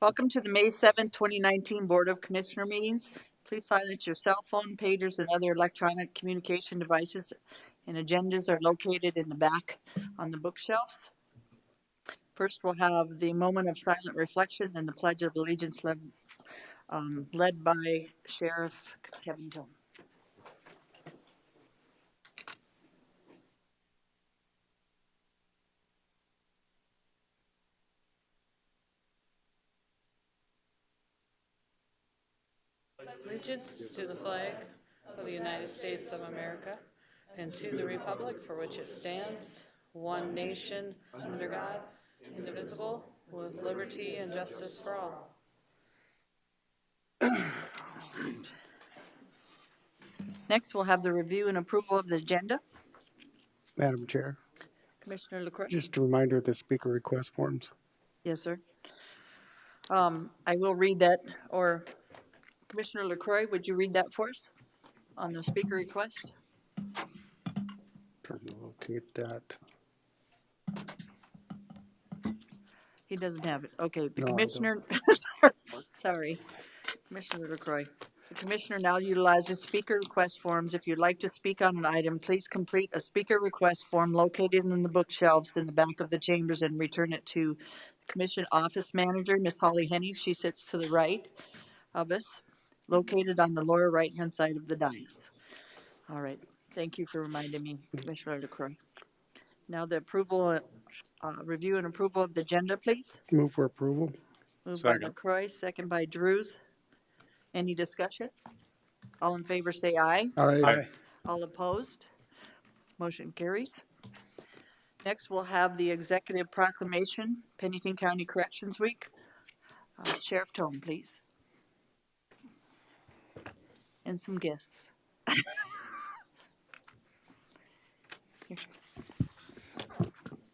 Welcome to the May 7th, 2019 Board of Commissioner meetings. Please silence your cell phone, pagers, and other electronic communication devices, and agendas are located in the back on the bookshelves. First, we'll have the moment of silent reflection and the Pledge of Allegiance led by Sheriff Kevin Tome. Allegiance to the flag of the United States of America and to the republic for which it stands, one nation, under God, indivisible, with liberty and justice for all. Next, we'll have the review and approval of the agenda. Madam Chair, Commissioner LaCroix. just a reminder of the speaker request forms. Yes, sir. I will read that, or Commissioner LaCroix, would you read that for us on the speaker request? Trying to locate that. He doesn't have it. Okay, the No, I commissioner, sorry, Commissioner LaCroix. The commissioner now utilizes speaker request forms. If you'd like to speak on an item, please complete a speaker request form located in the bookshelves in the back of the chambers and return it to Commission Office Manager, Ms. Holly Henny. She sits to the right of us, located on the lower right-hand side of the dais. All right, thank you for reminding me, Commissioner LaCroix. Now the approval, review and approval of the agenda, please. Move for approval. Moved by LaCroix, second by Drews. Any discussion? All in favor say aye. Aye. All opposed? Motion carries. Next, we'll have the executive proclamation, Pennington County Corrections Week. Sheriff Tome, please. And some guests.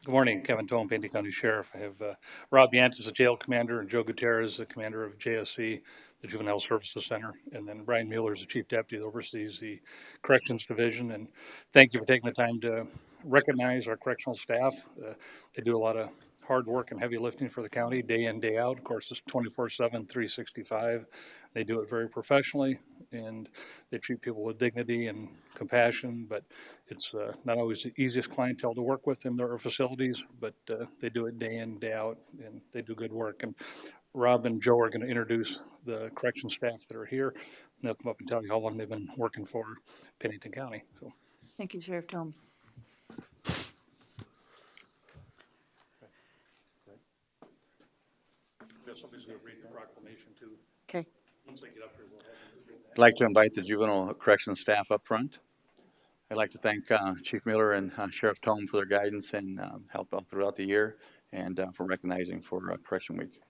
Good morning, Kevin Tome, Pennington County Sheriff. I have Rob Yantis, the jail commander, and Joe Gutierrez, the commander of JSC, the Juvenile Services Center, and then Brian Mueller is the chief deputy that oversees the Corrections Division. And thank you for taking the time to recognize our correctional staff. They do a lot of hard work and heavy lifting for the county, day in, day out. Of course, it's 24/7, 365. They do it very professionally, and they treat people with dignity and compassion, but it's not always the easiest clientele to work with in their facilities, but they do it day in, day out, and they do good work. And Rob and Joe are going to introduce the correction staff that are here, and they'll come up and tell you how long they've been working for Pennington County. So, Thank you, Sheriff Tome. somebody's going to read the proclamation too. Okay. Once they get up here, we'll have I'd like to invite the juvenile corrections staff up front. I'd like to thank Chief Miller and Sheriff Tome for their guidance and help out throughout the year, and for recognizing for Correction Week.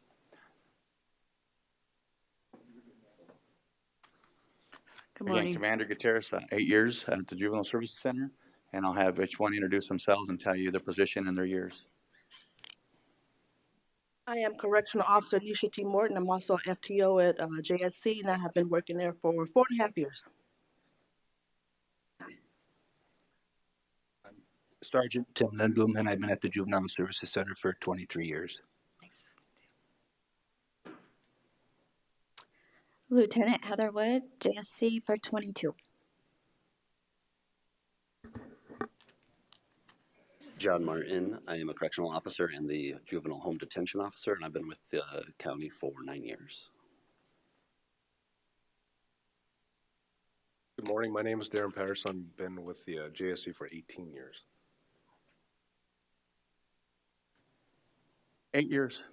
Good morning. Again, Commander Gutierrez, 8 years at the Juvenile Services Center, and I'll have each one introduce themselves and tell you their position and their years. I am Correctional Officer Alicia T. Morton. I'm also a FTO at JSC, and I have been working there for 4.5 years. Sergeant Tim Lindblom, and I've been at the Juvenile Services Center for 23 years. Lieutenant Heather Wood, JSC for 22. John Martin. I am a correctional officer and the juvenile home detention officer, and I've been with the county for 9 years. Good morning. My name is Darren Patterson. I've been with the JSC for 18 years. 8 years.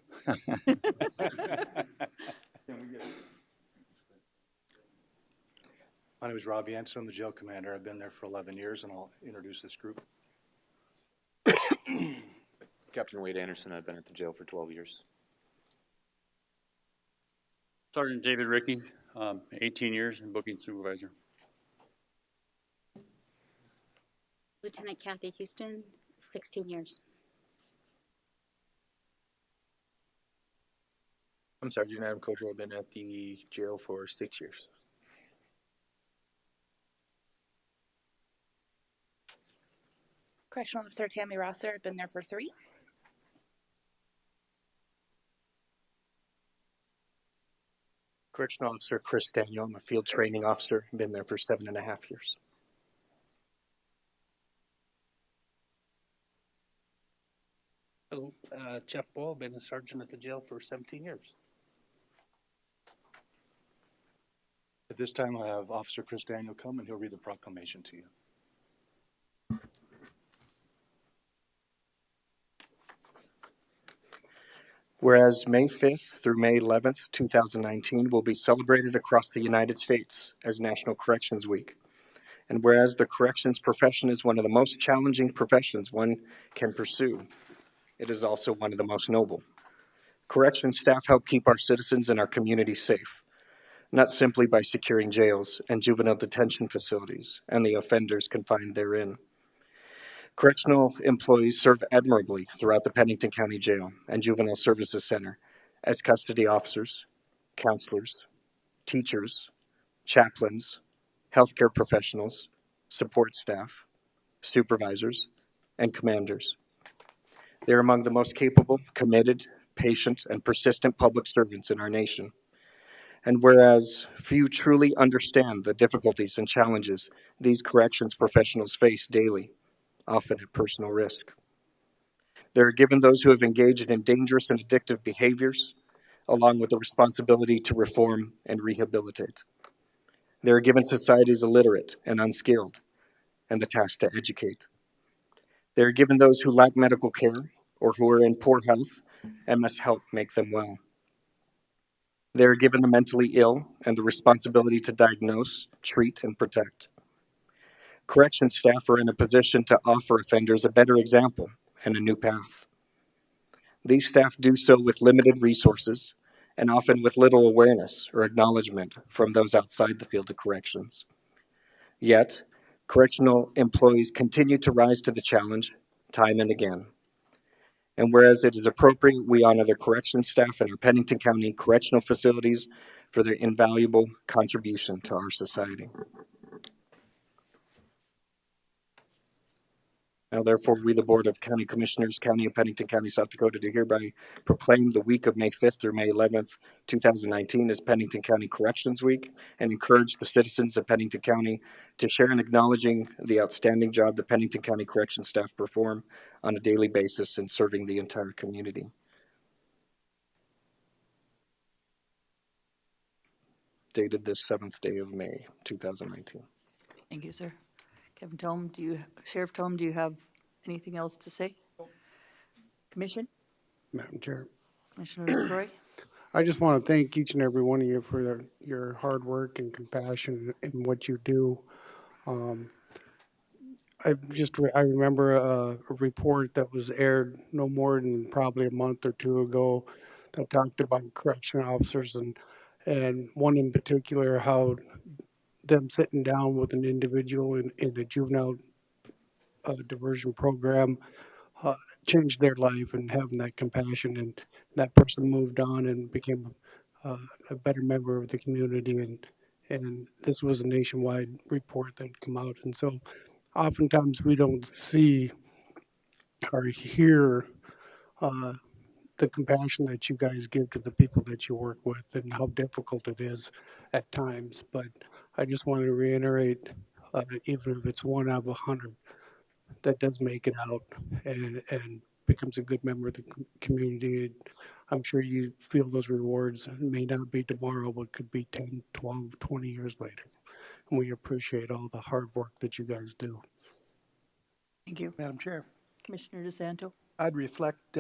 My name is Rob Yantis. I'm the jail commander. I've been there for 11 years, and I'll introduce this group. Captain Wade Anderson. I've been at the jail for 12 years. Sergeant David Rickey, 18 years and booking supervisor. Lieutenant Kathy Houston, 16 years. I'm Sergeant Adam Kojo. I've been at the jail for 6 years. Correctional Officer Tammy Rosser. I've been there for 3. Correctional Officer Chris Daniel. I'm a field training officer. Been there for 7.5 years. Hello, Jeff Ball, been a sergeant at the jail for 17 years. At this time, I'll have Officer Chris Daniel come and he'll read the proclamation to you. Whereas May 5th through May 11th, 2019 will be celebrated across the United States as National Corrections Week. And whereas the corrections profession is one of the most challenging professions one can pursue, it is also one of the most noble. Corrections staff help keep our citizens and our community safe, not simply by securing jails and juvenile detention facilities and the offenders confined therein. Correctional employees serve admirably throughout the Pennington County Jail and Juvenile Services Center as custody officers, counselors, teachers, chaplains, healthcare professionals, support staff, supervisors, and commanders. They're among the most capable, committed, patient, and persistent public servants in our nation. And whereas few truly understand the difficulties and challenges these corrections professionals face daily, often at personal risk, they are given those who have engaged in dangerous and addictive behaviors, along with the responsibility to reform and rehabilitate. They are given society's illiterate and unskilled, and the task to educate. They are given those who lack medical care or who are in poor health and must help make them well. They are given the mentally ill and the responsibility to diagnose, treat, and protect. Correction staff are in a position to offer offenders a better example and a new path. These staff do so with limited resources and often with little awareness or acknowledgement from those outside the field of corrections. Yet, correctional employees continue to rise to the challenge time and again. And whereas it is appropriate, we honor the corrections staff in our Pennington County correctional facilities for their invaluable contribution to our society. Now, therefore, we, the Board of County Commissioners, County of Pennington County, South Dakota, do hereby proclaim the week of May 5th through May 11th, 2019 as Pennington County Corrections Week, and encourage the citizens of Pennington County to share in acknowledging the outstanding job the Pennington County Corrections staff perform on a daily basis in serving the entire community. Dated this 7th day of May, 2019. Thank you, sir. Kevin Tome, Sheriff Tome, do you have anything else to say? Commission? Madam Chair. Commissioner LaCroy? I just want to thank each and every one of you for your hard work and compassion in what you do. I remember a report that was aired no more than probably a month or two ago that talked about correctional officers and one in particular, how them sitting down with an individual in a juvenile diversion program changed their life, and having that compassion, and that person moved on and became a better member of the community, and this was a nationwide report that had come out. And so oftentimes we don't see or hear the compassion that you guys give to the people that you work with and how difficult it is at times. But I just want to reiterate, even if it's 1 out of 100 that does make it out and becomes a good member of the community, I'm sure you feel those rewards. It may not be tomorrow, but could be 10, 12, 20 years later. And we appreciate all the hard work that you guys do. Thank you. Madam Chair, Commissioner DeSanto? I'd reflect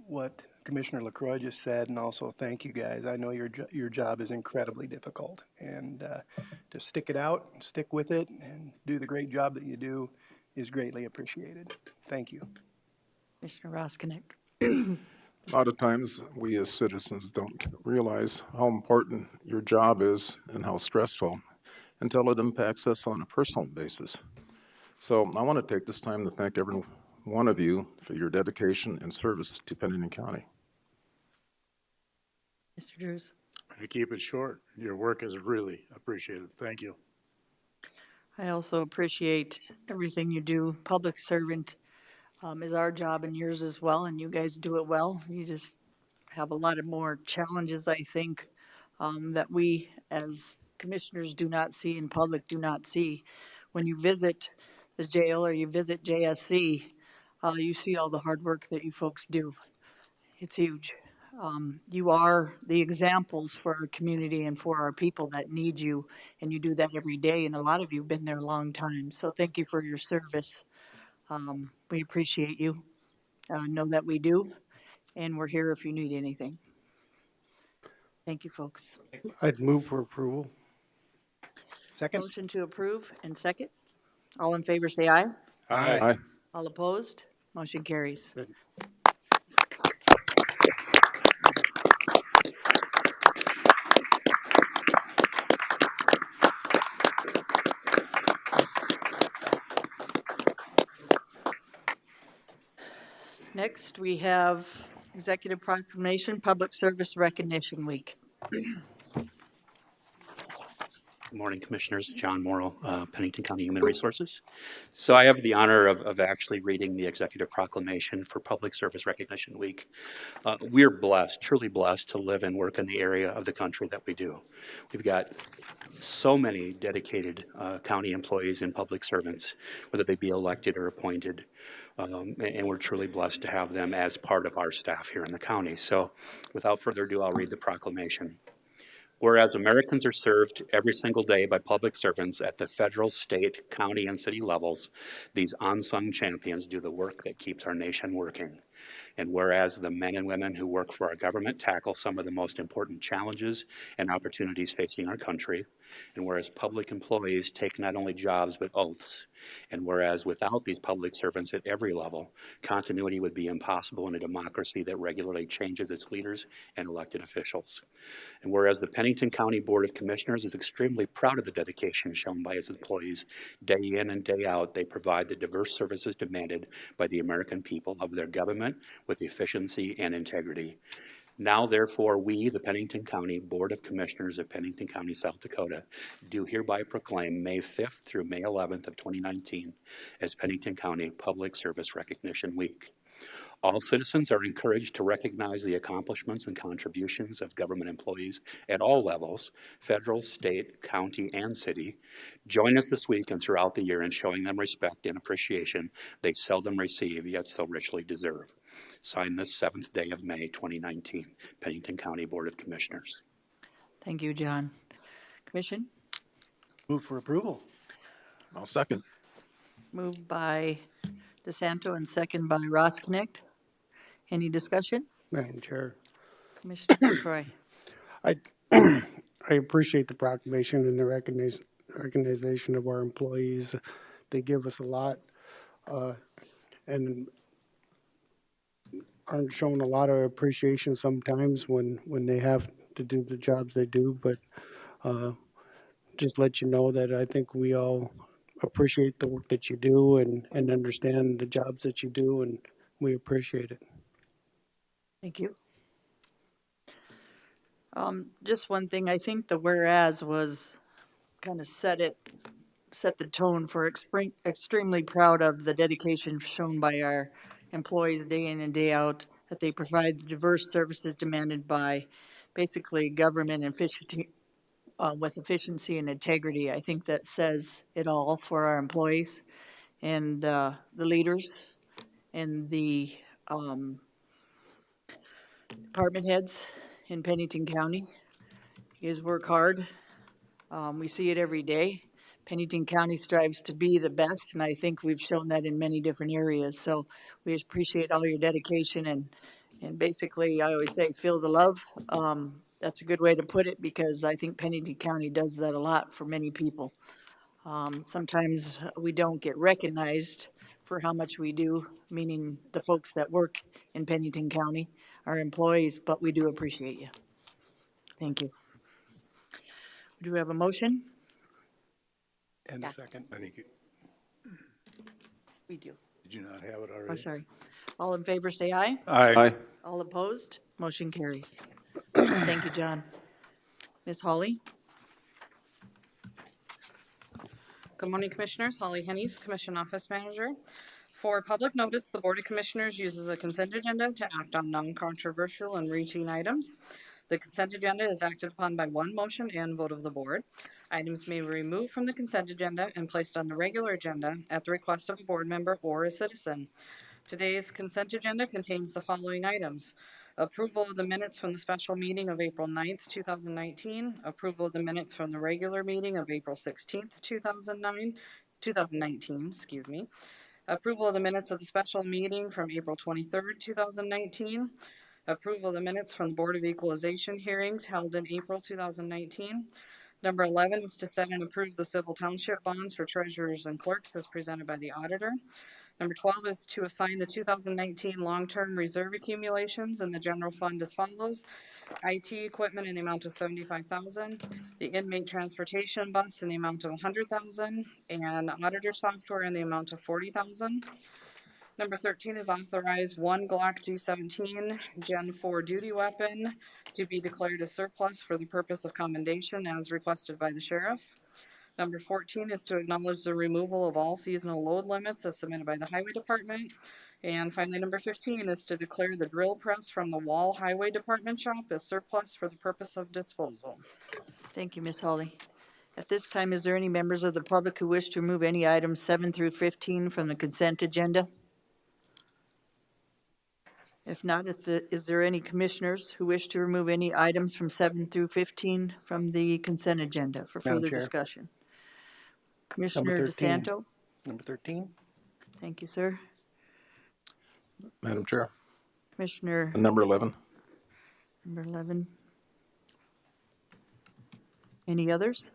what Commissioner LaCroix just said, and also thank you guys. I know your job is incredibly difficult, and to stick it out, stick with it, and do the great job that you do is greatly appreciated. Thank you. Commissioner Roskinek? A lot of times we as citizens don't realize how important your job is and how stressful until it impacts us on a personal basis. So I want to take this time to thank every one of you for your dedication and service to Pennington County. Mr. Drews? To keep it short, your work is really appreciated. Thank you. I also appreciate everything you do. Public servant is our job and yours as well, and you guys do it well. You just have a lot of more challenges, I think, that we as commissioners do not see and public do not see. When you visit the jail or you visit JSC, you see all the hard work that you folks do. It's huge. You are the examples for our community and for our people that need you, and you do that every day, and a lot of you have been there a long time. So thank you for your service. We appreciate you. Know that we do, and we're here if you need anything. Thank you, folks. I'd move for approval. Second? Motion to approve and second. All in favor, say aye. Aye. Aye. All opposed? Motion carries. Next, we have Executive Proclamation, Public Service Recognition Week. Good morning, Commissioners. John Morrill, Pennington County Human Resources. So I have the honor of actually reading the Executive Proclamation for Public Service Recognition Week. We're blessed, truly blessed, to live and work in the area of the country that we do. We've got so many dedicated county employees and public servants, whether they be elected or appointed, and we're truly blessed to have them as part of our staff here in the county. So without further ado, I'll read the proclamation. Whereas Americans are served every single day by public servants at the federal, state, county, and city levels, these unsung champions do the work that keeps our nation working. And whereas the men and women who work for our government tackle some of the most important challenges and opportunities facing our country, and whereas public employees take not only jobs but oaths, and whereas without these public servants at every level, continuity would be impossible in a democracy that regularly changes its leaders and elected officials. And whereas the Pennington County Board of Commissioners is extremely proud of the dedication shown by its employees, day in and day out, they provide the diverse services demanded by the American people of their government with efficiency and integrity. Now, therefore, we, the Pennington County Board of Commissioners of Pennington County, South Dakota, do hereby proclaim May 5th through May 11th of 2019 as Pennington County Public Service Recognition Week. All citizens are encouraged to recognize the accomplishments and contributions of government employees at all levels, federal, state, county, and city. Join us this week and throughout the year in showing them respect and appreciation they seldom receive, yet so richly deserve. Signed this 7th day of May, 2019, Pennington County Board of Commissioners. Thank you, John. Commission? Move for approval. I'll second. Moved by DeSanto and second by Rosknecht. Any discussion? Madam Chair, Commissioner LaCroy. I appreciate the proclamation and the recognition of our employees. They give us a lot and aren't shown a lot of appreciation sometimes when they have to do the jobs they do, but just let you know that I think we all appreciate the work that you do and understand the jobs that you do, and we appreciate it. Thank you. Just one thing, I think the whereas was kind of set the tone for extremely proud of the dedication shown by our employees day in and day out, that they provide the diverse services demanded by basically government and with efficiency and integrity. I think that says it all for our employees and the leaders and the department heads in Pennington County. You guys work hard. We see it every day. Pennington County strives to be the best, and I think we've shown that in many different areas. So we appreciate all your dedication, and basically, I always say, feel the love. That's a good way to put it, because I think Pennington County does that a lot for many people. Sometimes we don't get recognized for how much we do, meaning the folks that work in Pennington County, our employees, but we do appreciate you. Thank you. Do we have a motion? And Yeah. a second. I think, We do. did you not have it already? Oh, sorry. All in favor, say aye. Aye. All opposed? Motion carries. Thank you, John. Ms. Hawley? Good morning, Commissioners. Holly Hennies, Commission Office Manager. For public notice, the Board of Commissioners uses a consent agenda to act on non-controversial and routine items. The consent agenda is acted upon by one motion and vote of the board. Items may be removed from the consent agenda and placed on the regular agenda at the request of a board member or a citizen. Today's consent agenda contains the following items: approval of the minutes from the special meeting of April 9th, 2019, approval of the minutes from the regular meeting of April 16th, 2019, excuse me, approval of the minutes of the special meeting from April 23rd, 2019, approval of the minutes from the Board of Equalization hearings held in April 2019. Number 11 is to set and approve the civil township bonds for treasurers and clerks as presented by the auditor. Number 12 is to assign the 2019 long-term reserve accumulations in the general fund as follows: IT equipment in the amount of $75,000, the inmate transportation bus in the amount of $100,000, and auditor software in the amount of $40,000. Number 13 is authorize one Glock G17 Gen 4 duty weapon to be declared a surplus for the purpose of commendation as requested by the sheriff. Number 14 is to acknowledge the removal of all seasonal load limits as submitted by the Highway Department. And finally, number 15 is to declare the drill press from the Wall Highway Department shop as surplus for the purpose of disposal. Thank you, Ms. Hawley. At this time, is there any members of the public who wish to remove any items 7 through 15 from the consent agenda? If not, is there any commissioners who wish to remove any items from 7 through 15 from the consent agenda for Madam further Chair. discussion? Number Commissioner 13. DeSanto? Number 13. Thank you, sir. Madam Chair, Commissioner number 11. number 11. Any others?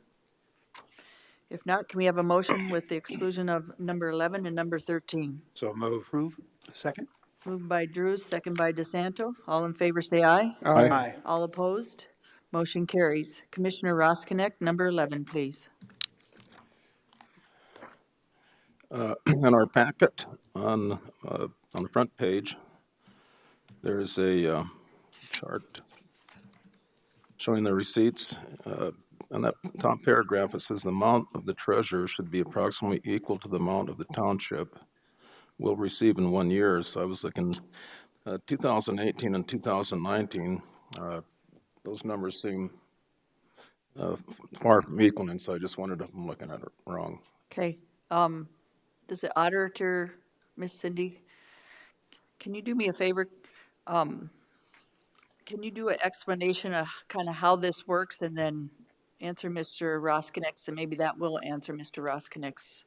If not, can we have a motion with the exclusion of number 11 and number 13? So move. Approve. Second. Moved by Drews, second by DeSanto. All in favor, say aye. Aye. All opposed? Motion carries. Commissioner Roskinek, number 11, please. In our packet on the front page, there's a chart showing the receipts. On that top paragraph, it says the amount of the treasurer should be approximately equal to the amount of the township will receive in 1 year. So I was looking 2018 and 2019, those numbers seem far from equaling, so I just wondered if I'm looking at it wrong. Okay. Does the auditor, Miss Cindy, can you do me a favor? Can you do an explanation of kind of how this works and then answer Mr. Roskinek's, and maybe that will answer Mr. Roskinek's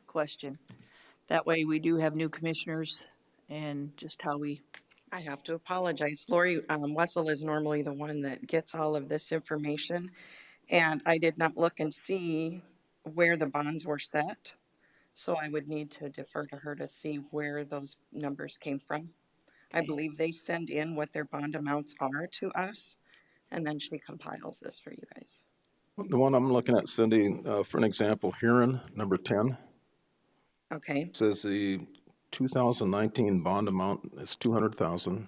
question. That way we do have new commissioners and just how we. I have to apologize. Lori Wessel is normally the one that gets all of this information, and I did not look and see where the bonds were set. So I would need to defer to her to see where those numbers came from. I believe they send in what their bond amounts are to us, and then she compiles this for you guys. The one I'm looking at, Cindy, for an example, Huron, number 10. Okay. It says the 2019 bond amount is $200,000.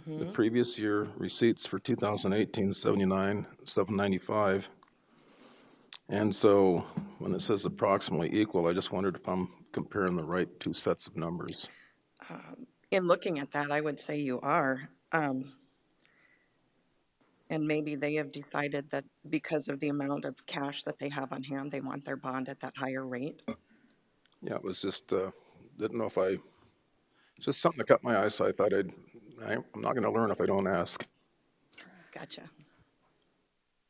The previous year receipts for 2018, $79,795. And so when it says approximately equal, I just wondered if I'm comparing the right two sets of numbers. In looking at that, I would say you are. And maybe they have decided that because of the amount of cash that they have on hand, they want their bond at that higher rate. Yeah, it was just, didn't know if just something that caught my eye, so I thought I'm not going to learn if I don't ask. Gotcha.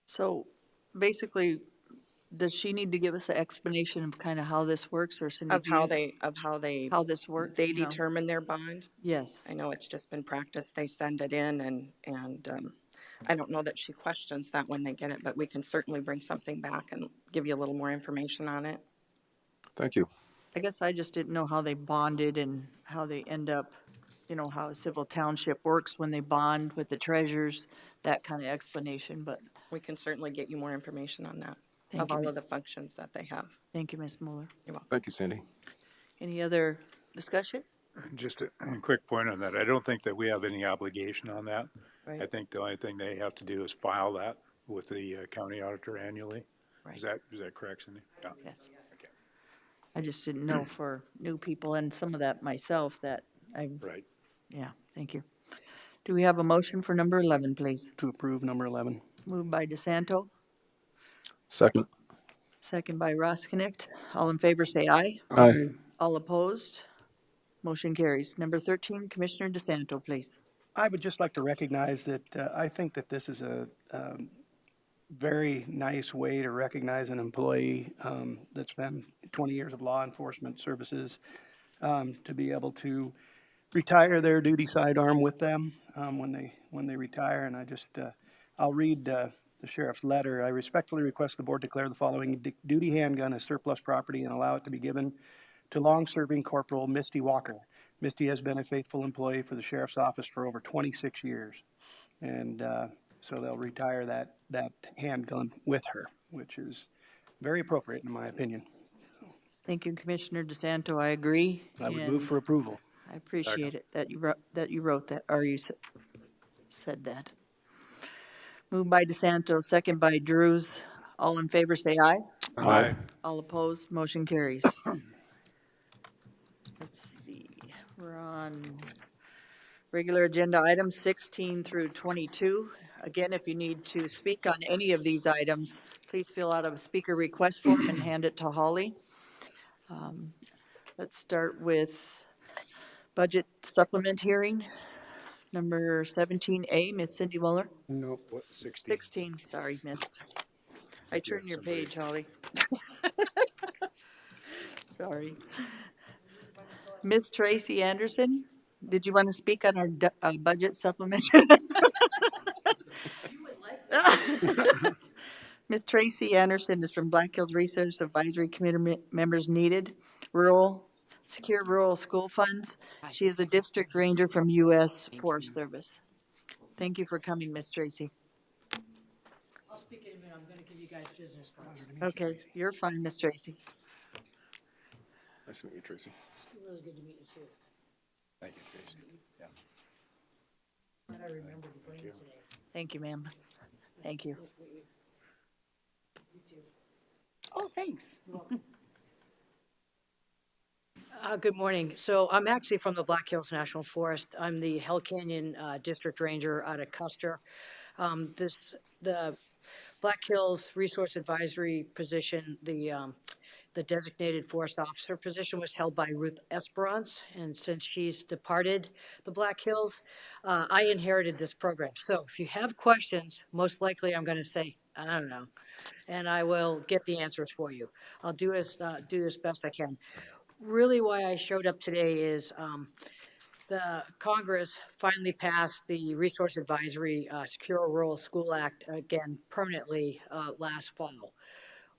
So basically, does she need to give us an explanation of kind of how this works, or Cindy? Of how this works? They determine their bond. Yes. I know it's just been practiced. They send it in, and I don't know that she questions that when they get it, but we can certainly bring something back and give you a little more information on it. Thank you. I guess I just didn't know how they bonded and how they end up, how a civil township works when they bond with the treasurers, that kind of explanation, but. We can certainly get you more information on that, Thank of you, all of the functions that they have. Thank you, Ms. Mueller. You're welcome. Thank you, Cindy. Any other discussion? Just a quick point on that. I don't think that we have any obligation on that. Right. I think the only thing they have to do is file that with the county auditor annually. Right. Is that correct, Cindy? Yeah. Yes. I just didn't know for new people and some of that myself that I. Right. Yeah, thank you. Do we have a motion for number 11, please? To approve number 11. Moved by DeSanto, Second. second by Roskinick. All in favor, say aye. Aye. All opposed? Motion carries. Number 13, Commissioner DeSanto, please. I would just like to recognize that I think that this is a very nice way to recognize an employee that's been 20 years of law enforcement services, to be able to retire their duty sidearm with them when they retire. And I just I'll read the sheriff's letter. I respectfully request the board declare the following duty handgun as surplus property and allow it to be given to long-serving Corporal Misty Walker. Misty has been a faithful employee for the sheriff's office for over 26 years. And so they'll retire that handgun with her, which is very appropriate in my opinion. Thank you, Commissioner DeSanto. I agree. I would and move for approval. I appreciate it that you wrote that, or you said that. Moved by DeSanto, second by Drews. All in favor, say aye. Aye. All opposed, motion carries. Let's see, we're on regular agenda items 16 through 22. Again, if you need to speak on any of these items, please fill out a speaker request form and hand it to Holly. Let's start with budget supplement hearing, number 17A, Miss Cindy Muller. No, what, 16? 16, sorry, missed. I turned your page, Holly. Sorry. Miss Tracy Anderson, did you want to speak on our budget supplement? Miss Tracy Anderson is from Black Hills Research Advisory Committee members needed, secure rural school funds. She is a district ranger from U.S. Forest Service. Thank you for coming, Miss Tracy. I'll speak in a minute. I'm going to give you guys business cards. Okay, you're fine, Miss Tracy. Nice to meet you, Tracy. Really good to meet you too. Thank you, Tracy. Yeah. Glad I remembered to bring you today. Thank you, ma'am. Thank you. Nice to meet you. You too. Oh, thanks. You're welcome. Good morning. So I'm actually from the Black Hills National Forest. I'm the Hell Canyon District Ranger out of Custer. The Black Hills Resource Advisory position, the designated forest officer position was held by Ruth Esperance, and since she's departed the Black Hills, I inherited this program. So if you have questions, most likely I'm going to say, I don't know, and I will get the answers for you. I'll do as best I can. Really why I showed up today is the Congress finally passed the Resource Advisory Secure Rural School Act again permanently last fall.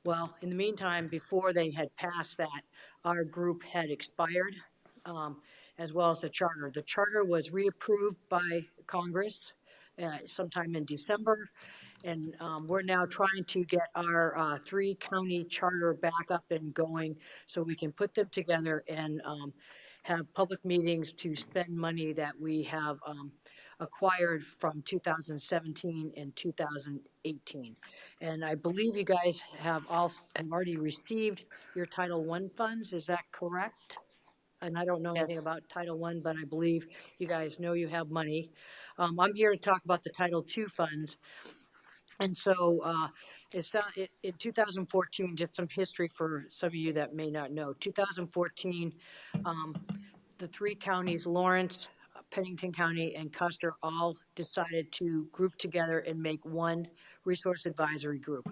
Well, in the meantime, before they had passed that, our group had expired, as well as the charter. The charter was reapproved by Congress sometime in December, and we're now trying to get our 3-county charter back up and going so we can put them together and have public meetings to spend money that we have acquired from 2017 and 2018. And I believe you guys have already received your Title I funds, is that correct? And I don't know anything about Title I, but I believe you guys know you have money. I'm here to talk about the Title II funds. And so in 2014, just some history for some of you that may not know, 2014, the 3 counties, Lawrence, Pennington County, and Custer all decided to group together and make one resource advisory group.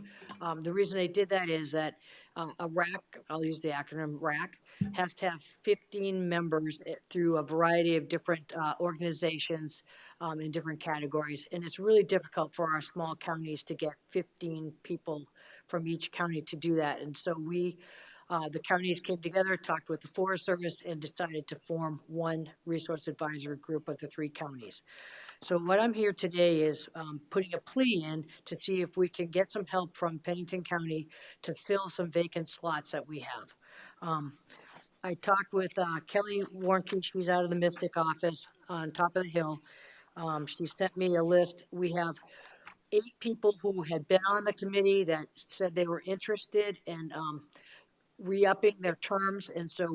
The reason they did that is that a RAC, I'll use the acronym RAC, has to have 15 members through a variety of different organizations in different categories. And it's really difficult for our small counties to get 15 people from each county to do that. And so the counties came together, talked with the Forest Service, and decided to form one resource advisory group of the 3 counties. So what I'm here today is putting a plea in to see if we can get some help from Pennington County to fill some vacant slots that we have. I talked with Kelly Warnke. She's out of the Mystic office on top of the hill. She sent me a list. We have 8 people who had been on the committee that said they were interested, and re-upping their terms, and so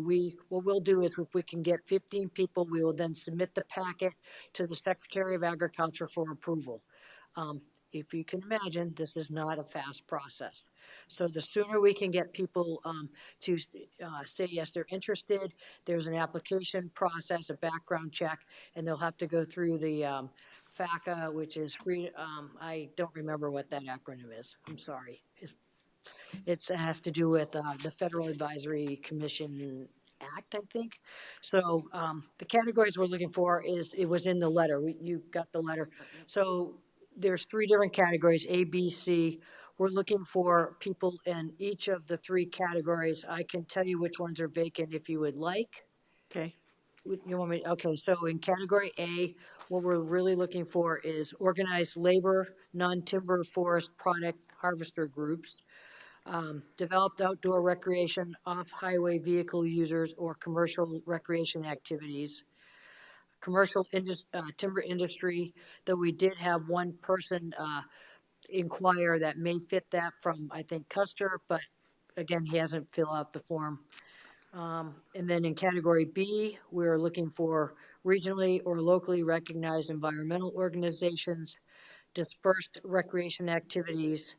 what we'll do is if we can get 15 people, we will then submit the packet to the Secretary of Agriculture for approval. If you can imagine, this is not a fast process. So the sooner we can get people to say, yes, they're interested, there's an application process, a background check, and they'll have to go through the FACA, which is free, I don't remember what that acronym is. I'm sorry. It has to do with the Federal Advisory Commission Act, I think. So the categories we're looking for it was in the letter. You got the letter. So there's 3 different categories, A, B, C. We're looking for people in each of the 3 categories. I can tell you which ones are vacant if you would like. Okay. You want me, okay, so in category A, what we're really looking for is organized labor, non-timber forest product harvester groups, developed outdoor recreation, off-highway vehicle users, or commercial recreation activities. Commercial timber industry, though we did have one person inquire that may fit that from, I think, Custer, but again, he hasn't filled out the form. And then in category B, we're looking for regionally or locally recognized environmental organizations, dispersed recreation activities,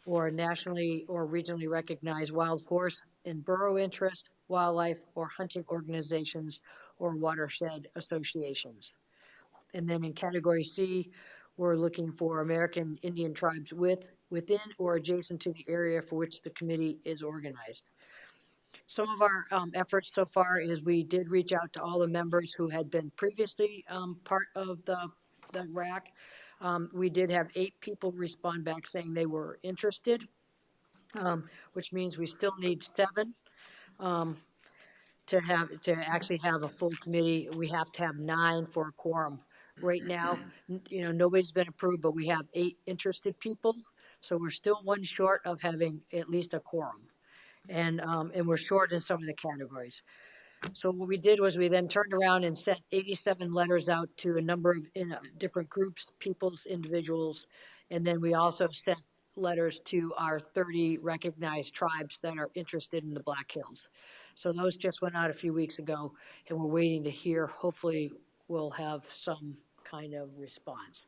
or nationally or regionally recognized wild horse and burrow interest, wildlife or hunting organizations, or watershed associations. And then in category C, we're looking for American Indian tribes within or adjacent to the area for which the committee is organized. Some of our efforts so far is we did reach out to all the members who had been previously part of the RAC. We did have 8 people respond back saying they were interested, which means we still need 7 to actually have a full committee. We have to have 9 for a quorum. Right now, nobody's been approved, but we have 8 interested people, so we're still 1 short of having at least a quorum. And we're short in some of the categories. So what we did was we then turned around and sent 87 letters out to a number of different groups, peoples, individuals, and then we also sent letters to our 30 recognized tribes that are interested in the Black Hills. So those just went out a few weeks ago, and we're waiting to hear. Hopefully we'll have some kind of response.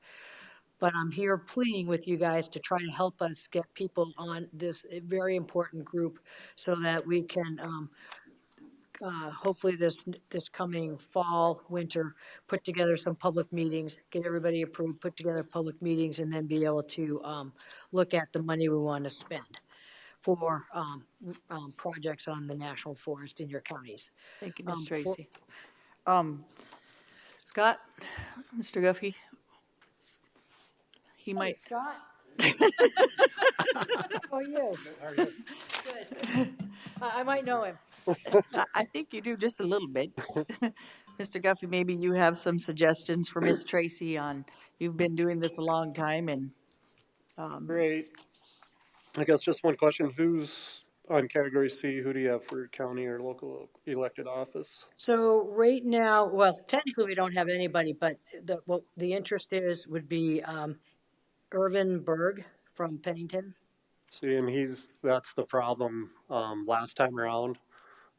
But I'm here pleading with you guys to try to help us get people on this very important group so that we can hopefully this coming fall, winter, put together some public meetings, get everybody approved, put together public meetings, and then be able to look at the money we want to spend for projects on the national forest in your counties. Thank you, Ms. Tracy. Scott, Mr. Guffey, he might. Scott. How are you? Good. I might know him. I think you do just a little bit. Mr. Guffey, maybe you have some suggestions for Ms. Tracy on, you've been doing this a long time and. Great. I guess just one question. Who's on category C? Who do you have for county or local elected office? So right now, well, technically we don't have anybody, but what the interest would be Irvin Berg from Pennington. See, and that's the problem. Last time around,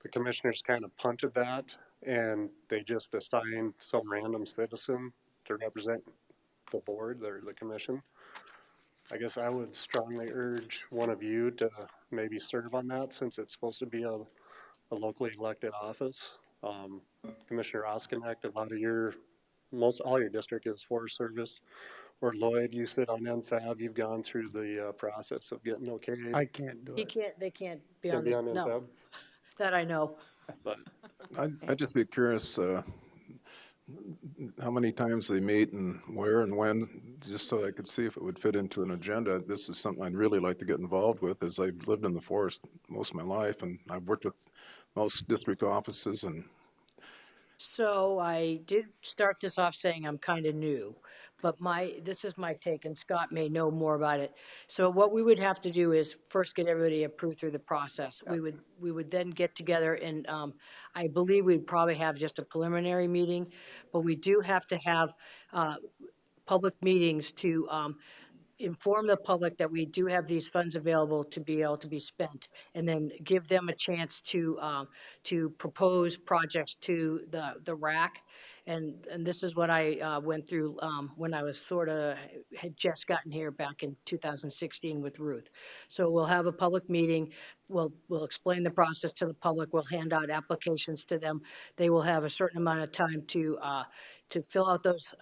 the commissioners kind of punted that, and they just assigned some random citizen to represent the board or the commission. I guess I would strongly urge one of you to maybe serve on that, since it's supposed to be a locally elected office. Commissioner Oskinek, all your district is Forest Service. Or Lloyd, you sit on NFAB, you've gone through the process of getting okay. I can't do it. They can't be Can't on be this. on NFAB? No, that I know. But I'd just be curious how many times they meet and where and when, just so I could see if it would fit into an agenda. This is something I'd really like to get involved with, as I've lived in the forest most of my life, and I've worked with most district offices. And So I did start this off saying I'm kind of new, but this is my take, and Scott may know more about it. So what we would have to do is first get everybody approved through the process. We would then get together, and I believe we'd probably have just a preliminary meeting, but we do have to have public meetings to inform the public that we do have these funds available to be able to be spent, and then give them a chance to propose projects to the RAC. And this is what I went through when I was had just gotten here back in 2016 with Ruth. So we'll have a public meeting. We'll explain the process to the public. We'll hand out applications to them. They will have a certain amount of time to fill out those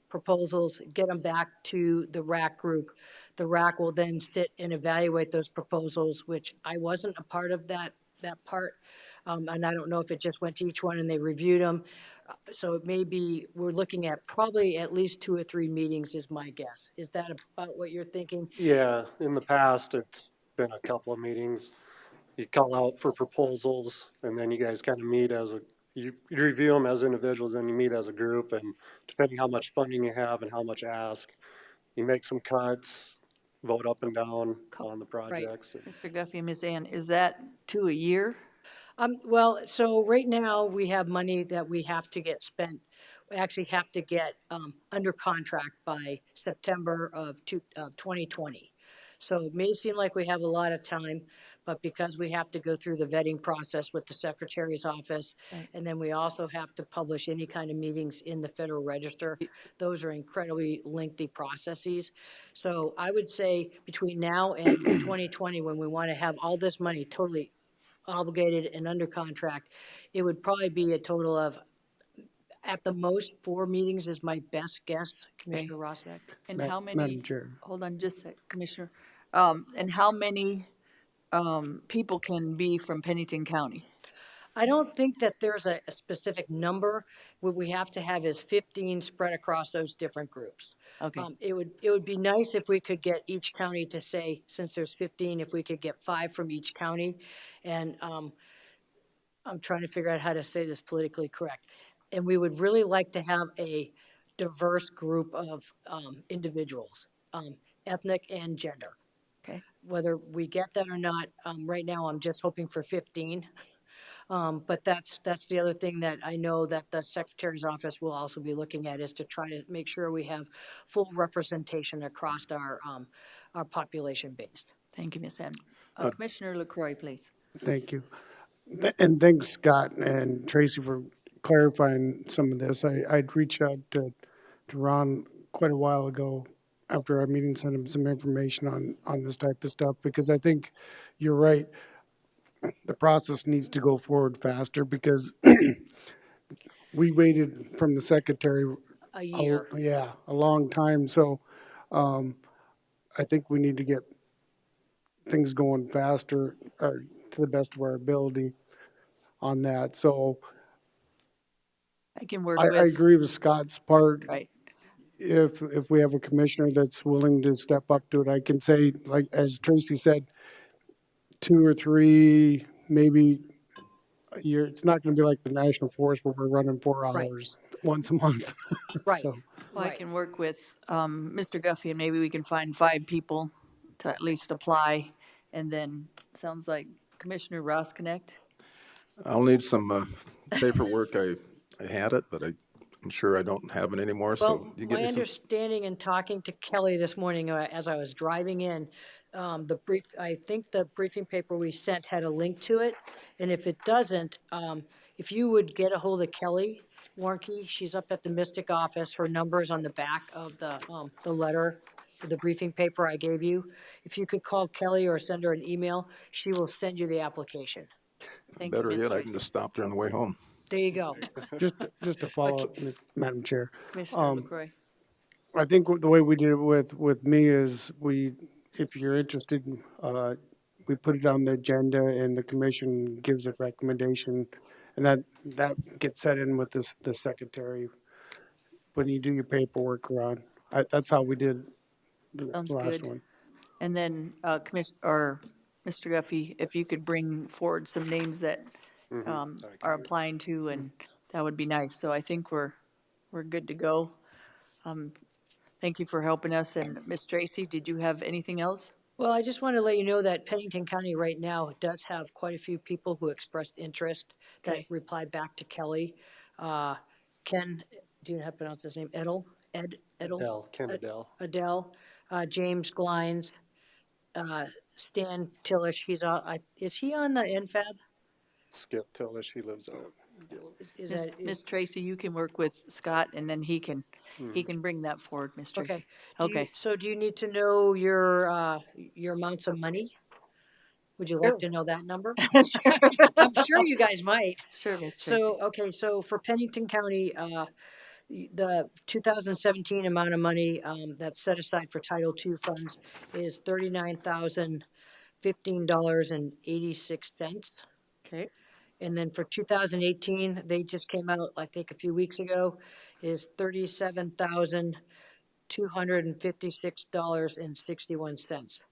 proposals, get them back to the RAC group. The RAC will then sit and evaluate those proposals, which I wasn't a part of that part. And I don't know if it just went to each one and they reviewed them. So it may be, we're looking at probably at least 2 or 3 meetings is my guess. Is that about what you're thinking? Yeah, in the past, it's been a couple of meetings. You call out for proposals, and then you guys kind of meet you review them as individuals, and you meet as a group, and depending how much funding you have and how much ask, you make some cuts, vote up and down on the projects. Mr. Guffey and Ms. Ann, is that 2 a year? Well, so right now we have money that we have to get spent. We actually have to get under contract by September of 2020. So it may seem like we have a lot of time, but because we have to go through the vetting process with the Secretary's office, and then we also have to publish any kind of meetings in the Federal Register, those are incredibly lengthy processes. So I would say between now and 2020, when we want to have all this money totally obligated and under contract, it would probably be a total of, at the most, 4 meetings is my best guess, Commissioner Rossnack. And how many? Madam Chair. Hold on just a sec, Commissioner. And how many people can be from Pennington County? I don't think that there's a specific number. What we have to have is 15 spread across those different groups. Okay. It would be nice if we could get each county to say, since there's 15, if we could get 5 from each county. And I'm trying to figure out how to say this politically correct. And we would really like to have a diverse group of individuals, ethnic and gender. Okay. Whether we get that or not, right now I'm just hoping for 15. But that's the other thing that I know that the Secretary's office will also be looking at, is to try to make sure we have full representation across our population base. Thank you, Ms. Ann. Commissioner LaCroix, please. Thank you. And thanks, Scott and Tracy, for clarifying some of this. I'd reached out to Ron quite a while ago after our meeting, sent him some information on this type of stuff, because I think you're right. The process needs to go forward faster, because we waited from the Secretary a year. A long time. So I think we need to get things going faster, or to the best of our ability on that. So I can work I with. agree with Scott's part. Right. If we have a commissioner that's willing to step up to it, I can say, like, as Tracy said, 2 or 3, maybe a year. It's not going to be like the National Forest where we're running 4 hours once a month. Right. So, Well, I can work with Mr. Guffey, and maybe we can find 5 people to at least apply. And then, sounds like Commissioner Ross Connect. I'll need some paperwork. I had it, but I'm sure I don't have it anymore. Well, So you give my me some. understanding in talking to Kelly this morning as I was driving in, I think the briefing paper we sent had a link to it. And if it doesn't, if you would get a hold of Kelly Warnke, she's up at the Mystic office. Her number's on the back of the letter, the briefing paper I gave you. If you could call Kelly or send her an email, she will send you the application. Better yet, I can just stop there on the way home. There you go. just to follow up, Madam Chair. Commissioner LaCroix. I think the way we did it with me is if you're interested, we put it on the agenda and the commission gives a recommendation, and that gets set in with the secretary when you do your paperwork, Ron. That's how we did the Sounds last good. one. And then, Mr. Guffey, if you could bring forward some names that are applying to, and that would be nice. So I think we're good to go. Thank you for helping us. And Ms. Tracy, did you have anything else? Well, I just want to let you know that Pennington County right now does have quite a few people who expressed interest that replied back to Kelly. Ken, do you know how to pronounce his name? Ken Adele. James Glines, Stan Tillish, is he on the NFAB? Skip Tillish, he lives out. Miss Tracy, you can work with Scott and then he can bring that forward, Miss Tracy. Okay. So do you need to know your amounts of money? Would you like to know that number? I'm sure you guys might. Sure, Miss Tracy. So for Pennington County, the 2017 amount of money that's set aside for Title II funds is $39,015.86. Okay. And then for 2018, they just came out, I think, a few weeks ago, is $37,256.61.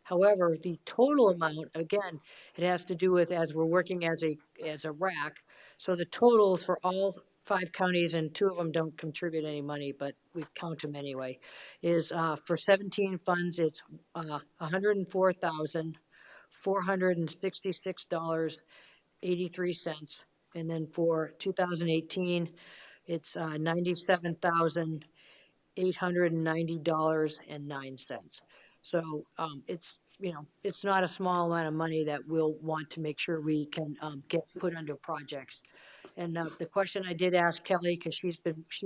However, the total amount, again, it has to do with as we're working as a RAC. So the totals for all 5 counties, and 2 of them don't contribute any money, but we count them anyway, is for 17 funds, it's $104,466.83. And then for 2018, it's $97,890.09. So it's not a small amount of money that we'll want to make sure we can get put under projects. And the question I did ask Kelly, because she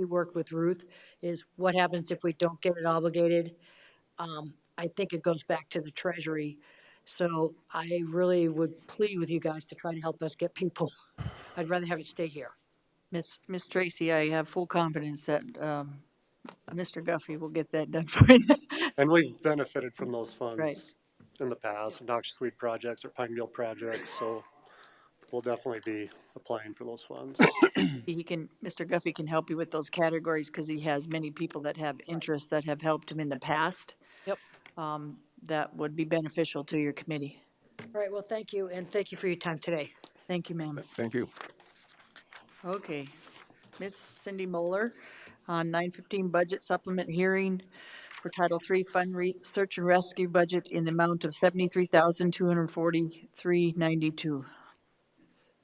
worked with Ruth, is what happens if we don't get it obligated? I think it goes back to the Treasury. So I really would plead with you guys to try to help us get people. I'd rather have it stay here. Miss Tracy, I have full confidence that Mr. Guffey will get that done for you. And we've benefited from those funds Right. in the past, noxious weed projects or pine beetle projects, so we'll definitely be applying for those funds. Mr. Guffey can help you with those categories because he has many people that have interests that have helped him in the past. Yep. That would be beneficial to your committee. All right, well, thank you, and thank you for your time today. Thank you, ma'am. Thank you. Okay. Miss Cindy Moeller on 915 budget supplement hearing for Title III Fund Search and Rescue budget in the amount of $73,243.92.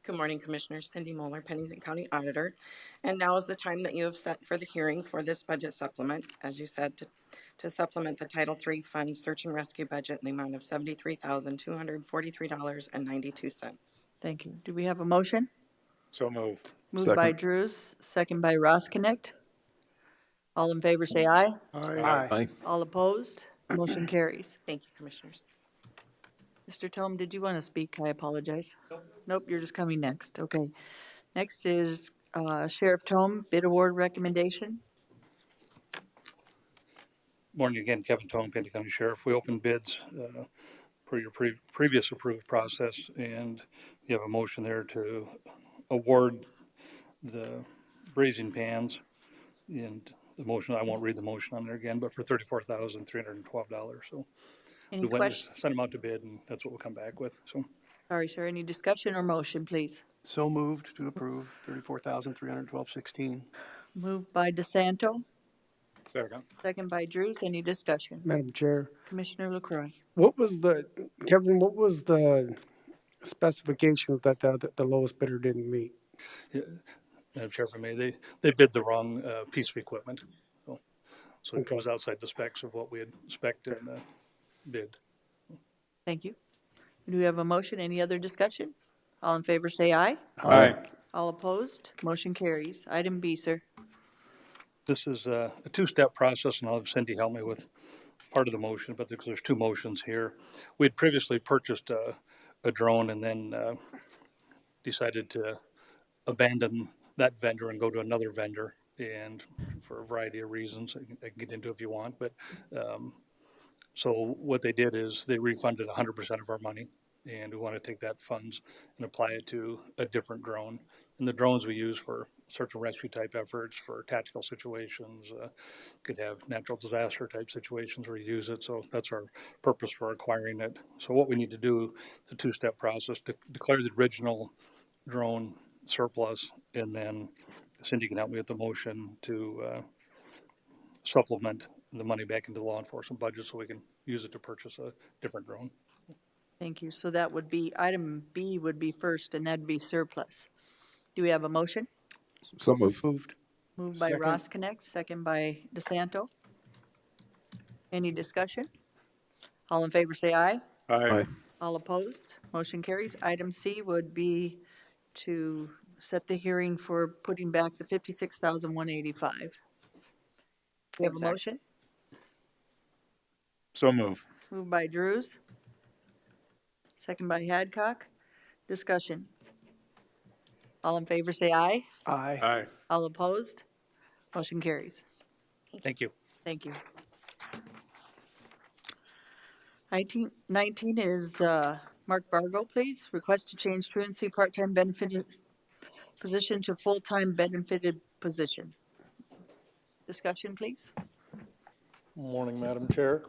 Good morning, Commissioners. Cindy Moeller, Pennington County Auditor. And now is the time that you have set for the hearing for this budget supplement, as you said, to supplement the Title III Fund Search and Rescue budget in the amount of $73,243.92. Thank you. Do we have a motion? So moved. Moved by Drews, second by Ross Connect. All in favor say aye. Aye. All opposed? Motion carries. Thank you, Commissioners. Mr. Tome, did you want to speak? I apologize. Nope, you're just coming next. Okay. Next is Sheriff Tome, bid award recommendation. Morning again, Kevin Tong, Pennington County Sheriff. We opened bids per your previous approved process, and you have a motion there to award the braising pans. And the motion, I won't read the motion on there again, but for $34,312. So Any we went and questions? sent them out to bid, and that's what we'll come back with. So Sorry, sir. Any discussion or motion, please? So moved to approve $34,312.16. Moved by DeSanto, Second. second by Drews. Any discussion? Madam Chair, Commissioner LaCroy. Kevin, what was the specifications that the lowest bidder didn't meet? Madam Chair, if I may, they bid the wrong piece of equipment. So it Okay. was outside the specs of what we had spec'd in the bid. Thank you. Do we have a motion? Any other discussion? All in favor say aye. Aye. All opposed? Motion carries. Item B, sir. This is a two-step process, and I'll have Cindy help me with part of the motion, but there's 2 motions here. We had previously purchased a drone and then decided to abandon that vendor and go to another vendor, and for a variety of reasons I can get into if you want, but so what they did is they refunded 100% of our money, and we want to take that funds and apply it to a different drone. And the drones we use for search and rescue type efforts, for tactical situations, could have natural disaster type situations where you use it. So that's our purpose for acquiring it. So what we need to do, it's a 2-step process, to declare the original drone surplus, and then Cindy can help me with the motion to supplement the money back into the law enforcement budget so we can use it to purchase a different drone. Thank you. So that would be, item B would be first, and that'd be surplus. Do we have a motion? So moved. Moved by Second. Ross Connect, second by DeSanto. Any discussion? All in favor say aye. Aye. All opposed? Motion carries. Item C would be to set the hearing for putting back the 56,185. We have a motion? So move. Moved by Drews. Second by Hadcock. Discussion. All in favor say aye. Aye. Aye. All opposed? Motion carries. Thank you. Thank you. 19 is Mark Bargo, please. Request to change truancy part-time benefited position to full-time benefited position. Discussion, please. Morning, Madam Chair.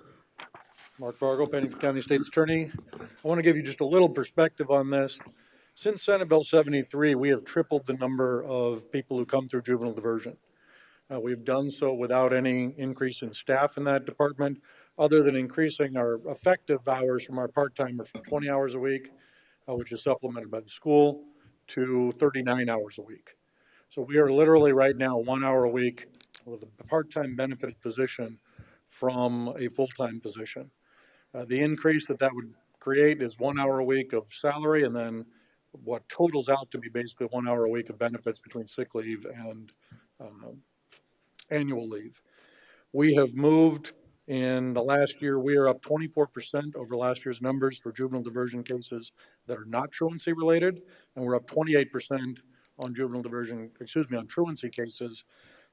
Mark Fargo, Pennington County State's Attorney. I want to give you just a little perspective on this. Since Senate Bill 73, we have tripled the number of people who come through juvenile diversion. We've done so without any increase in staff in that department, other than increasing our effective hours from our part-timer from 20 hours a week, which is supplemented by the school, to 39 hours a week. So we are literally right now 1 hour a week with a part-time benefited position from a full-time position. The increase that would create is 1 hour a week of salary, and then what totals out to be basically 1 hour a week of benefits between sick leave and annual leave. We have moved in the last year, we are up 24% over last year's numbers for juvenile diversion cases that are not truancy related, and we're up 28% on on truancy cases,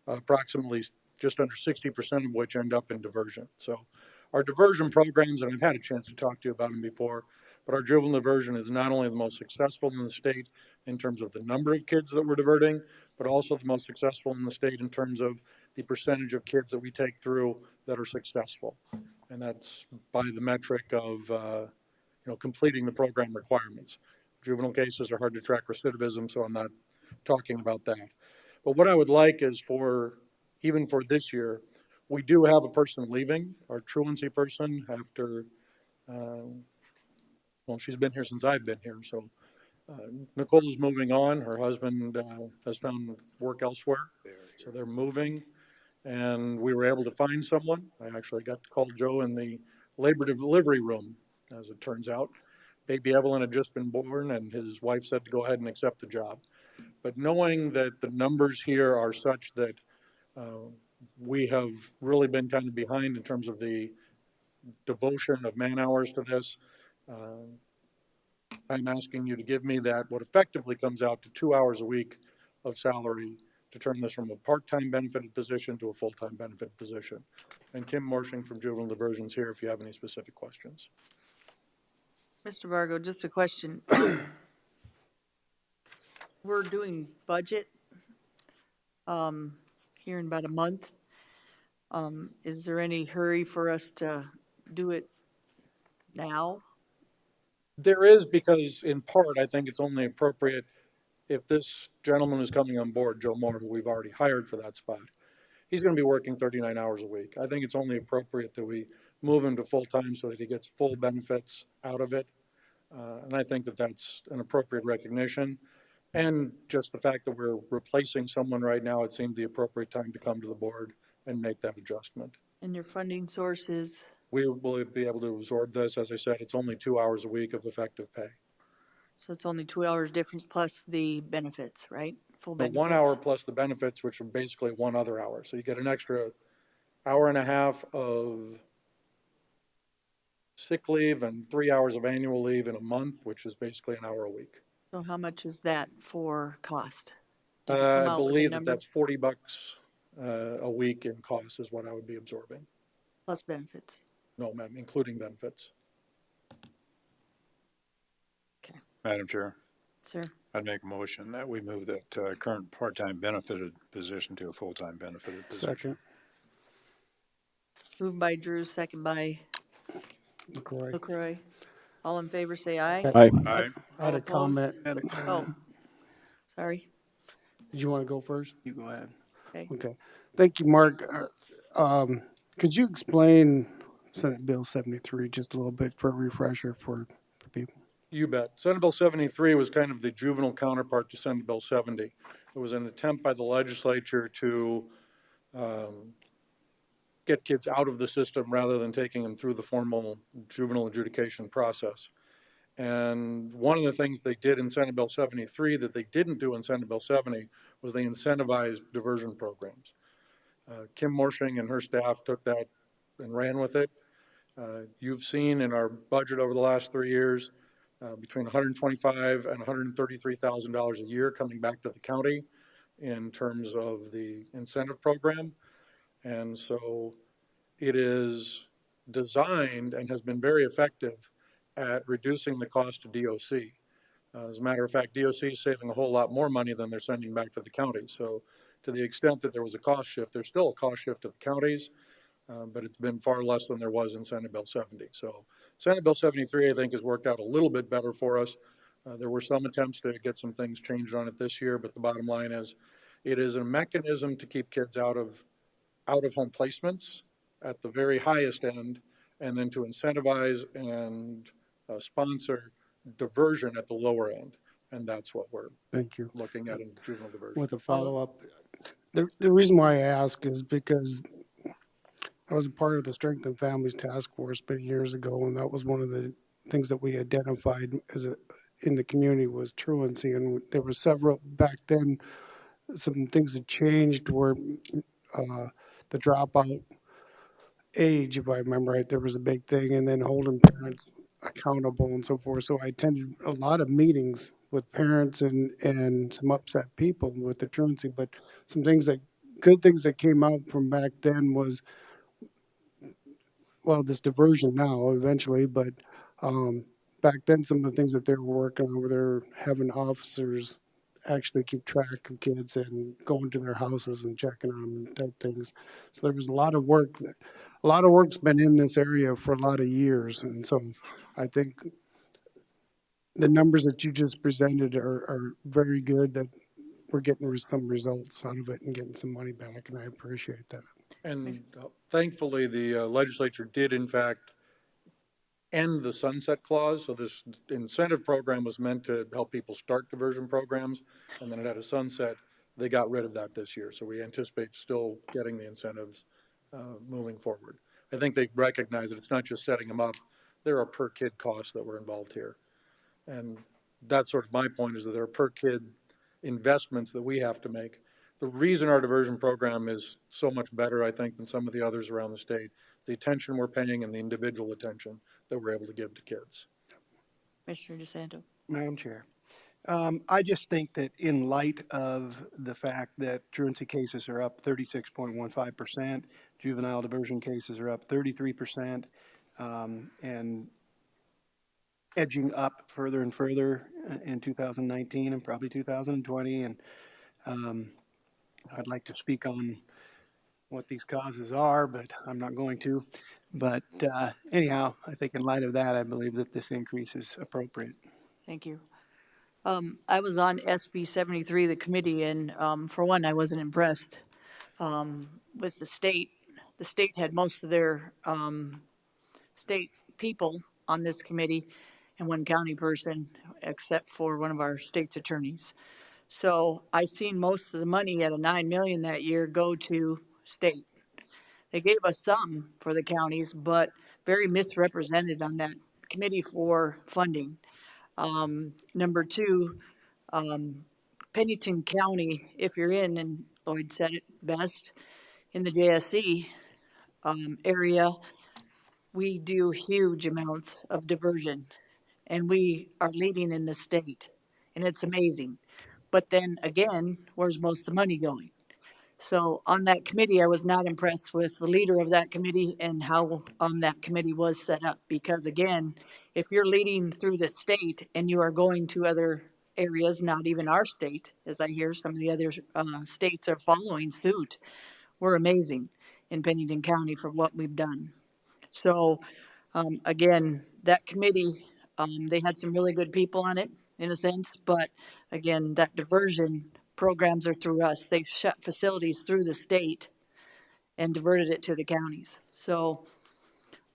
approximately just under 60% of which end up in diversion. So our diversion programs, and I've had a chance to talk to you about them before, but our juvenile diversion is not only the most successful in the state in terms of the number of kids that we're diverting, but also the most successful in the state in terms of the percentage of kids that we take through that are successful. And that's by the metric of completing the program requirements. Juvenile cases are hard to track recidivism, so I'm not talking about that. But what I would like is even for this year, we do have a person leaving, our truancy person, after, she's been here since I've been here. So Nicole is moving on. Her husband has found work elsewhere. So they're moving, and we were able to find someone. I actually got to call Joe in the labor delivery room, as it turns out. Baby Evelyn had just been born, and his wife said to go ahead and accept the job. But knowing that the numbers here are such that we have really been kind of behind in terms of the devotion of man hours to this, I'm asking you to give me what effectively comes out to 2 hours a week of salary to turn this from a part-time benefited position to a full-time benefited position. And Kim Morshing from Juvenile Diversion's here if you have any specific questions. Mr. Vargo, just a question. We're doing budget here in about a month. Is there any hurry for us to do it now? There is, because in part, I think it's only appropriate if this gentleman who's coming on board, Joe Moore, who we've already hired for that spot, he's going to be working 39 hours a week. I think it's only appropriate that we move him to full-time so that he gets full benefits out of it. And I think that that's an appropriate recognition. And just the fact that we're replacing someone right now, it seemed the appropriate time to come to the board and make that adjustment. And your funding source is? We will be able to absorb this. As I said, it's only 2 hours a week of effective pay. So it's only 2 hours difference plus the benefits, right? Full benefits? 1 hour plus the benefits, which are basically 1 other hour. So you get an extra hour and a half of sick leave and 3 hours of annual leave in a month, which is basically an hour a week. So how much is that for cost? I believe that's $40 a week in cost is what I would be absorbing. Plus benefits? No, ma'am, including benefits. Okay. Madam Chair. Sir. I'd make a motion that we move that current part-time benefited position to a full-time benefited position. Second. Moved by Drew, second by LaCroix. All in favor, say aye. Aye. Aye. I had a comment. Oh, sorry. Did you want to go first? You go ahead. Okay. Thank you, Mark. Could you explain Senate Bill 73 just a little bit for a refresher for people? You bet. Senate Bill 73 was kind of the juvenile counterpart to Senate Bill 70. It was an attempt by the legislature to get kids out of the system rather than taking them through the formal juvenile adjudication process. And one of the things they did in Senate Bill 73 that they didn't do in Senate Bill 70 was they incentivized diversion programs. Kim Morshing and her staff took that and ran with it. You've seen in our budget over the last 3 years between $125,000 and $133,000 a year coming back to the county in terms of the incentive program. And so it is designed and has been very effective at reducing the cost to DOC. As a matter of fact, DOC is saving a whole lot more money than they're sending back to the county. So to the extent that there was a cost shift, there's still a cost shift to the counties, but it's been far less than there was in Senate Bill 70. So Senate Bill 73, I think, has worked out a little bit better for us. There were some attempts to get some things changed on it this year, but the bottom line is it is a mechanism to keep kids out of home placements at the very highest end, and then to incentivize and sponsor diversion at the lower end. And that's what we're Thank you. looking at in juvenile diversion. With a follow-up, the reason why I ask is because I was a part of the Strength and Families Task Force many years ago, and that was one of the things that we identified in the community was truancy. And there were several, back then, some things that changed where the dropout age, if I remember right, there was a big thing, and then holding parents accountable and so forth. So I attended a lot of meetings with parents and some upset people with the truancy, but some good things that came out from back then was, well, this diversion now eventually, but back then some of the things that they were working on were they're having officers actually keep track of kids and going to their houses and checking on them type things. So there was a lot of work. A lot of work's been in this area for a lot of years, and so I think the numbers that you just presented are very good. That we're getting some results out of it and getting some money back, and I appreciate that. And thankfully, the legislature did, in fact, end the sunset clause. So this incentive program was meant to help people start diversion programs, and then it had a sunset. They got rid of that this year. So we anticipate still getting the incentives moving forward. I think they recognize that it's not just setting them up. There are per kid costs that were involved here. And that's sort of my point, is that there are per kid investments that we have to make. The reason our diversion program is so much better, I think, than some of the others around the state, the attention we're paying and the individual attention that we're able to give to kids. Commissioner DeSanto. Madam Chair, I just think that in light of the fact that truancy cases are up 36.15%, juvenile diversion cases are up 33%, and edging up further and further in 2019 and probably 2020. And I'd like to speak on what these causes are, but I'm not going to. But anyhow, I think in light of that, I believe that this increase is appropriate. Thank you. I was on SB 73, the committee, and for one, I wasn't impressed with the state. The state had most of their state people on this committee and one county person, except for one of our state's attorneys. So I seen most of the money at a $9 million that year go to state. They gave us some for the counties, but very misrepresented on that committee for funding. Number two, Pennington County, if you're in, and Lloyd said it best, in the JSC area, we do huge amounts of diversion, and we are leading in the state, and it's amazing. But then again, where's most of the money going? So on that committee, I was not impressed with the leader of that committee and how that committee was set up. Because again, if you're leading through the state and you are going to other areas, not even our state, as I hear some of the other states are following suit, we're amazing in Pennington County for what we've done. So again, that committee, they had some really good people on it in a sense, but again, that diversion programs are through us. They've shut facilities through the state and diverted it to the counties. So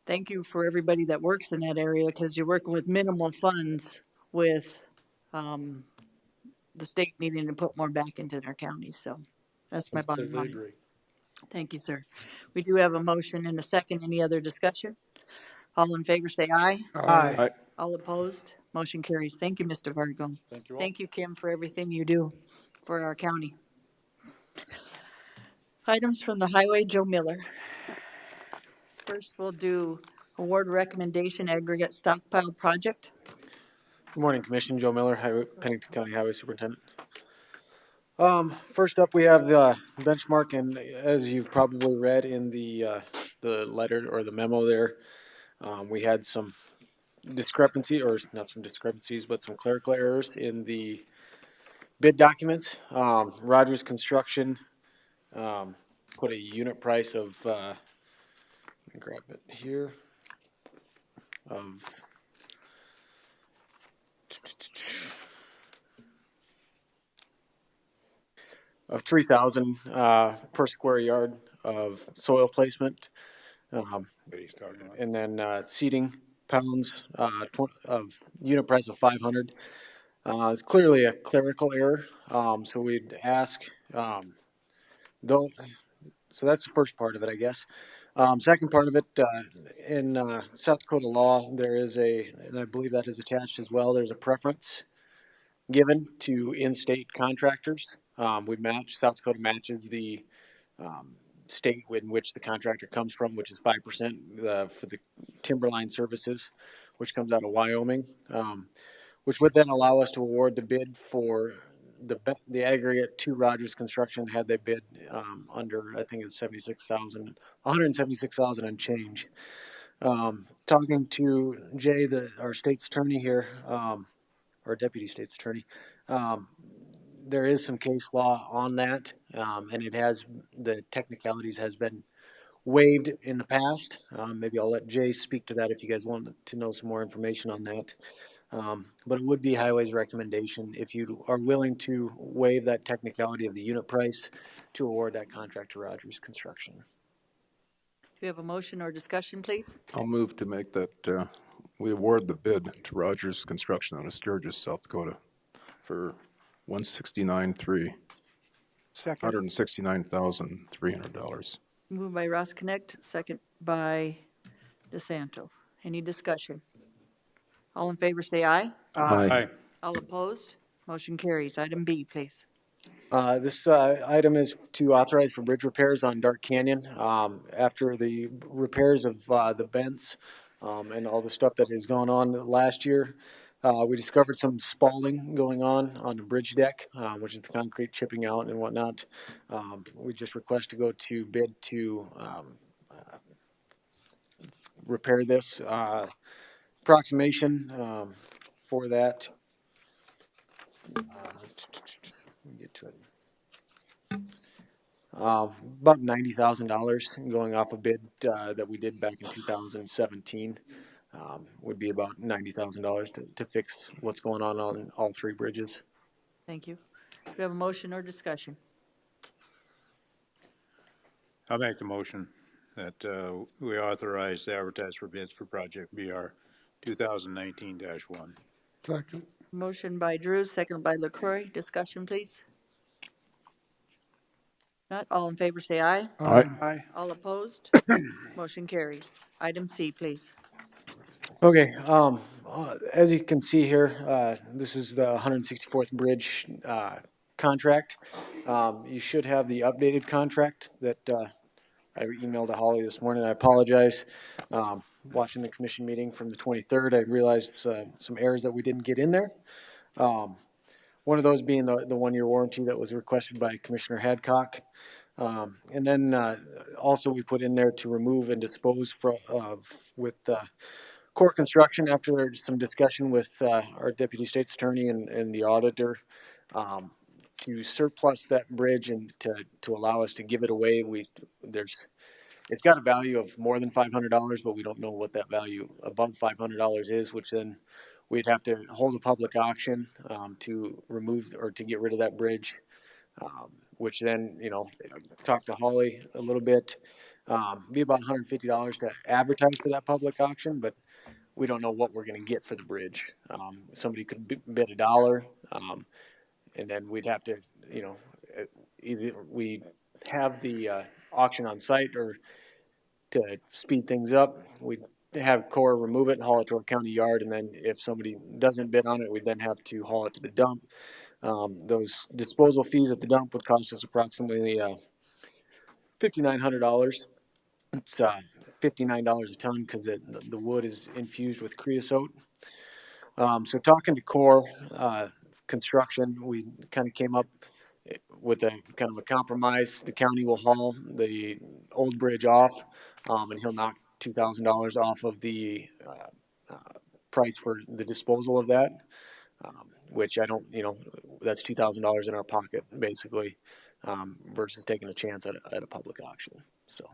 thank you for everybody that works in that area, because you're working with minimal funds with the state needing to put more back into their counties. So that's my bottom line. Agree. Thank you, sir. We do have a motion and a second. Any other discussion? All in favor, say aye. Aye. All opposed? Motion carries. Thank you, Mr. Vargo. Thank you all. Thank you, Kim, for everything you do for our county. Items from the highway, Joe Miller. First, we'll do award recommendation aggregate stockpile project. Good morning, Commission. Joe Miller, Pennington County Highway Superintendent. First up, we have the benchmark, and as you've probably read in the letter or the memo there, we had some discrepancy, or not some discrepancies, but some clerical errors in the bid documents. Rogers Construction put a unit price of, let me grab it here, of 3,000 per square yard of soil placement, and then seeding pounds of unit price of 500. It's clearly a clerical error, so we'd ask though. So that's the first part of it, I guess. Second part of it, in South Dakota law, there is and I believe that is attached as well, there's a preference given to in-state contractors. South Dakota matches the state in which the contractor comes from, which is 5% for the timberline services, which comes out of Wyoming, which would then allow us to award the bid for the aggregate to Rogers Construction had they bid under, I think it's 176,000 and change. Talking to Jay, our state's attorney here, or deputy state's attorney, there is some case law on that, and the technicalities has been waived in the past. Maybe I'll let Jay speak to that if you guys want to know some more information on that. But it would be Highway's recommendation, if you are willing to waive that technicality of the unit price, to award that contract to Rogers Construction. Do we have a motion or discussion, please? I'll move to make that we award the bid to Rogers Construction out of Sturgis, South Dakota for $169,300. Second. $169,300. Moved by Ross Connect, second by DeSanto. Any discussion? All in favor, say aye. Aye. All opposed? Motion carries. Item B, please. This item is to authorize for bridge repairs on Dark Canyon. After the repairs of the vents and all the stuff that has gone on last year, we discovered some spalling going on the bridge deck, which is the concrete chipping out and whatnot. We just request to go to bid to repair this. Approximation for that. Let me get to it. About $90,000 going off a bid that we did back in 2017. Would be about $90,000 to fix what's going on all three bridges. Thank you. Do we have a motion or discussion? I'll make the motion that we authorize the advertise for bids for project BR 2019-1. Second. Motion by Drews, second by LaCroy. Discussion, please. Not all in favor, say aye. Aye. All opposed? Motion carries. Item C, please. Okay, as you can see here, this is the 164th Bridge contract. You should have the updated contract that I emailed to Holly this morning. I apologize. Watching the commission meeting from the 23rd, I realized some errors that we didn't get in there. One of those being the one-year warranty that was requested by Commissioner Hadcock. And then also we put in there to remove and dispose with Core Construction, after some discussion with our deputy state's attorney and the auditor, to surplus that bridge and to allow us to give it away. It's got a value of more than $500, but we don't know what that value above $500 is, which then we'd have to hold a public auction to remove or to get rid of that bridge, which then, talk to Holly a little bit. Be about $150 to advertise for that public auction, but we don't know what we're going to get for the bridge. Somebody could bid $1, and then we'd have to, either we have the auction on site, or to speed things up, we'd have Core remove it and haul it to our county yard, and then if somebody doesn't bid on it, we'd then have to haul it to the dump. Those disposal fees at the dump would cost us approximately $5,900. It's $59 a ton because the wood is infused with creosote. So talking to Core Construction, we kind of came up with a kind of a compromise. The county will haul the old bridge off, and he'll knock $2,000 off of the price for the disposal of that, which I don't, that's $2,000 in our pocket basically, versus taking a chance at a public auction. So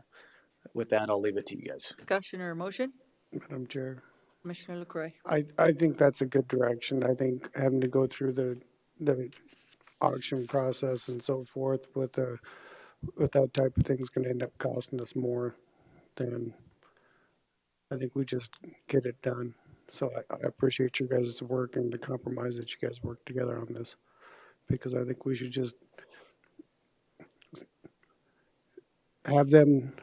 with that, I'll leave it to you guys. Discussion or motion? Madam Chair. Commissioner LaCroy. I think that's a good direction. I think having to go through the auction process and so forth with that type of thing is going to end up costing us more than I think we just get it done. So I appreciate your guys' work and the compromise that you guys worked together on this, because I think we should just have them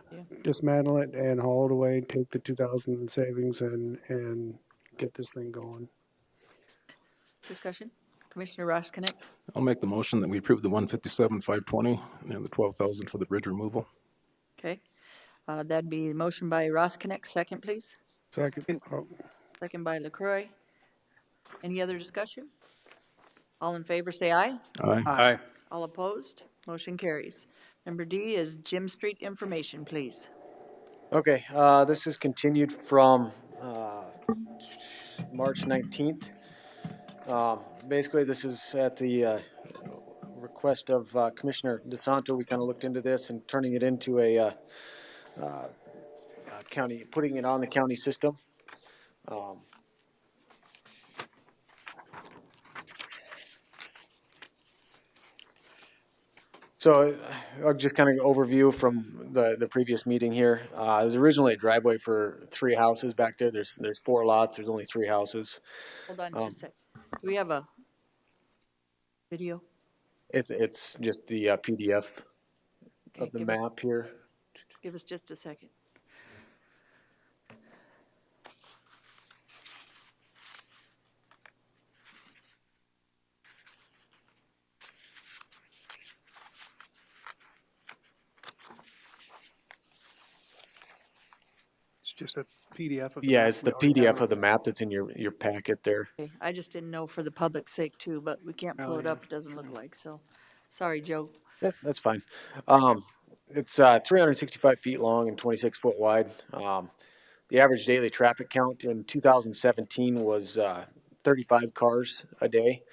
dismantle it and haul it away, take the 2,000 in savings and get this thing going. Discussion? Commissioner Roskinek. I'll make the motion that we approve the 157,520 and the 12,000 for the bridge removal. Okay. That'd be motion by Roskinek. Second, please. Second. Second by LaCroy. Any other discussion? All in favor, say aye. Aye. Aye. All opposed? Motion carries. Number D is Jim Street information, please. Okay, this is continued from March 19th. Basically, this is at the request of Commissioner DeSanto. We kind of looked into this and turning it into a county, putting it on the county system. So I'll just kind of overview from the previous meeting here. It was originally a driveway for 3 houses back there. There's 4 lots. There's only 3 houses. Hold on just a sec. Do we have a video? It's just the PDF of the map here. Give us just a second. It's just a PDF of the Yeah, map it's we the already PDF have. of the map that's in your packet there. Okay, I just didn't know for the public's sake too, but we can't pull it up. It doesn't look like, so. Sorry, Joe. Yeah, that's fine. It's 365 feet long and 26 foot wide. The average daily traffic count in 2017 was 35 cars a day,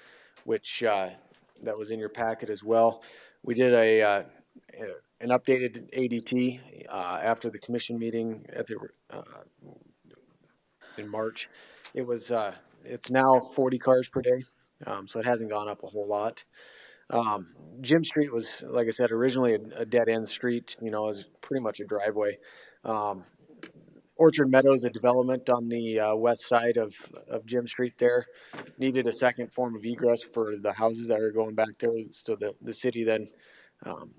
which that was in your packet as well. We did an updated ADT after the commission meeting at the in March. It was it's now 40 cars per day, so it hasn't gone up a whole lot. Jim Street was, like I said, originally a dead-end street. It was pretty much a driveway. Orchard Meadows, a development on the west side of Jim Street there, needed a second form of egress for the houses that are going back there. So the city then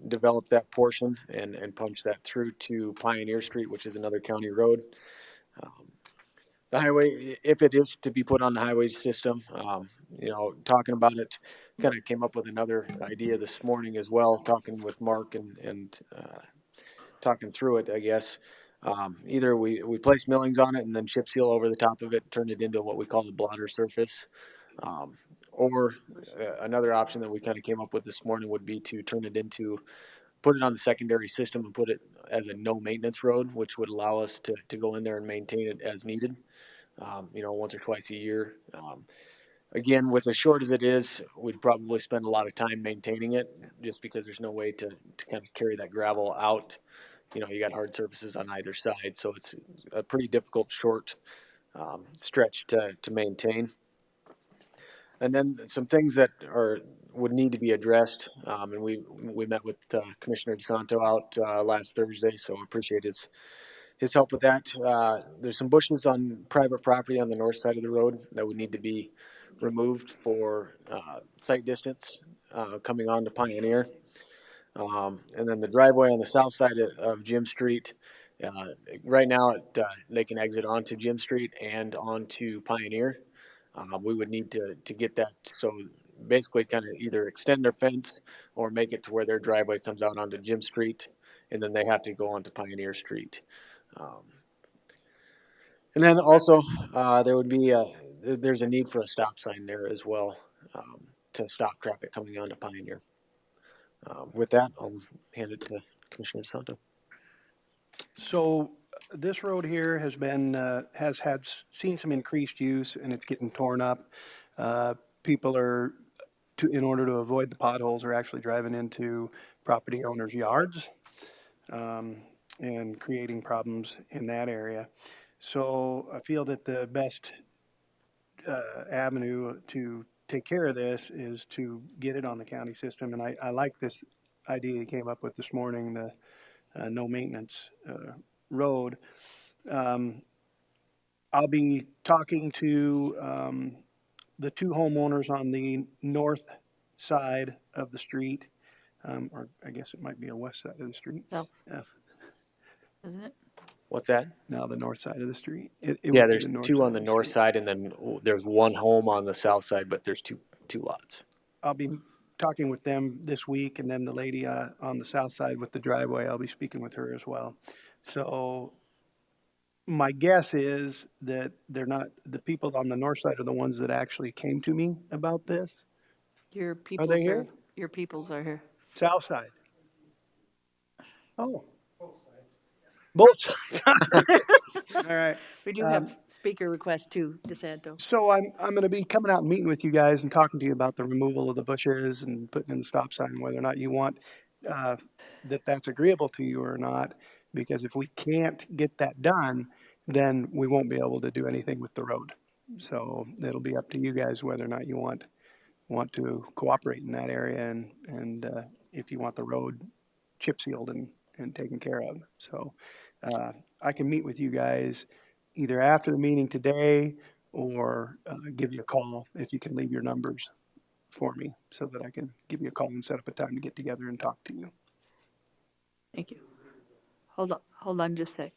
developed that portion and punched that through to Pioneer Street, which is another county road. The highway, if it is to be put on the highway system, talking about it, kind of came up with another idea this morning as well, talking with Mark and talking through it, I guess. Either we place millings on it and then chip seal over the top of it, turn it into what we call a blotter surface. Or another option that we kind of came up with this morning would be to put it on the secondary system and put it as a no maintenance road, which would allow us to go in there and maintain it as needed, once or twice a year. Again, with as short as it is, we'd probably spend a lot of time maintaining it just because there's no way to kind of carry that gravel out. You got hard surfaces on either side, so it's a pretty difficult short stretch to maintain. And then some things that would need to be addressed, and we met with Commissioner DeSanto out last Thursday, so I appreciate his help with that. There's some bushes on private property on the north side of the road that would need to be removed for sight distance coming on to Pioneer. And then the driveway on the south side of Jim Street, right now they can exit onto Jim Street and onto Pioneer. We would need to get that, so basically kind of either extend their fence or make it to where their driveway comes out onto Jim Street, and then they have to go onto Pioneer Street. And then also, there would be there's a need for a stop sign there as well, to stop traffic coming onto Pioneer. With that, I'll hand it to Commissioner DeSanto. So this road here has been, seen some increased use, and it's getting torn up. People are, in order to avoid the potholes, are actually driving into property owners' yards, and creating problems in that area. So I feel that the best avenue to take care of this is to get it on the county system. And I like this idea you came up with this morning, the no maintenance road. I'll be talking to the two homeowners on the north side of the street, or I guess it might be a west side of the street. No. Isn't it? What's that? No, the north side of the street. Yeah, there's two on the north side, and then there's one home on the south side, but there's two lots. I'll be talking with them this week, and then the lady on the south side with the driveway, I'll be speaking with her as well. So my guess is that they're not, the people on the north side are the ones that actually came to me about this. Your peoples they here? Your peoples are here. South side. Oh. Both sides. All right. We do have speaker requests too, DeSanto. So I'm going to be coming out and meeting with you guys and talking to you about the removal of the bushes and putting in the stop sign, whether or not you want that's agreeable to you or not. Because if we can't get that done, then we won't be able to do anything with the road. So it'll be up to you guys whether or not you want to cooperate in that area, and if you want the road chip sealed and taken care of. So I can meet with you guys either after the meeting today or give you a call if you can leave your numbers for me so that I can give you a call and set up a time to get together and talk to you. Thank you. Hold on just a sec.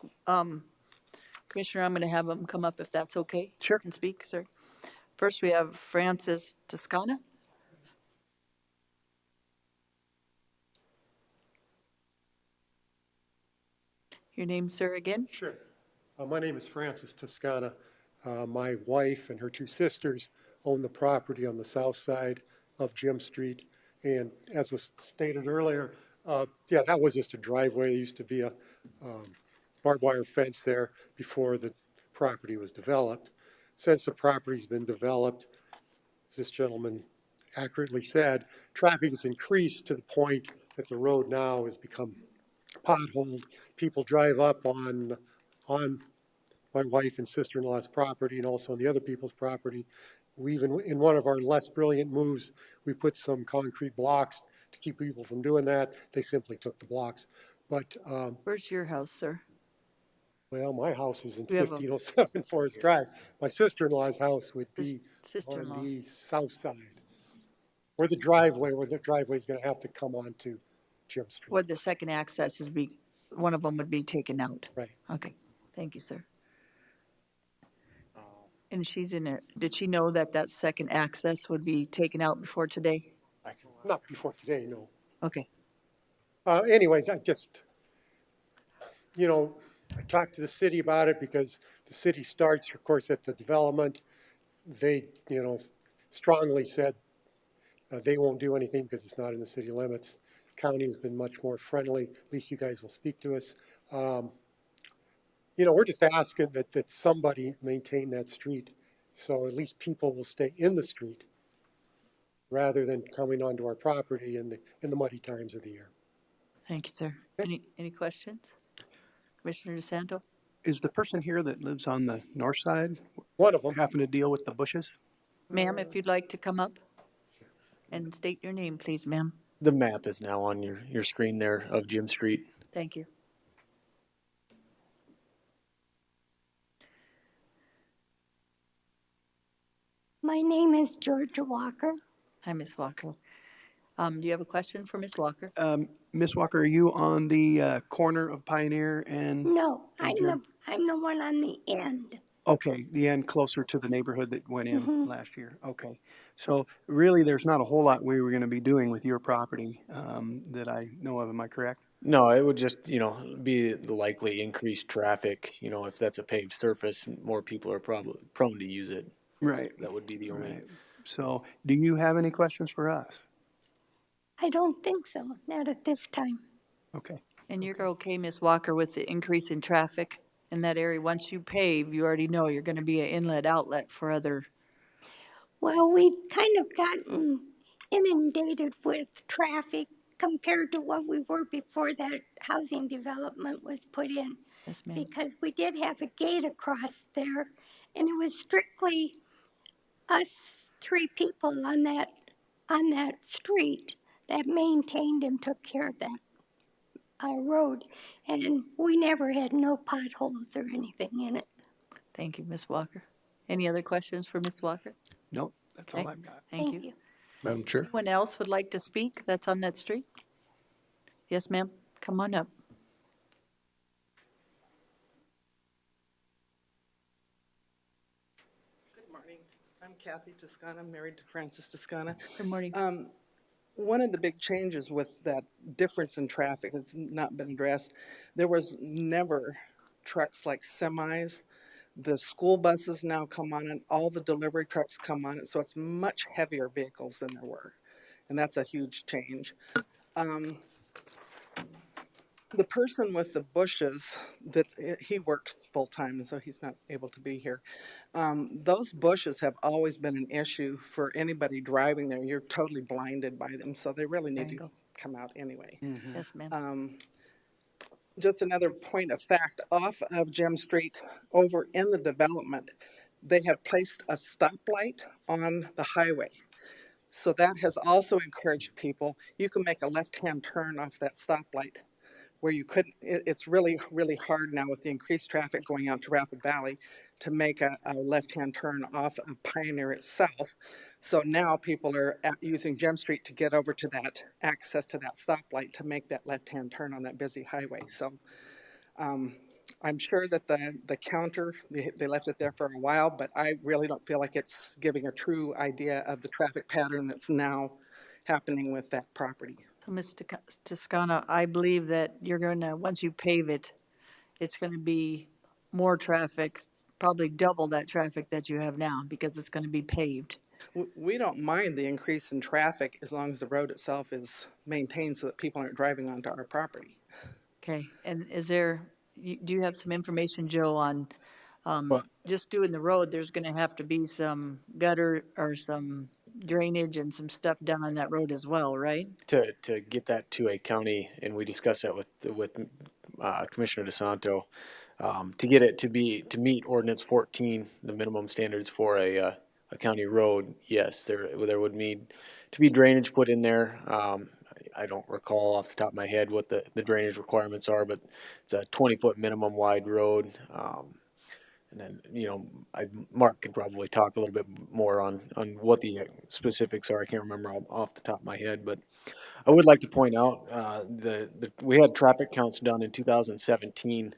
Commissioner, I'm going to have them come up if that's okay. Sure. And speak, sir. First, we have Francis Toscana. Your name, sir, again? Sure. My name is Francis Toscana. My wife and her two sisters own the property on the south side of Jim Street. And as was stated earlier, that was just a driveway. There used to be a barbed wire fence there before the property was developed. Since the property's been developed, as this gentleman accurately said, traffic has increased to the point that the road now has become potholed. People drive up on my wife and sister-in-law's property and also on the other people's property. We even, in one of our less brilliant moves, we put some concrete blocks to keep people from doing that. They simply took the blocks. But where's your house, sir? Well, my house is in 1507 Forest Drive. My sister-in-law's house would be on the south side, where the driveway is going to have to come onto Jim Street. Where the second access is one of them would be taken out. Right. Okay. Thank you, sir. And she's in it. Did she know that second access would be taken out before today? Not before today, no. Okay. Anyway, I just, I talked to the city about it because the city starts, of course, at the development. They, strongly said they won't do anything because it's not in the city limits. County has been much more friendly. At least you guys will speak to us. We're just asking that somebody maintain that street so at least people will stay in the street rather than coming onto our property in the muddy times of the year. Thank you, sir. Any questions? Commissioner DeSanto? Is the person here that lives on the north side one of them having to deal with the bushes? Ma'am, if you'd like to come up and state your name, please, ma'am. The map is now on your screen there of Jim Street. Thank you. My name is Georgia Walker. Hi, Miss Walker. Do you have a question for Ms. Walker? Ms. Walker, are you on the corner of Pioneer and? No, and Jim? I'm the one on the end. Okay, the end closer to the neighborhood that went in Mhm. last year. Okay. So really, there's not a whole lot we were going to be doing with your property that I know of. Am I correct? No, it would just, be the likely increased traffic, if that's a paved surface, more people are probably prone to use it. Right. That would be the only. Right. So do you have any questions for us? I don't think so, not at this time. Okay. And you're okay, Ms. Walker, with the increase in traffic in that area? Once you pave, you already know you're going to be an inlet outlet for other. Well, we've kind of gotten inundated with traffic compared to what we were before that housing development was put in. Yes, ma'am. Because we did have a gate across there, and it was strictly us three people on that street that maintained and took care of that road, and we never had no potholes or anything in it. Thank you, Ms. Walker. Any other questions for Ms. Walker? Nope, that's all Okay. I've got. Thank you. Madam Chair? Anyone else would like to speak that's on that street? Yes, ma'am. Come on up. Good morning. I'm Kathy Toscana, married to Francis Toscana. Good morning. One of the big changes with that difference in traffic that's not been addressed, there was never trucks like semis. The school buses now come on it, all the delivery trucks come on it, so it's much heavier vehicles than there were. And that's a huge change. The person with the bushes, he works full-time, and so he's not able to be here. Those bushes have always been an issue for anybody driving there. You're totally blinded by them, so they really need to come out anyway. Yes, ma'am. Just another point of fact, off of Gem Street, over in the development, they have placed a stoplight on the highway. So that has also encouraged people, you can make a left-hand turn off that stoplight, where you couldn't, it's really, really hard now with the increased traffic going out to Rapid Valley to make a left-hand turn off of Pioneer itself. So now people are using Gem Street to get over to that access to that stoplight to make that left-hand turn on that busy highway. So I'm sure that the counter, they left it there for a while, but I really don't feel like it's giving a true idea of the traffic pattern that's now happening with that property. So, Ms. Toscana, I believe that you're going to, once you pave it, it's going to be more traffic, probably double that traffic that you have now because it's going to be paved. We don't mind the increase in traffic as long as the road itself is maintained so that people aren't driving onto our property. Okay, and do you have some information, Joe, on just doing the road? There's going to have to be some gutter or some drainage and some stuff done on that road as well, right? To get that to a county, and we discussed that with Commissioner DeSanto, to get it to meet Ordinance 14, the minimum standards for a county road. Yes, there would need to be drainage put in there. I don't recall off the top of my head what the drainage requirements are, but it's a 20-foot minimum wide road. And then, Mark could probably talk a little bit more on what the specifics are. I can't remember off the top of my head, but I would like to point out we had traffic counts done in 2017,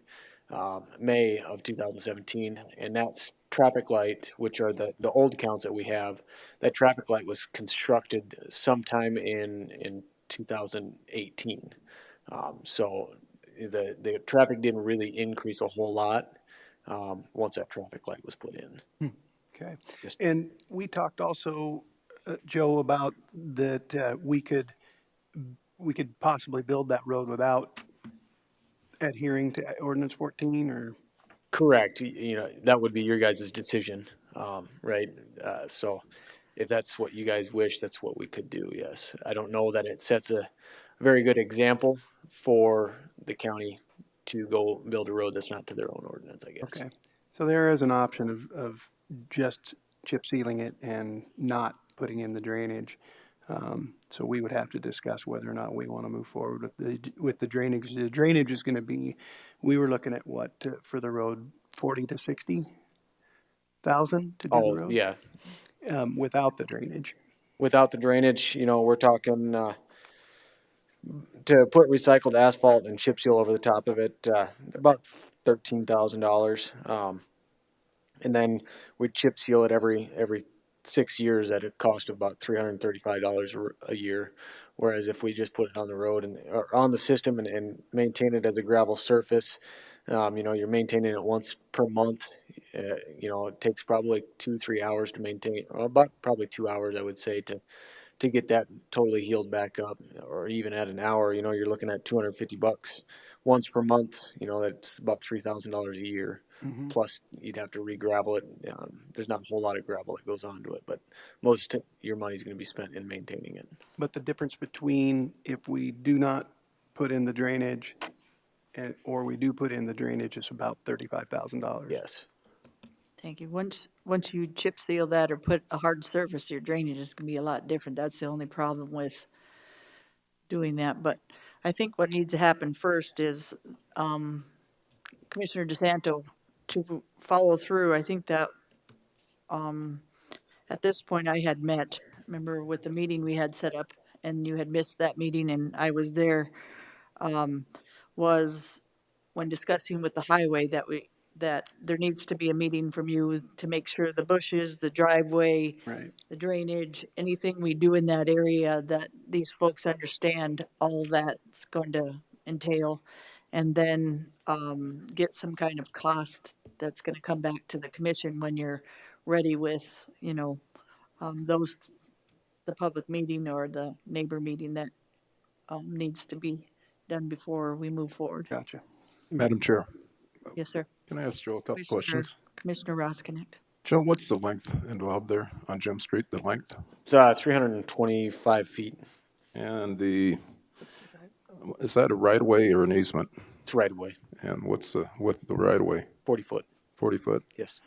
May of 2017, and that's traffic light, which are the old counts that we have. That traffic light was constructed sometime in 2018. So the traffic didn't really increase a whole lot once that traffic light was put in. Okay. And we talked also, Joe, about that we could possibly build that road without adhering to Ordinance 14, or? Correct. That would be your guys' decision, right? So if that's what you guys wish, that's what we could do, yes. I don't know that it sets a very good example for the county to go build a road that's not to their own ordinance, I guess. Okay. So there is an option of just chip sealing it and not putting in the drainage. So we would have to discuss whether or not we want to move forward with the drainage. The drainage is going to be, we were looking at what for the road, 40 to 60,000 to do the road? Yeah. Without the drainage. without the drainage, we're talking, to put recycled asphalt and chip seal over the top of it, about $13,000. And then we chip seal it every 6 years at a cost of about $335 a year. Whereas if we just put it on the road or on the system and maintain it as a gravel surface, you're maintaining it once per month. It takes probably 2-3 hours to maintain, or about probably 2 hours, I would say, to get that totally healed back up, or even at an hour, you're looking at $250 once per month. That's about $3,000 a year. Mhm. Plus, you'd have to re-gravel it. There's not a whole lot of gravel that goes onto it, but most your money's going to be spent in maintaining it. But the difference between if we do not put in the drainage or we do put in the drainage is about $35,000. Yes. Thank you. Once you chip seal that or put a hard surface, your drainage is gonna be a lot different. That's the only problem with doing that. But I think what needs to happen first is, Commissioner DeSanto to follow through. I think that, at this point I had met, remember with the meeting we had set up and you had missed that meeting and I was there, was when discussing with the highway that there needs to be a meeting from you to make sure the bushes, the driveway, Right. the drainage, anything we do in that area, that these folks understand all that's going to entail. And then, get some kind of cost that's gonna come back to the commission when you're ready with, those, the public meeting or the neighbor meeting that, needs to be done before we move forward. Gotcha. Madam Chair, Yes, sir. can I ask Joe a couple questions? Commissioner Roskinick. Joe, what's the length involved there on Jim Street, the length? It's 325 feet. And is that a right-of-way or an easement? It's right of way. And what's the width of the right-of-way? 40 foot. 40 foot? Yes.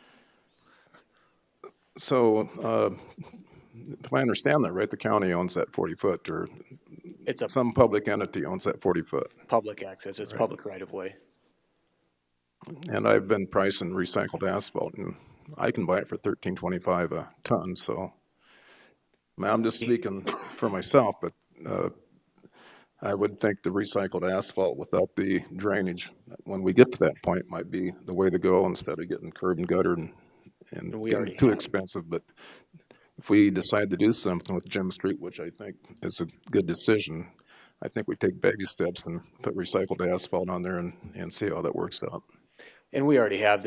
So, if I understand that right, the county owns that 40 foot, or It's a some public entity owns that 40 foot. public access. It's Right. public right of way. And I've been pricing recycled asphalt, and I can buy it for $13.25 a ton. So, I mean, I'm just speaking for myself, but I would think the recycled asphalt without the drainage, when we get to that point, might be the way to go instead of getting curb and gutter and We getting already too have. expensive. But if we decide to do something with Jim Street, which I think is a good decision, I think we take baby steps and put recycled asphalt on there and see how that works out. And we already have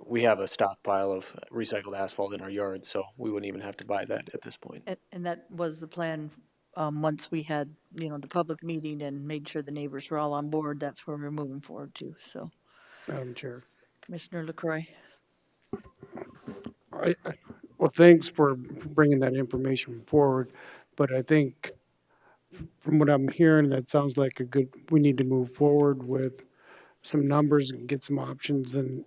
we have a stockpile of recycled asphalt in our yard, so we wouldn't even have to buy that at this point. And that was the plan, once we had, the public meeting and made sure the neighbors were all on board, that's where we're moving forward to, so. Madam Chair. Commissioner LaCroy. Well, thanks for bringing that information forward, but I think from what I'm hearing, that sounds like we need to move forward with some numbers and get some options and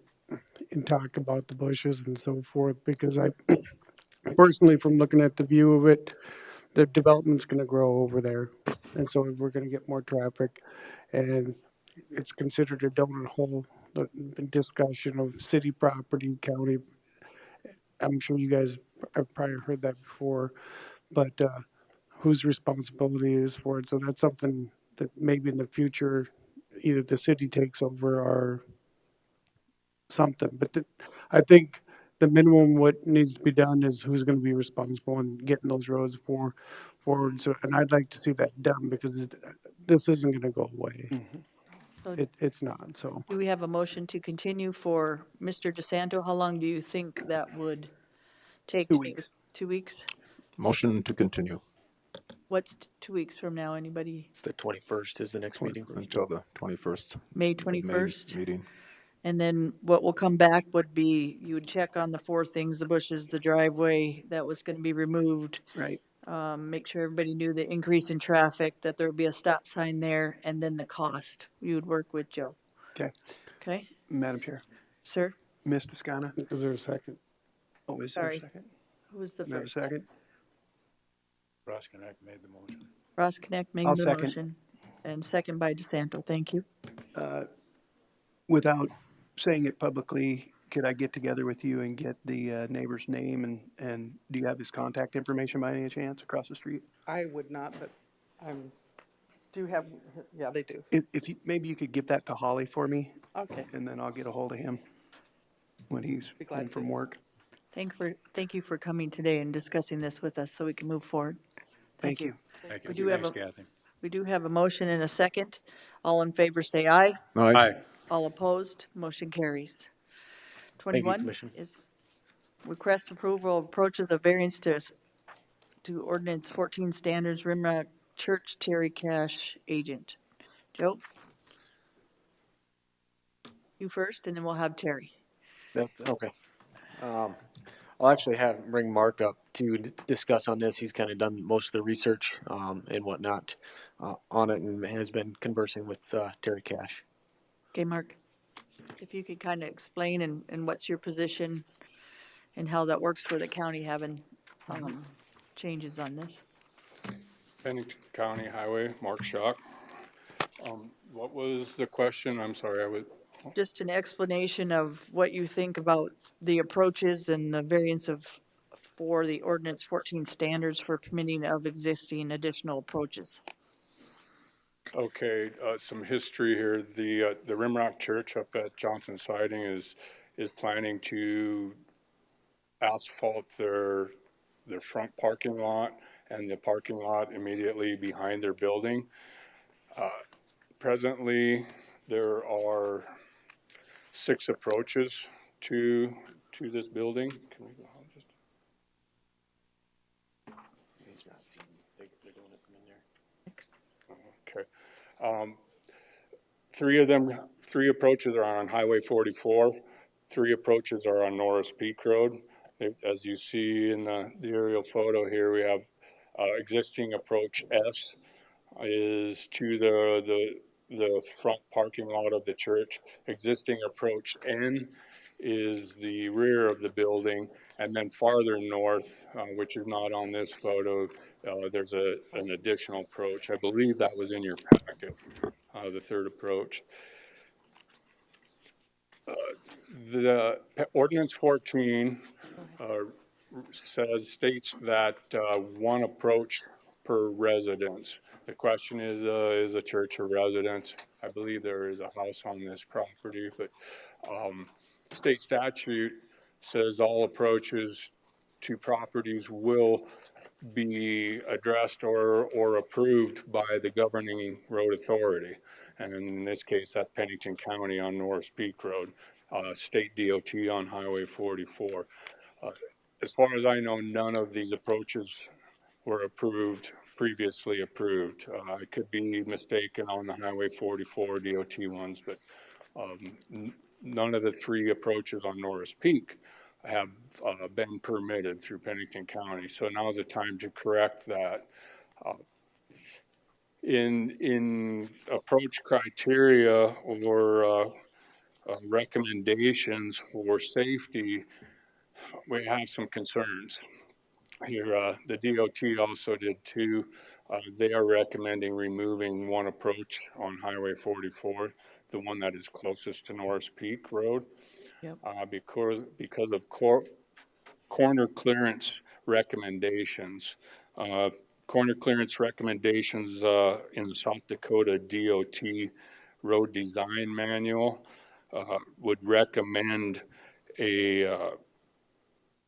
talk about the bushes and so forth, because I personally, from looking at the view of it, the development's gonna grow over there. And so we're gonna get more traffic, and it's considered a donut hole, the discussion of city property, county. I'm sure you guys have probably heard that before, but whose responsibility is for it? So that's something that maybe in the future, either the city takes over or something. But I think the minimum what needs to be done is who's going to be responsible in getting those roads forward. So, and I'd like to see that done, because this isn't going to go away. So It's not. So do we have a motion to continue for Mr. DeSanto? How long do you think that would take? 2 weeks. 2 weeks? Motion to continue What's 2 weeks from now? Anybody? It's the 21st is the next meeting. until the 21st. May the May 21st? Meeting. And then what will come back would be, you would check on the 4 things, the bushes, the driveway that was going to be removed. Right. Make sure everybody knew the increase in traffic, that there would be a stop sign there, and then the cost. You would work with Joe. Okay. Okay? Madam Chair. Sir? Ms. Toscana. is there a second? Oh, is there Sorry. a second? Who was the Do we have a first? second? Roskinek made the motion. Ross Connect making I'll the second. motion. And second by DeSanto. Thank you. Without saying it publicly, could I get together with you and get the neighbor's name and do you have his contact information by any chance across the street? I would not, but do have, yeah, they do. If you, maybe you could give that to Holly for me. Okay. And then I'll get a hold of him when he's Be glad home from to. work. Thank you for coming today and discussing this with us so we can move forward. Thank you. Thank you. We do have Thanks, a, Kathy. we do have a motion and a second. All in favor, say aye. Aye. All opposed, motion carries. Thank you, 21 Commissioner. is request approval of approaches of variance to ordinance 14 standards, Rimrock Church Terry Cash agent. Joe? You first, and then we'll have Terry. Okay. I'll actually bring Mark up to discuss on this. He's kind of done most of the research and whatnot on it and has been conversing with Terry Cash. Okay, Mark, if you could kind of explain and what's your position and how that works for the county having changes on this. Pennington County Highway, Mark Schock. What was the question? I'm sorry, Just an explanation of what you think about the approaches and the variance for the ordinance 14 standards for permitting of existing additional approaches. Okay, some history here. The Rimrock Church up at Johnson Siding is planning to asphalt their front parking lot and the parking lot immediately behind their building. Presently, there are 6 approaches to this building. Can we go on just? It's not feeding. They're doing it from in Okay. there. 3 approaches are on Highway 44. 3 approaches are on Norris Peak Road. As you see in the aerial photo here, we have existing approach S is to the front parking lot of the church. Existing approach N is the rear of the building, and then farther north, which is not on this photo, there's an additional approach. I believe that was in your packet, the 3rd approach. The ordinance 14 states that 1 approach per residence. The question is a church a residence? I believe there is a house on this property, but state statute says all approaches to properties will be addressed or approved by the governing road authority. And in this case, that's Pennington County on Norris Peak Road, state DOT on Highway 44. As far as I know, none of these approaches were previously approved. I could be mistaken on the Highway 44 DOT ones, but none of the 3 approaches on Norris Peak have been permitted through Pennington County. So now is the time to correct that. In approach criteria or recommendations for safety, we have some concerns. Here, the DOT also did too. They are recommending removing 1 approach on Highway 44, the one that is closest to Norris Peak Road, because of corner clearance recommendations. Corner clearance recommendations in the South Dakota DOT Road Design Manual would recommend a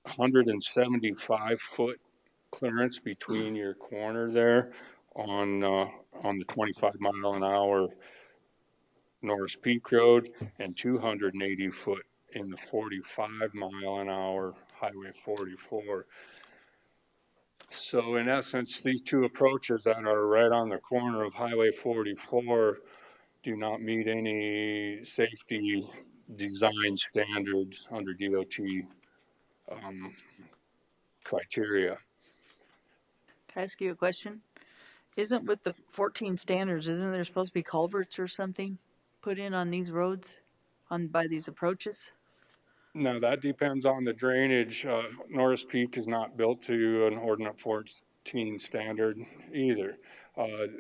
175-foot clearance between your corner there on the 25-mile-an-hour Norris Peak Road and 280-foot in the 45-mile-an-hour Highway 44. So in essence, these 2 approaches that are right on the corner of Highway 44 do not meet any safety design standards under DOT criteria. Can I ask you a question? Isn't with the 14 standards, isn't there supposed to be culverts or something put in on these roads, by these approaches? No, that depends on the drainage. Norris Peak is not built to an ordinance 14 standard either.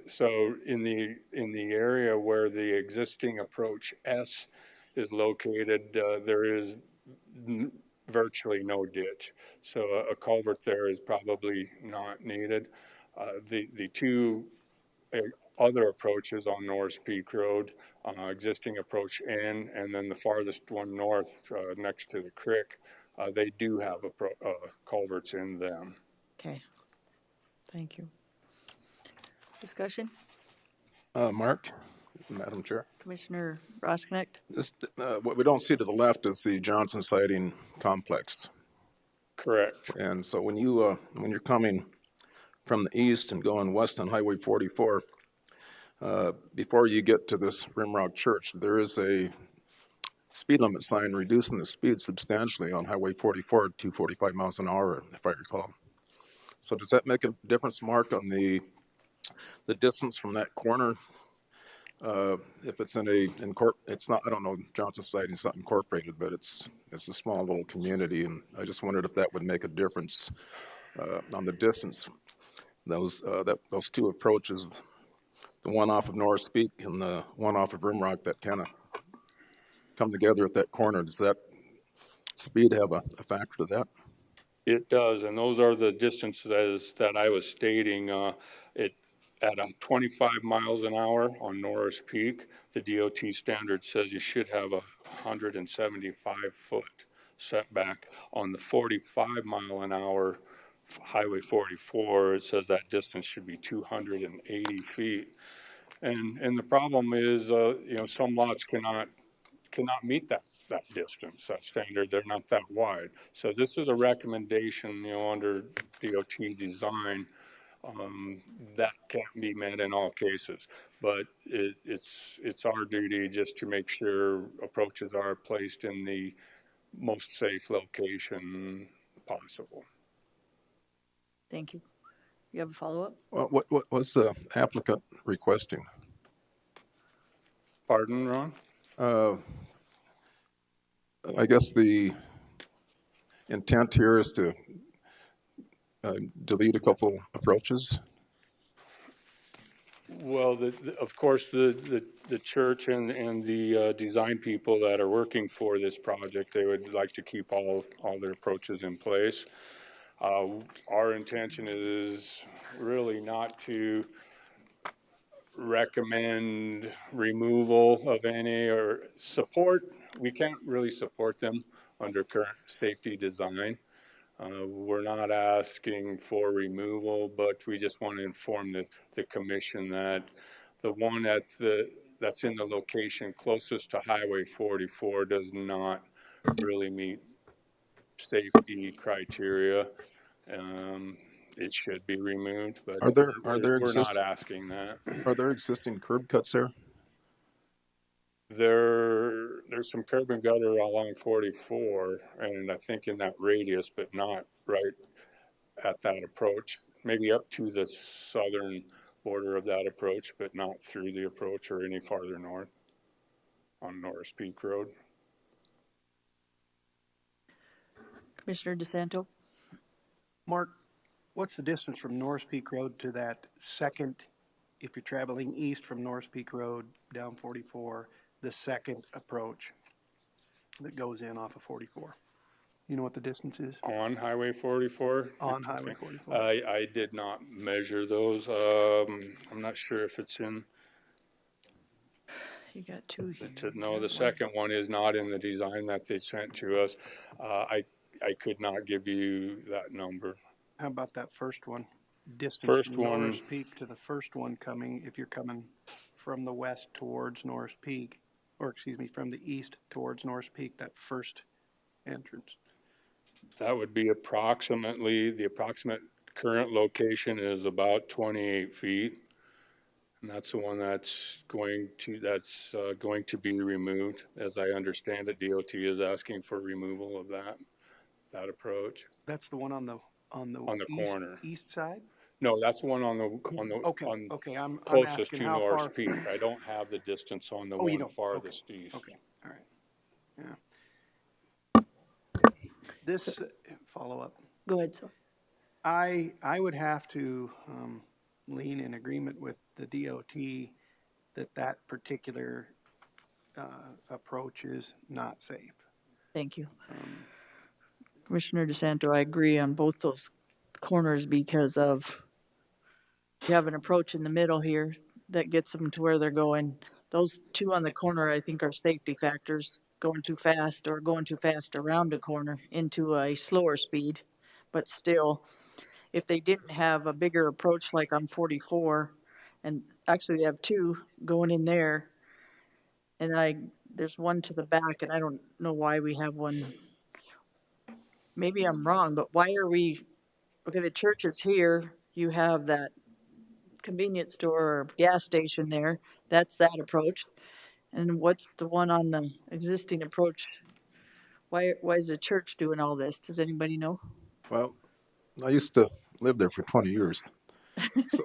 So in the area where the existing approach S is located, there is virtually no ditch. So a culvert there is probably not needed. The two other approaches on Norris Peak Road, existing approach N, and then the farthest one north next to the creek, they do have culverts in them. Okay. Thank you. Discussion? Mark, Madam Chair. Commissioner Rosknecht? This, what we don't see to the left is the Johnson Siding complex. Correct. And so when you're coming from the east and going west on Highway 44, before you get to this Rimrock Church, there is a speed limit sign reducing the speed substantially on Highway 44 to 45 miles an hour, if I recall. So does that make a difference, Mark, on the distance from that corner? If it's in it's not, I don't know, Johnson Siding's not incorporated, but it's a small little community, and I just wondered if that would make a difference on the distance. Those two approaches, the one off of Norris Peak and the one off of Rimrock, that kind of come together at that corner. Does that speed have a factor to that? It does, and those are the distances that I was stating. At 25 miles an hour on Norris Peak, the DOT standard says you should have a 175-foot setback. On the 45 mile an hour Highway 44, it says that distance should be 280 feet. And the problem is, some lots cannot meet that distance, that standard. They're not that wide. So this is a recommendation, under DOT design, that can't be met in all cases. But it's our duty just to make sure approaches are placed in the most safe location possible. Thank you. You have a follow-up? Well, what was the applicant requesting? Pardon, Ron? I guess the intent here is to delete a couple approaches. Well, of course, the church and the design people that are working for this project, they would like to keep all their approaches in place. Our intention is really not to recommend removal of any or support. We can't really support them under current safety design. We're not asking for removal, but we just want to inform the commission that the one that's in the location closest to Highway 44 does not really meet safety criteria. It should be removed, but we're not asking that. Are there existing curb cuts there? There's some curb and gutter along 44, and I think in that radius, but not right at that approach. Maybe up to the southern border of that approach, but not through the approach or any farther north on Norris Peak Road. Commissioner DeSanto? Mark, what's the distance from Norris Peak Road to that second, if you're traveling east from Norris Peak Road down 44, the second approach that goes in off of 44? You know what the distance is? On Highway 44? On Highway 44. I did not measure those. I'm not sure if it's in. You got two here. No, the second one is not in the design that they sent to us. I could not give you that number. How about that first one? Distance First from one. Norris Peak to the first one coming, if you're coming from the west towards Norris Peak, or excuse me, from the east towards Norris Peak, that first entrance. That would be approximately, the approximate current location is about 28 feet. And that's the one that's going to be removed. As I understand it, DOT is asking for removal of that approach. That's the one on the corner. East side? No, that's the one on okay. I'm closest asking to how Norris far. Peak. I don't have the distance on the Oh, you one don't? farthest east. Okay, all right. Yeah. This follow-up. Go ahead, sir. I would have to lean in agreement with the DOT that particular approach is not safe. Thank you. Commissioner DeSanto, I agree on both those corners because of, you have an approach in the middle here that gets them to where they're going. Those two on the corner, I think, are safety factors, going too fast or going too fast around a corner into a slower speed. But still, if they didn't have a bigger approach like on 44, and actually they have two going in there, and there's one to the back, and I don't know why we have one. Maybe I'm wrong, but why are we, okay, the church is here, you have that convenience store or gas station there, that's that approach. And what's the one on the existing approach? Why is the church doing all this? Does anybody know? Well, I used to live there for 20 years. So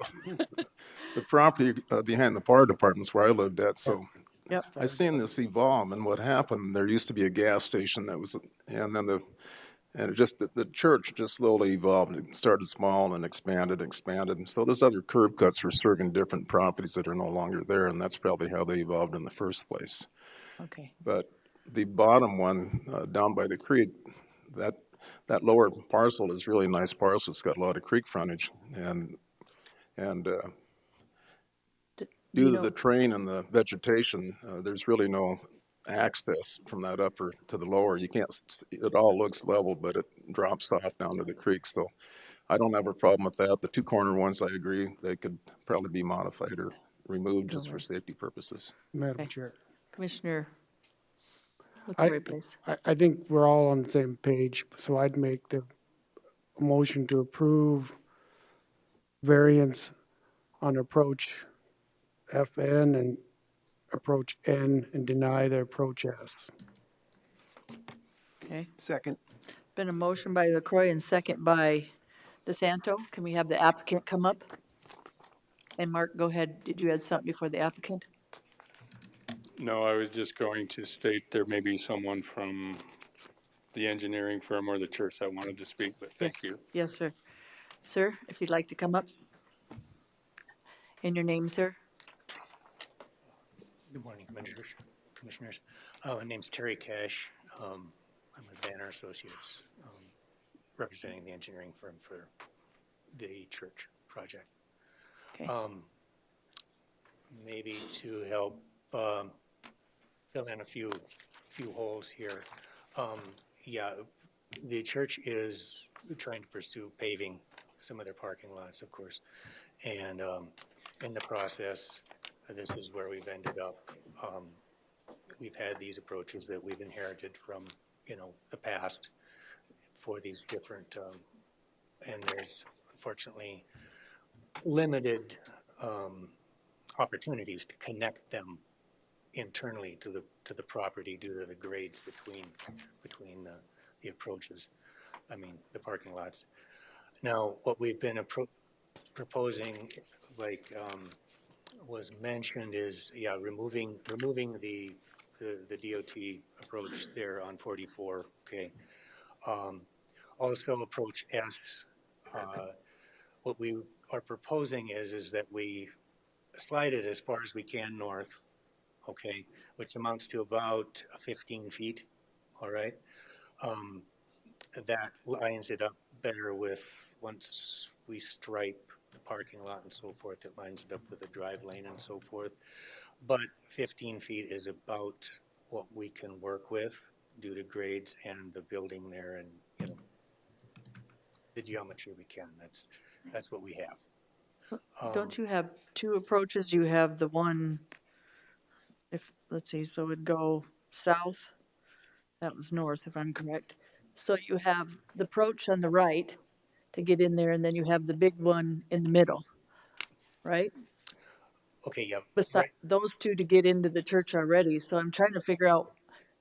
the property behind the fire department's where I lived at. So Yep. I seen this evolve, and what happened, there used to be a gas station that was, and then the church just slowly evolved. It started small and expanded. And so there's other curb cuts for serving different properties that are no longer there, and that's probably how they evolved in the first place. Okay. But the bottom one, down by the creek, that lower parcel is really nice parcel. It's got a lot of creek frontage, and due to the terrain and the vegetation, there's really no access from that upper to the lower. You can't, it all looks level, but it drops off down to the creek. So I don't have a problem with that. The two corner ones, I agree, they could probably be modified or removed just for safety purposes. Madam Chair. Commissioner I, LaCroy, please. I think we're all on the same page, so I'd make the motion to approve variance on approach FN and approach N and deny the approach S. Okay. Second. Been a motion by LaCroy and second by DeSanto. Can we have the applicant come up? And Mark, go ahead. Did you add something before the applicant? No, I was just going to state there may be someone from the engineering firm or the church that wanted to speak, but thank you. Yes, sir. Sir, if you'd like to come up. And your name, sir? Good morning, Commissioners. My name's Terry Cash. I'm with Banner Associates, representing the engineering firm for the church project. Okay. Maybe to help fill in a few holes here. Yeah, the church is trying to pursue paving some of their parking lots, of course, and in the process, this is where we've ended up. We've had these approaches that we've inherited from, the past for these different, and there's unfortunately limited opportunities to connect them internally to the property due to the grades between the approaches. I mean, the parking lots. Now, what we've been proposing, like was mentioned, is removing the DOT approach there on 44. Okay. Also, approach S. What we are proposing is that we slide it as far as we can north. Okay, which amounts to about 15 feet. All right. That lines it up better with, once we stripe the parking lot and so forth, it lines it up with a drive lane and so forth. But 15 feet is about what we can work with due to grades and the building there, and the geometry we can. That's what we have. Don't you have two approaches? You have the one, let's see, so it'd go south. That was north, if I'm correct. So you have the approach on the right to get in there, and then you have the big one in the middle, right? Okay, yeah. Besides those two to get into the church already. So I'm trying to figure out,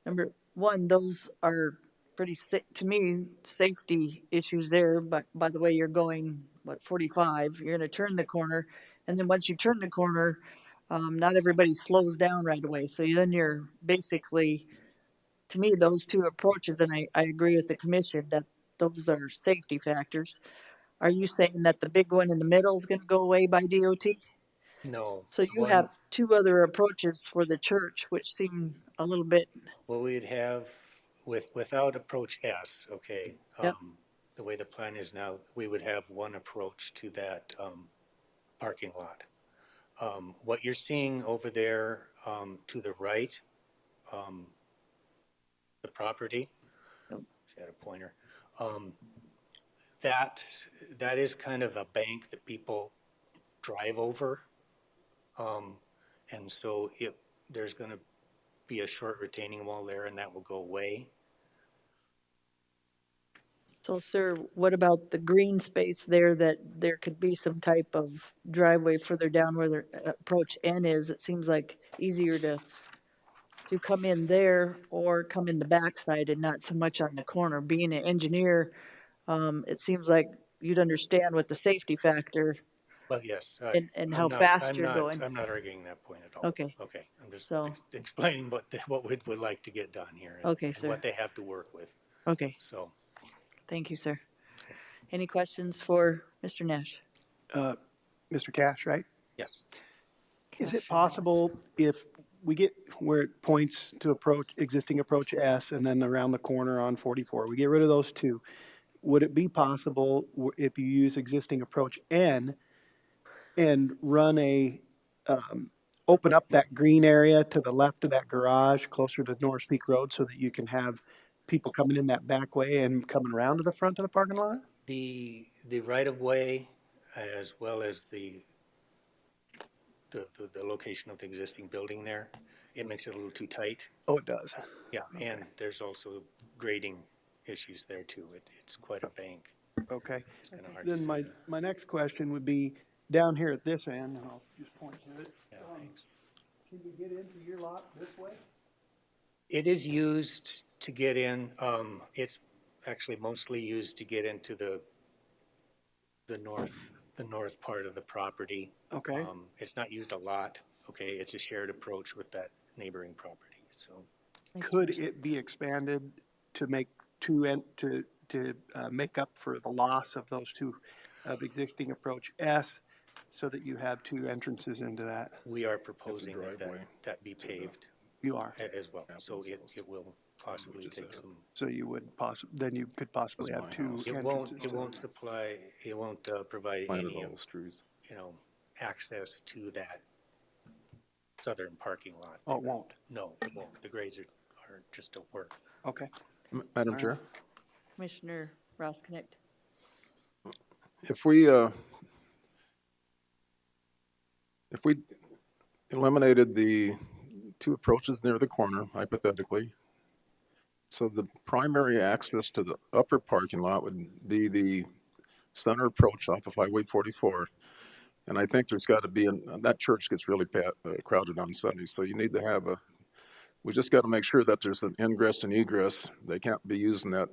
number one, those are pretty, to me, safety issues there. But by the way, you're going, 45, you're going to turn the corner. And then once you turn the corner, not everybody slows down right away. So then you're basically, to me, those two approaches, and I agree with the commission that those are safety factors. Are you saying that the big one in the middle is going to go away by DOT? No. So you have two other approaches for the church, which seem a little bit. Well, we'd have without approach S, okay, Yep. the way the plan is now, we would have one approach to that, parking lot. What you're seeing over there, to the right, the property, she had a pointer, that is kind of a bank that people drive over. And so there's gonna be a short retaining wall there and that will go away. So, sir, what about the green space there that there could be some type of driveway further down where the approach N is? It seems like easier to come in there or come in the backside and not so much on the corner. Being an engineer, it seems like you'd understand what the safety factor Well, yes. and how fast you're going. I'm not arguing that point at all. Okay. Okay, I'm just So- explaining what we would like to get done here. Okay, and sir. what they have to work with, Okay, so. thank you, sir. Any questions for Mr. Nash? Mr. Cash, right? Yes. Is it possible if we get where it points to existing approach S and then around the corner on 44, we get rid of those two, would it be possible if you use existing approach N and run open up that green area to the left of that garage closer to Norris Peak Road so that you can have people coming in that back way and coming around to the front of the parking lot? The right of way as well as the location of the existing building there, it makes it a little too tight. Oh, it does. Yeah, and there's also grading issues there too. It's quite a bank. Okay. It's kind of hard to Then see. my next question would be down here at this end, and I'll just point to it. Yeah, thanks. Can you get into your lot this way? It is used to get in, it's actually mostly used to get into the north part of the property. Okay. It's not used a lot, okay? It's a shared approach with that neighboring property, so. Could it be expanded to make to make up for the loss of those two of existing approach S so that you have two entrances into that? We are proposing that be paved. You are. As well, so it will possibly take some. So you would then you could possibly have two entrances. It won't provide any, access to that southern parking lot. Oh, it won't? No, it won't. The grades are just don't work. Okay. Madam Chair, Commissioner Roskinick? if we eliminated the two approaches near the corner, hypothetically, so the primary access to the upper parking lot would be the center approach off of Highway 44. And I think there's got to be, that church gets really crowded on Sundays, so you need to have we just got to make sure that there's an ingress and egress. They can't be using that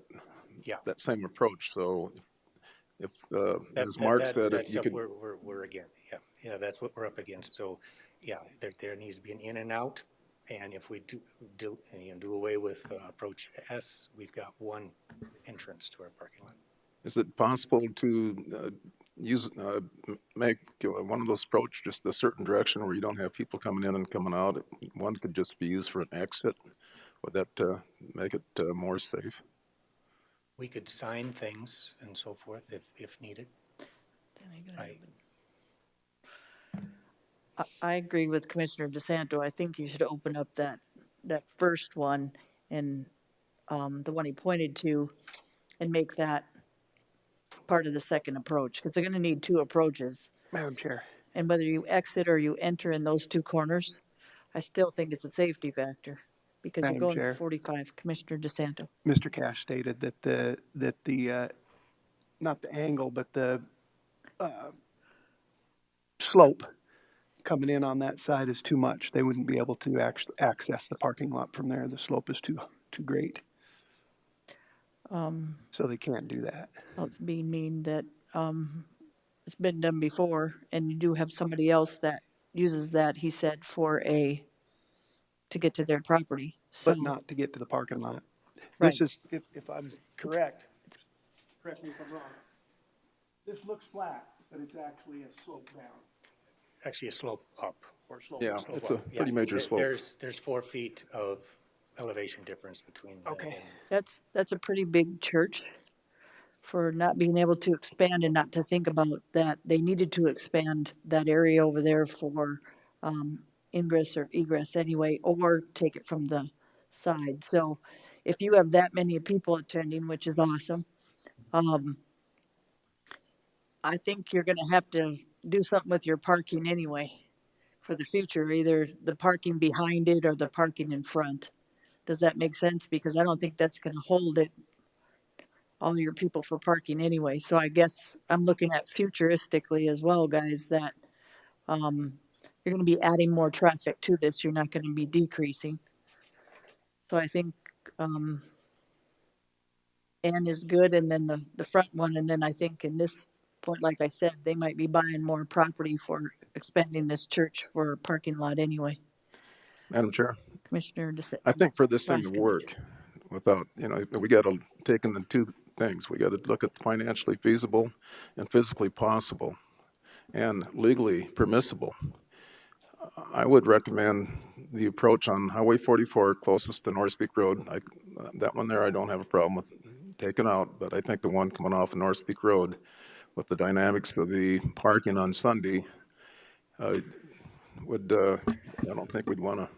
same approach. So if, as Mark said, if you could. We're again, yeah, that's what we're up against. So, yeah, there needs to be an in and out. And if we do away with approach S, we've got one entrance to our parking lot. Is it possible to make one of those approach just a certain direction where you don't have people coming in and coming out? One could just be used for an exit. Would that make it more safe? We could sign things and so forth if needed. I agree with Commissioner DeSanto. I think you should open up that first one and the one he pointed to and make that part of the second approach, because they're going to need two approaches. Madam Chair. And whether you exit or you enter in those two corners, I still think it's a safety factor because Madam you're going Chair. 45. Commissioner DeSanto. Mr. Cash stated that the not the angle, but the slope coming in on that side is too much. They wouldn't be able to access the parking lot from there. The slope is too great. So they can't do that. Well, it's being mean that it's been done before, and you do have somebody else that uses that, he said, to get to their property. So, But not to get to the parking lot. Right. This is, if I'm correct me if I'm wrong, this looks flat, but it's actually a slope down. Actually, a slope up. Or slope. Yeah, slope it's up. a pretty major slope. There's 4 feet of elevation difference between that Okay. and That's a pretty big church for not being able to expand and not to think about that. They needed to expand that area over there for ingress or egress anyway, or take it from the side. So if you have that many people attending, which is awesome, I think you're going to have to do something with your parking anyway for the future, either the parking behind it or the parking in front. Does that make sense? Because I don't think that's going to hold it, all your people for parking anyway. So I guess I'm looking at futuristically as well, guys, that you're going to be adding more traffic to this. You're not going to be decreasing. So I think N is good, and then the front one, and then I think in this point, like I said, they might be buying more property for expanding this church for a parking lot anyway. Madam Chair, Commissioner DeSantis. I think for this thing to work, without, we got to take in the two things. We got to look at financially feasible and physically possible and legally permissible. I would recommend the approach on Highway 44 closest to North Peak Road. That one there I don't have a problem with taking out, but I think the one coming off of North Peak Road with the dynamics of the parking on Sunday I don't think we'd want to.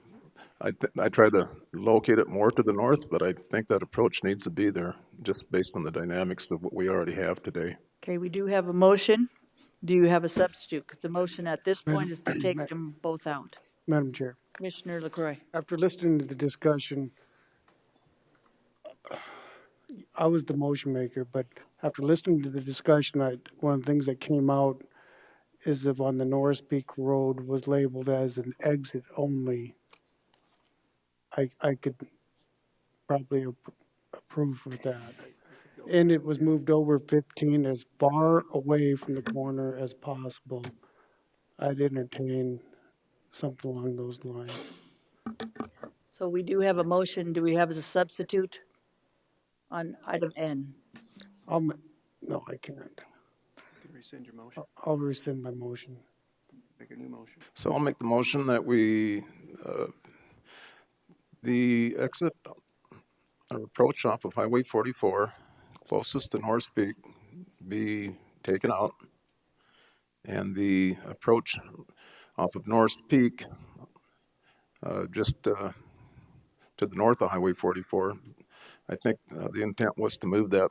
I try to locate it more to the north, but I think that approach needs to be there just based on the dynamics of what we already have today. Okay, we do have a motion. Do you have a substitute? Because the motion at this point is to take them both out. Madam Chair, Commissioner LaCroy. after listening to the discussion, I was the motion maker, but after listening to the discussion, one of the things that came out is if on the Norris Peak Road was labeled as an exit only, I could probably approve with that. And it was moved over 15 as far away from the corner as possible. I'd entertain something along those lines. So we do have a motion. Do we have as a substitute on item N? No, I can't. You can rescind your motion. I'll rescind my motion. Make a new motion. So I'll make the motion that we, the exit or approach off of Highway 44, closest to North Peak, be taken out, and the approach off of North Peak, just to the north of Highway 44. I think the intent was to move that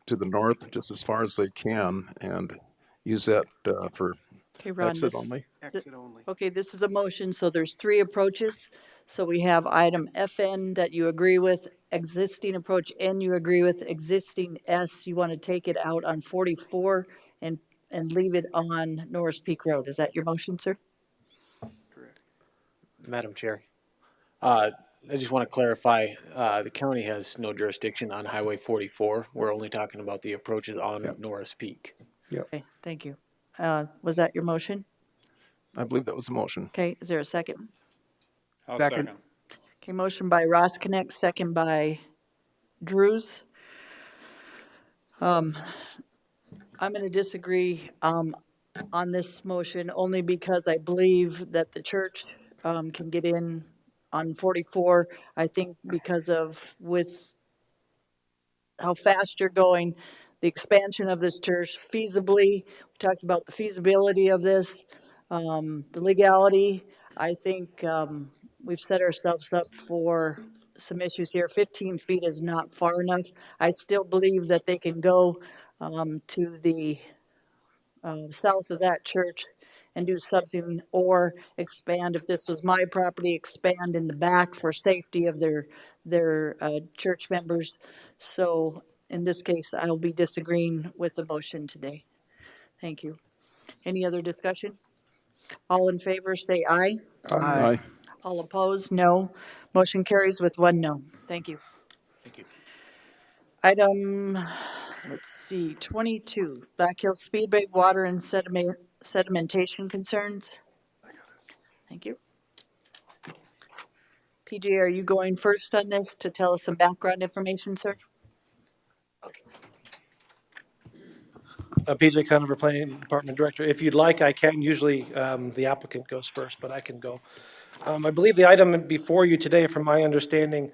to the north just as far as they can and use that for Ron, exit only. Exit only. Okay, this is a motion, so there's three approaches. So we have item FN that you agree with, existing approach N you agree with, existing S you want to take it out on 44 and leave it on Norris Peak Road. Is that your motion, sir? Correct. Madam Chair, I just want to clarify, the county has no jurisdiction on Highway 44. We're only talking about the approaches on Norris Peak. Okay, thank you. Was that your motion? I believe that was a motion. Okay, is there a second? I'll second. Okay, motion by Ross Connect, second by Drews. I'm going to disagree on this motion only because I believe that the church can get in on 44. I think because of with how fast you're going, the expansion of this church feasibly, we talked about the feasibility of this, the legality. I think we've set ourselves up for some issues here. 15 feet is not far enough. I still believe that they can go to the south of that church and do something, or expand, if this was my property, expand in the back for safety of their church members. So in this case, I'll be disagreeing with the motion today. Thank you. Any other discussion? All in favor, say aye. Aye. All opposed, no. Motion carries with 1 no. Thank you. Thank you. Item, let's see, 22, Black Hills Speedway water and sedimentation concerns. Thank you. PJ, are you going first on this to tell us some background information, sir? PJ Conover, Planning Department Director. If you'd like, I can. Usually the applicant goes first, but I can go. I believe the item before you today, from my understanding,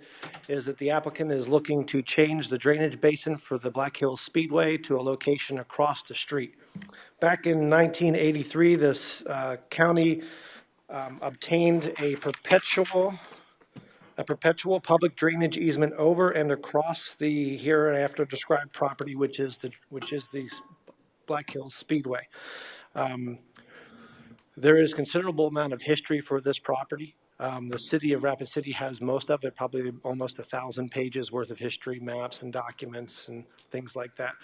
is that the applicant is looking to change the drainage basin for the Black Hills Speedway to a location across the street. Back in 1983, this county obtained a perpetual public drainage easement over and across the hereinafter described property, which is the Black Hills Speedway. There is considerable amount of history for this property. The city of Rapid City has most of it, probably almost 1,000 pages worth of history, maps and documents and things like that.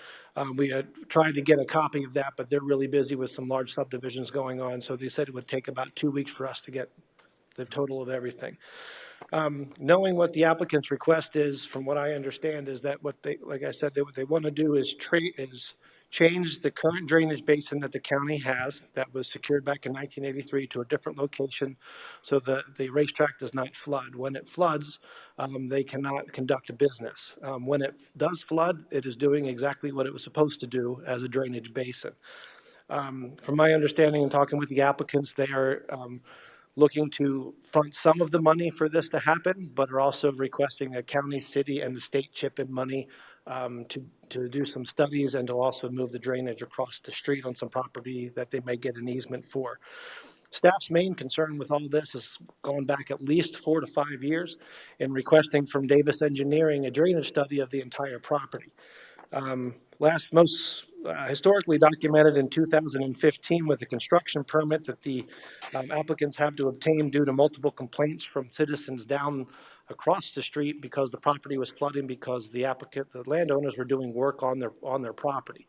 We had tried to get a copy of that, but they're really busy with some large subdivisions going on. So they said it would take about 2 weeks for us to get the total of everything. Knowing what the applicant's request is, from what I understand, is that what they, like I said, what they want to do is change the current drainage basin that the county has that was secured back in 1983 to a different location so that the racetrack does not flood. When it floods, they cannot conduct a business. When it does flood, it is doing exactly what it was supposed to do as a drainage basin. From my understanding and talking with the applicants, they are looking to front some of the money for this to happen, but are also requesting a county, city, and the state chip in money to do some studies and to also move the drainage across the street on some property that they may get an easement for. Staff's main concern with all this has gone back at least 4 to 5 years in requesting from Davis Engineering a drainage study of the entire property. Most historically documented in 2015 with a construction permit that the applicants have to obtain due to multiple complaints from citizens down across the street because the property was flooding because the landowners were doing work on their property.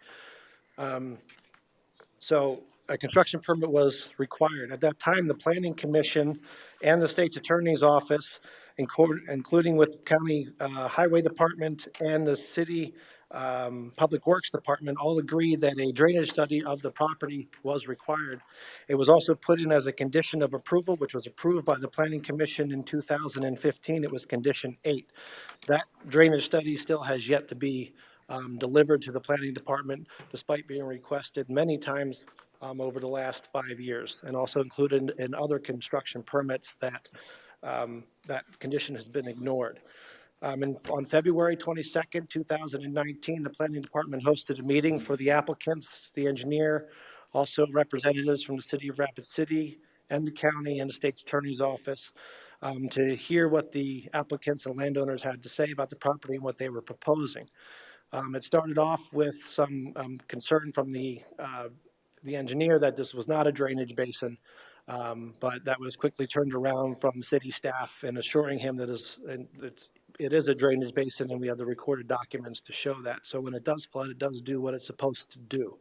So a construction permit was required. At that time, the Planning Commission and the State's Attorney's Office, including with County Highway Department and the City Public Works Department, all agreed that a drainage study of the property was required. It was also put in as a condition of approval, which was approved by the Planning Commission in 2015. It was condition 8. That drainage study still has yet to be delivered to the Planning Department, despite being requested many times over the last 5 years, and also included in other construction permits that that condition has been ignored. On February 22nd, 2019, the Planning Department hosted a meeting for the applicants, the engineer, also representatives from the City of Rapid City and the county and the State's Attorney's Office to hear what the applicants and landowners had to say about the property and what they were proposing. It started off with some concern from the engineer that this was not a drainage basin, but that was quickly turned around from city staff and assuring him that it is a drainage basin and we have the recorded documents to show that. So when it does flood, it does do what it's supposed to do.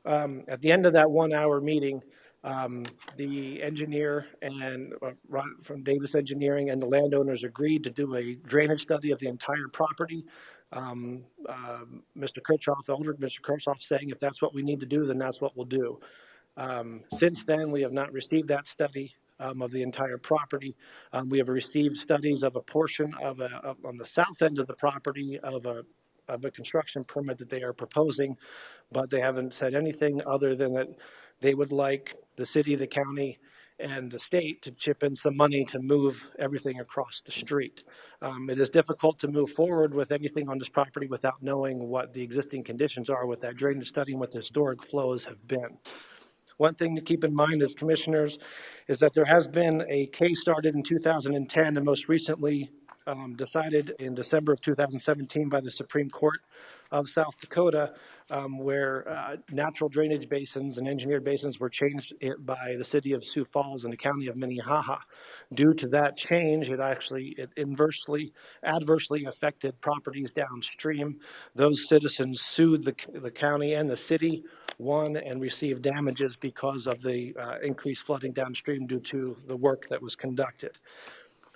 At the end of that 1 hour meeting, the engineer and from Davis Engineering and the landowners agreed to do a drainage study of the entire property. Mr. Kirchhoff saying if that's what we need to do, then that's what we'll do. Since then, we have not received that study of the entire property. We have received studies of a portion on the south end of the property of a construction permit that they are proposing, but they haven't said anything other than that they would like the city, the county, and the state to chip in some money to move everything across the street. It is difficult to move forward with anything on this property without knowing what the existing conditions are with that drainage study and what the historic flows have been. One thing to keep in mind as commissioners is that there has been a case started in 2010 and most recently decided in December of 2017 by the Supreme Court of South Dakota, where natural drainage basins and engineered basins were changed by the city of Sioux Falls and the county of Minnehaha. Due to that change, it adversely affected properties downstream. Those citizens sued the county and the city, won, and received damages because of the increased flooding downstream due to the work that was conducted.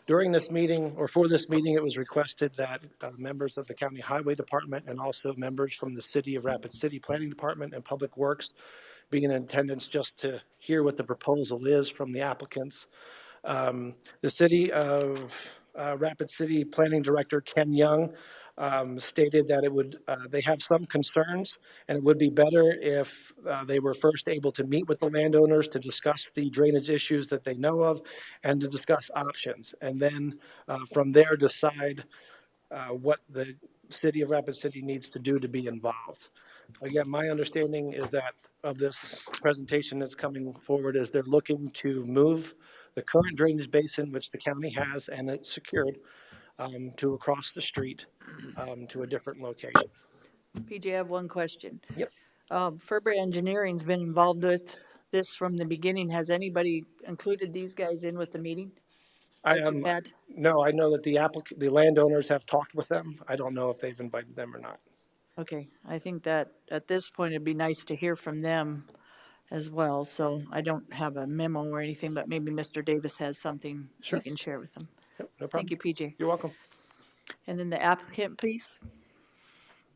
During this meeting, or for this meeting, it was requested that members of the County Highway Department and also members from the City of Rapid City Planning Department and Public Works be in attendance just to hear what the proposal is from the applicants. The City of Rapid City Planning Director Ken Young stated that it would, they have some concerns, and it would be better if they were first able to meet with the landowners to discuss the drainage issues that they know of and to discuss options. And then from there, decide what the city of Rapid City needs to do to be involved. Again, my understanding is that of this presentation that's coming forward is they're looking to move the current drainage basin, which the county has and it's secured, to across the street to a different location. PJ, I have one question. Yep. Ferber Engineering's been involved with this from the beginning. Has anybody included these guys in with the meeting I that you've had? No, I know that the landowners have talked with them. I don't know if they've invited them or not. Okay, I think that at this point, it'd be nice to hear from them as well. So I don't have a memo or anything, but maybe Mr. Davis has something Sure. we can share with them. Yep, no Thank problem. you, PJ. You're welcome. And then the applicant, please.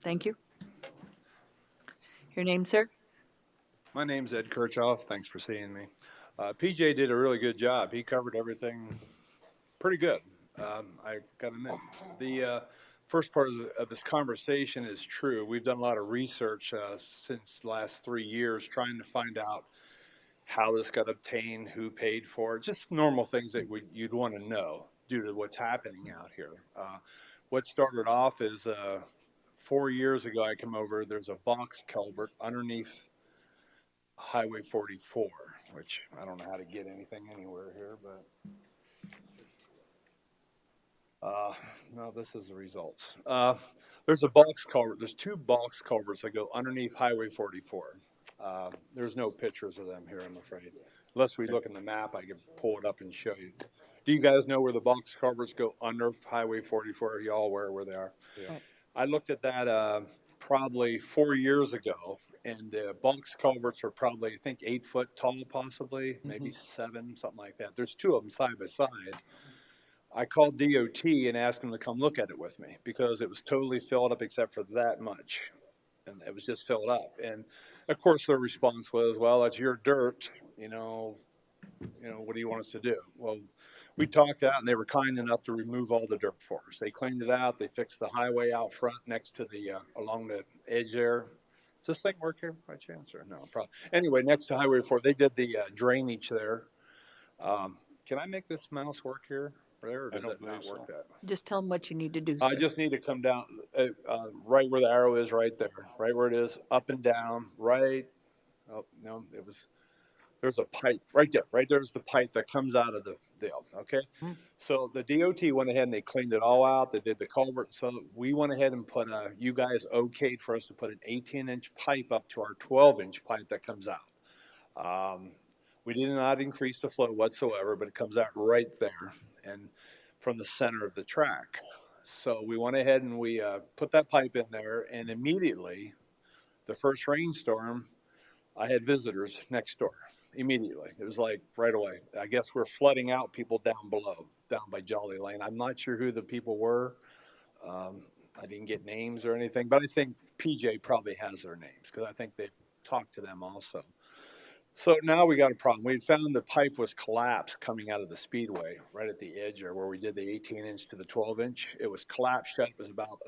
Thank you. Your name, sir? My name's Ed Kirchhoff. Thanks for seeing me. PJ did a really good job. He covered everything pretty good. I got to admit. The first part of this conversation is true. We've done a lot of research since the last 3 years trying to find out how this got obtained, who paid for it, just normal things that you'd want to know due to what's happening out here. What started off is 4 years ago, I come over, there's a box culvert underneath Highway 44, which I don't know how to get anything anywhere here, but no, this is the results. There's a box culvert. There's 2 box culverts that go underneath Highway 44. There's no pictures of them here, I'm afraid. Unless we look in the map, I can pull it up and show you. Do you guys know where the box culverts go under Highway 44? Are you all aware where they are? Yeah. I looked at that probably 4 years ago, and the box culverts are probably, I think, 8 foot tall, possibly, maybe 7, something like that. There's 2 of them side by side. I called DOT and asked them to come look at it with me because it was totally filled up except for that much. And it was just filled up. And of course, their response was, well, that's your dirt. What do you want us to do? Well, we talked out and they were kind enough to remove all the dirt for us. They cleaned it out. They fixed the highway out front next to along the edge there. Does this thing work here by chance or no? Probably. Anyway, next to Highway 4, they did the drainage there. Can I make this mouse work here? Or does it not work that? Just tell them what you need to do, I sir. just need to come down right where the arrow is, right there, right where it is, up and down, right. Oh no, there's a pipe right there. Right there's the pipe that comes out of the deal. Okay, so the DOT went ahead and they cleaned it all out. They did the culvert. So we went ahead and put you guys okayed for us to put an 18-inch pipe up to our 12-inch pipe that comes out. We did not increase the flow whatsoever, but it comes out right there and from the center of the track. So we went ahead and we put that pipe in there, and immediately, the first rainstorm, I had visitors next door. Immediately. It was like right away. I guess we're flooding out people down below, down by Jolly Lane. I'm not sure who the people were. I didn't get names or anything, but I think PJ probably has their names because I think they've talked to them also. So now we got a problem. We found the pipe was collapsed coming out of the speedway right at the edge there where we did the 18-inch to the 12-inch. It was collapsed shut. It was about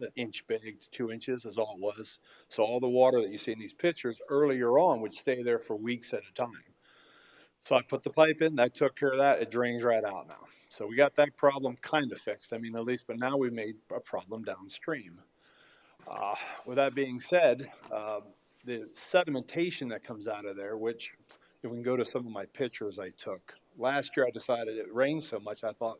an inch big to 2 inches is all it was. So all the water that you see in these pictures earlier on would stay there for weeks at a time. So I put the pipe in. That took care of that. It drains right out now. So we got that problem kind of fixed. I mean, at least, but now we made a problem downstream. With that being said, the sedimentation that comes out of there, which if we can go to some of my pictures I took. Last year I decided it rained so much I thought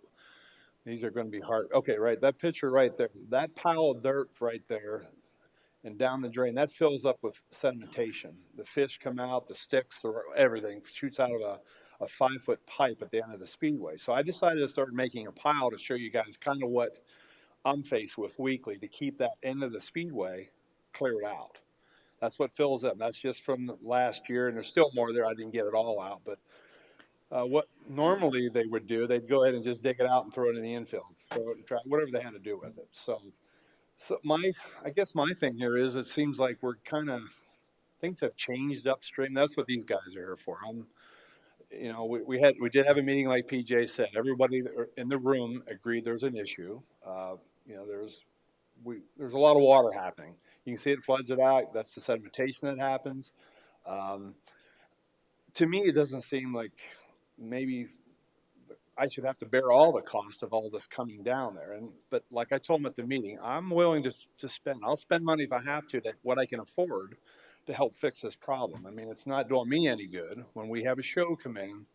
these are going to be hard. Okay, right, that picture right there, that pile of dirt right there and down the drain, that fills up with sedimentation. The fish come out, the sticks, everything shoots out of a 5-foot pipe at the end of the speedway. So I decided to start making a pile to show you guys kind of what I'm faced with weekly to keep that end of the speedway cleared out. That's what fills up. That's just from last year, and there's still more there. I didn't get it all out, but what normally they would do, they'd go ahead and just dig it out and throw it in the infill, throw it in the track, whatever they had to do with it. So I guess my thing here is it seems like we're things have changed upstream. That's what these guys are here for. We did have a meeting like PJ said. Everybody in the room agreed there's an issue. There's there's a lot of water happening. You can see it floods it out. That's the sedimentation that happens. To me, it doesn't seem like maybe I should have to bear all the cost of all this coming down there. But like I told them at the meeting, I'm willing to spend. I'll spend money if I have to, what I can afford to help fix this problem. I mean, it's not doing me any good when we have a show come in,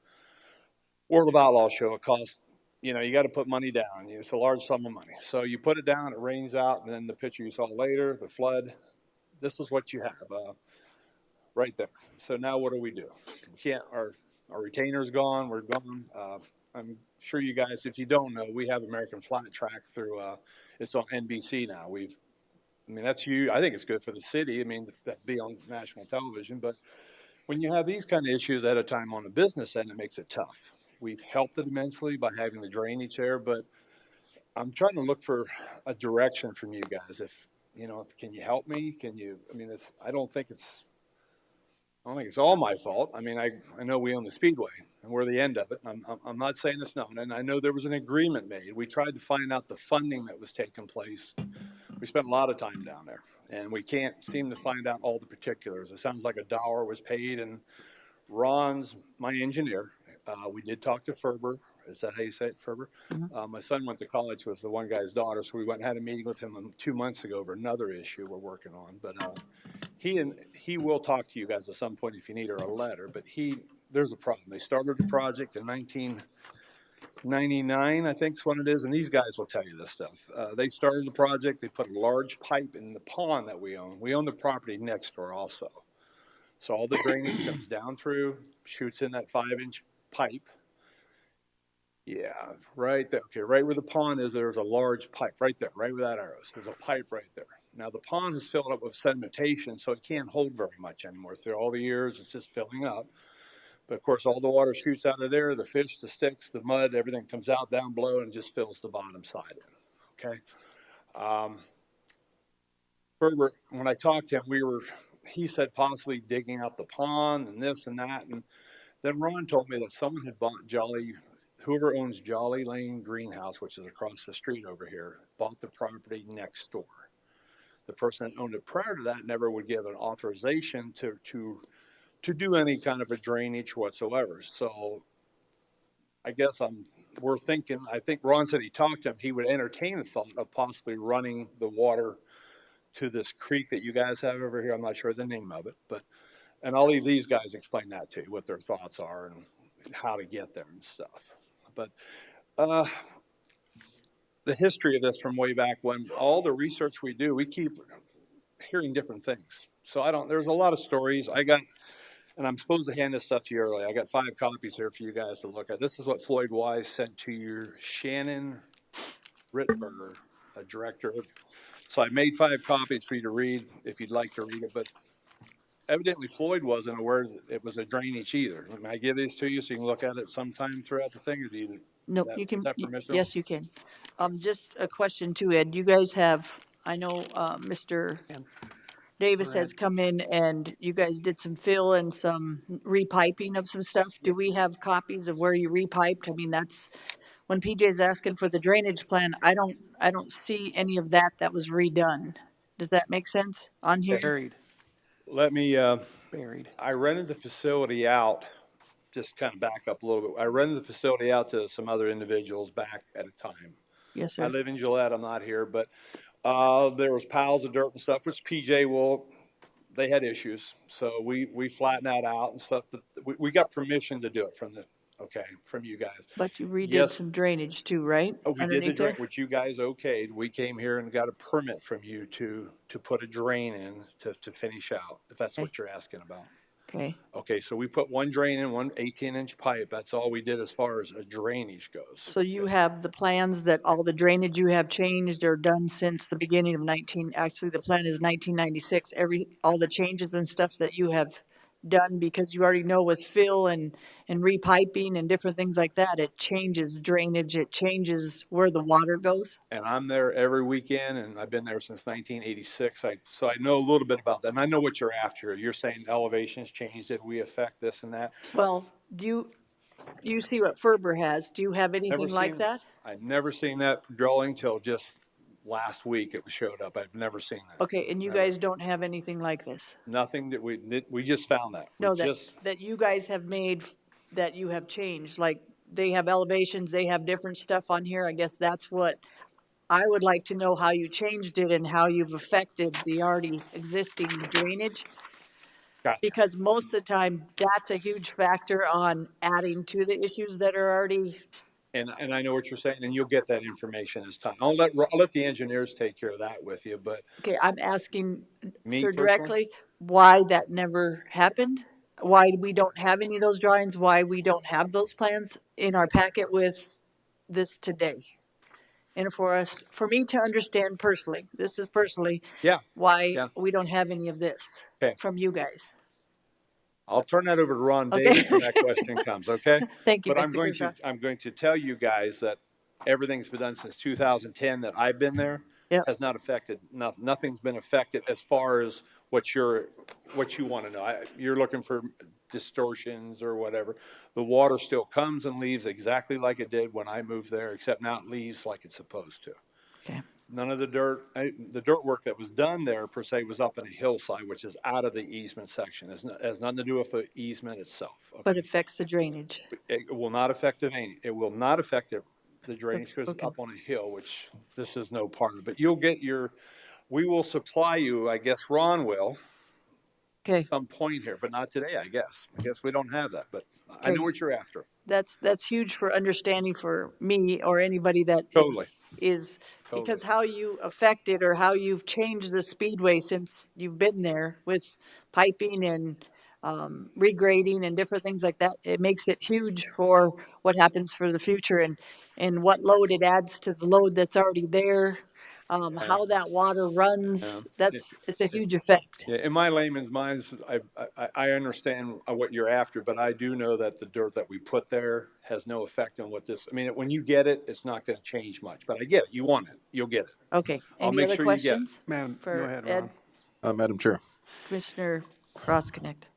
World of Outlaw show. It costs, you got to put money down. It's a large sum of money. So you put it down, it rains out, and then the picture you saw later, the flood. This is what you have right there. So now what do? We can't. Our retainer's gone. We're gone. I'm sure you guys, if you don't know, we have American Flat Track through, it's on NBC now. That's huge. I think it's good for the city. That be on national television. But when you have these kind of issues at a time on the business end, it makes it tough. We've helped it immensely by having the drainage there, but I'm trying to look for a direction from you guys. Can you help me? Can you, I don't think it's all my fault. I know we own the Speedway and we're the end of it. I'm not saying it's not. And I know there was an agreement made. We tried to find out the funding that was taking place. We spent a lot of time down there and we can't seem to find out all the particulars. It sounds like $1 was paid, and Ron's my engineer. We did talk to Ferber. Is that how you say it, Ferber? Mm-hmm. My son went to college with the one guy's daughter, so we went and had a meeting with him 2 months ago over another issue we're working on. But he will talk to you guys at some point if you need, or a letter. But there's a problem. They started the project in 1999, I think is when it is, and these guys will tell you this stuff. They started the project. They put a large pipe in the pond that we own. We own the property next door also. So all the drainage comes down through, shoots in that 5-inch pipe. Yeah, right there. Okay, right where the pond is, there's a large pipe right there, right where that arrow is. There's a pipe right there. Now the pond is filled up with sedimentation, so it can't hold very much anymore. Through all the years, it's just filling up. But of course, all the water shoots out of there, the fish, the sticks, the mud, everything comes out down below and just fills the bottom side in. Okay. Ferber, when I talked to him, he said possibly digging out the pond and this and that. And then Ron told me that someone had bought whoever owns Jolly Lane Greenhouse, which is across the street over here, bought the property next door. The person that owned it prior to that never would give an authorization to do any kind of a drainage whatsoever. So I guess we're thinking, I think Ron said he talked to him, he would entertain the thought of possibly running the water to this creek that you guys have over here. I'm not sure the name of it, and I'll leave these guys explain that to you, what their thoughts are and how to get there and stuff. But the history of this from way back when, all the research we do, we keep hearing different things. So there's a lot of stories. And I'm supposed to hand this stuff to you early. I got 5 copies here for you guys to look at. This is what Floyd Wise sent to your Shannon Rittberger, a director. So I made 5 copies for you to read if you'd like to read it. But evidently Floyd wasn't aware that it was a drainage either. May I give these to you so you can look at it sometime throughout the thing? Or do you? No, Is you can. that permissible? Yes, you can. Just a question too, Ed. You guys have, I know Mr. Davis has come in and you guys did some fill and some repiping of some stuff. Do we have copies of where you repiped? That's when PJ's asking for the drainage plan. I don't see any of that was redone. Does that make sense on here? Buried. Let me, Buried. I rented the facility out, just kind of back up a little bit. I rented the facility out to some other individuals back at a time. Yes, sir. I live in Gillette, I'm not here, but there was piles of dirt and stuff, which PJ they had issues. So we flattened that out and stuff. We got permission to do it from you guys. But you redid some drainage too, right? We did the drain, which you guys okayed. We came here and got a permit from you to put a drain in to finish out, if that's what you're asking about. Okay. Okay, so we put one drain in, one 18-inch pipe. That's all we did as far as a drainage goes. So you have the plans that all the drainage you have changed or done since the beginning of actually the plan is 1996, all the changes and stuff that you have done, because you already know with fill and repiping and different things like that, it changes drainage, it changes where the water goes. And I'm there every weekend, and I've been there since 1986. So I know a little bit about that, and I know what you're after. You're saying elevations changed, did we affect this and that? Well, do you see what Ferber has? Do you have anything like that? I've never seen that drilling till just last week it showed up. I've never seen it. Okay, and you Never. guys don't have anything like this? Nothing that we just found that. We No, that, just, that you guys have made, that you have changed, like, they have elevations, they have different stuff on here, I guess that's what, I would like to know how you changed it and how you've affected the already existing drainage. Gotcha. Because most of the time, that's a huge factor on adding to the issues that are already, and I know what you're saying, and you'll get that information as time. I'll let the engineers take care of that with you, but okay, I'm asking Me Sir personally? directly, why that never happened? Why we don't have any of those drawings, why we don't have those plans in our packet with this today? And for me to understand personally, this is personally, yeah, why yeah. we don't have any of this Okay. from you guys. I'll turn that over to Ron Okay. Davis when that question comes, okay? Thank you, But Mr. Kershaw. I'm going to tell you guys that everything's been done since 2010 that I've been there. Yep. Has not affected, nothing's been affected as far as what you want to know. You're looking for distortions or whatever. The water still comes and leaves exactly like it did when I moved there, except now it leaves like it's supposed to. Okay. None of the dirt work that was done there per se was up in a hillside, which is out of the easement section. It has nothing to do with the easement itself. Okay? But affects the drainage. It will not affect the drainage. It will not affect the drainage because it's up on a hill, which this is no part of it. But you'll get we will supply you, I guess Ron will, Okay. some point here, but not today, I guess. I guess we don't have that, but I know what you're after. That's huge for understanding for me or anybody that Totally. is because how you affected or how you've changed the speedway since you've been there with piping and regrading and different things like that, it makes it huge for what happens for the future and what load it adds to the load that's already there, how that water runs. It's a huge effect. Yeah, in my layman's mind, I understand what you're after, but I do know that the dirt that we put there has no effect on what this. I mean, when you get it, it's not going to change much. But I get it. You want it. You'll get it. Okay. I'll Any make other sure you get it. questions? Madam, For go ahead, Ed? Ron. Madam Chair, Commissioner Ross Connect.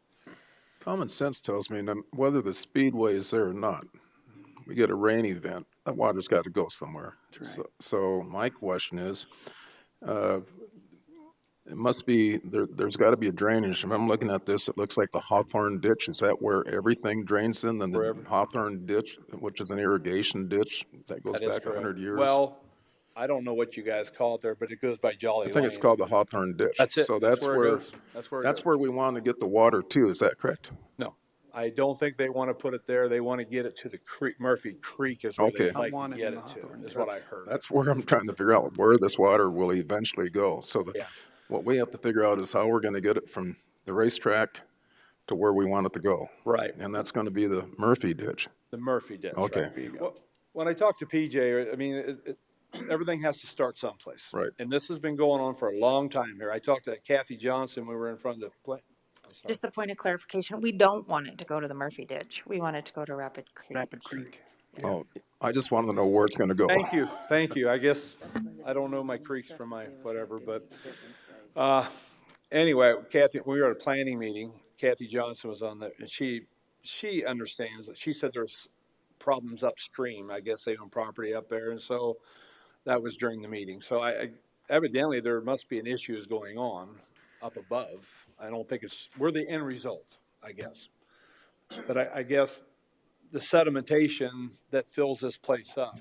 common sense tells me that whether the speedway is there or not, we get a rain event, that water's got to go somewhere. So my question is, it must be, there's got to be a drainage. If I'm looking at this, it looks like the Hawthorne ditch. Is that where everything drains in? Then the Hawthorne ditch, which is an irrigation ditch that goes That is back correct. 100 years? Well, I don't know what you guys call it there, but it goes by Jolly I think it's Lane. called the Hawthorne ditch. That's it. So That's that's where it where, goes. That's where it that's goes. where we want to get the water too. Is that correct? No, I don't think they want to put it there. They want to get it to the creek. Murphy Creek is where Okay. they'd like to get it to, is what I heard. That's where I'm trying to figure out where this water will eventually go. So what we have to figure out is how we're going to get it from the racetrack to where we want it to go. Right. And that's going to be the Murphy ditch. The Murphy ditch. Okay. Right? Well, when I talk to PJ, I mean, everything has to start someplace. Right. And this has been going on for a long time here. I talked to Kathy Johnson when we were in front of the plant. Just a point of clarification, we don't want it to go to the Murphy ditch. We want it to go to Rapid Creek. Rapid Creek. Oh, I just wanted to know where it's going to go. Thank you. Thank you. I guess I don't know my creeks from my whatever, but anyway, Kathy, we were at a planning meeting. Kathy Johnson was on there, and she understands that. She said there's problems upstream. I guess they own property up there, and so that was during the meeting. So I evidently there must be an issues going on up above. I don't think we're the end result, I guess. But I guess the sedimentation that fills this place up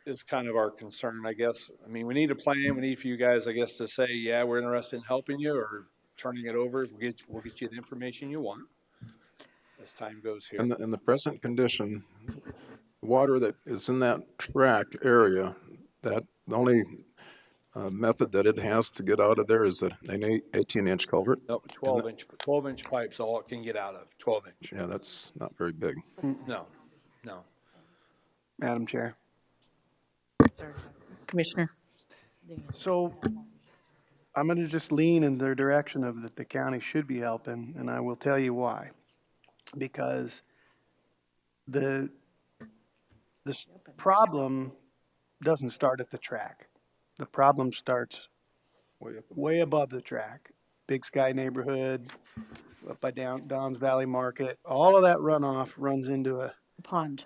is kind of our concern, I guess. I mean, we need a plan. We need for you guys, I guess, to say, yeah, we're interested in helping you or turning it over. We'll get you the information you want as time goes here. In the present condition, water that is in that track area, that the only method that it has to get out of there is an 18-inch culvert? No, 12-inch pipes, all it can get out of, 12-inch. Yeah, that's not very big. No. Madam Chair. Commissioner. So I'm going to just lean in the direction of that the county should be helping, and I will tell you why. Because this problem doesn't start at the track. The problem starts way above the track. Big Sky neighborhood, up by Don's Valley Market. All of that runoff runs into a pond.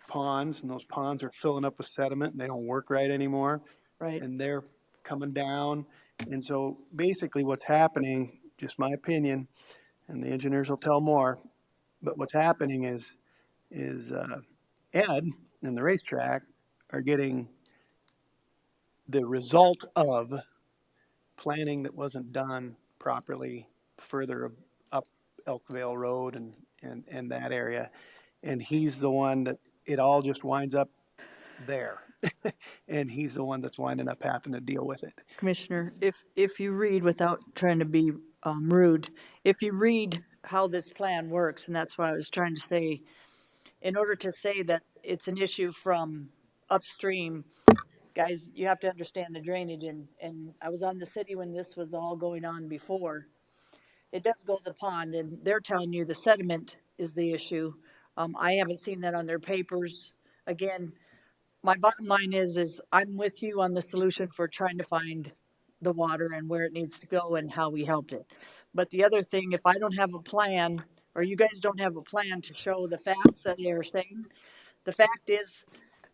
Ponds, and those ponds are filling up with sediment, and they don't work right anymore. Right. And they're coming down. And so basically what's happening, just my opinion, and the engineers will tell more, but what's happening is Ed and the racetrack are getting the result of planning that wasn't done properly further up Elkvale Road and that area. And he's the one that it all just winds up there. And he's the one that's winding up having to deal with it. Commissioner, if you read, without trying to be rude, if you read how this plan works, and that's what I was trying to say, in order to say that it's an issue from upstream, guys, you have to understand the drainage, and I was on the city when this was all going on before. It does go to the pond, and they're telling you the sediment is the issue. I haven't seen that on their papers. Again, my bottom line is I'm with you on the solution for trying to find the water and where it needs to go and how we helped it. But the other thing, if I don't have a plan, or you guys don't have a plan to show the facts that they are saying, the fact is,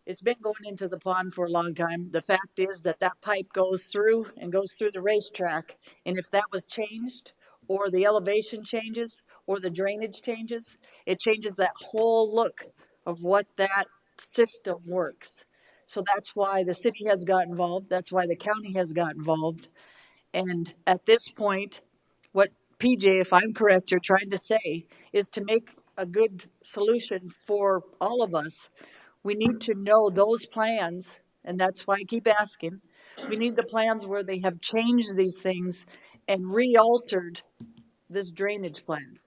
it's been going into the pond for a long time. The fact is that that pipe goes through and goes through the racetrack. And if that was changed, or the elevation changes, or the drainage changes, it changes that whole look of what that system works. So that's why the city has got involved. That's why the county has got involved. And at this point, what PJ, if I'm correct, you're trying to say is to make a good solution for all of us. We need to know those plans, and that's why I keep asking. We need the plans where they have changed these things and re-altered this drainage plan.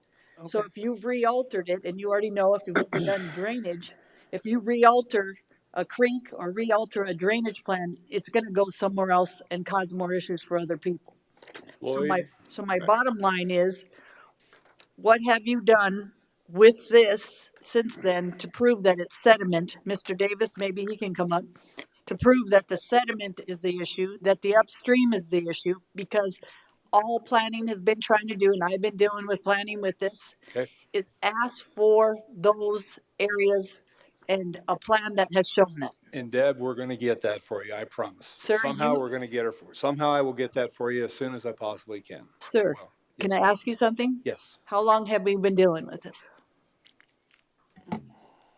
So if you've re-altered it, and you already know if you've ever done drainage, if you re-alter a creek or re-alter a drainage plan, it's gonna go somewhere else and cause more issues for other people. Lloyd? So my bottom line is, what have you done with this since then to prove that it's sediment? Mr. Davis, maybe he can come up, to prove that the sediment is the issue, that the upstream is the issue, because all planning has been trying to do, and I've been dealing with planning with this, Okay. is ask for those areas and a plan that has shown that. And Deb, we're gonna get that for you, I promise. Sir, Somehow you- we're gonna get it for, somehow I will get that for you as soon as I possibly can. Sir, can I ask you something? Yes. How long have we been dealing with this?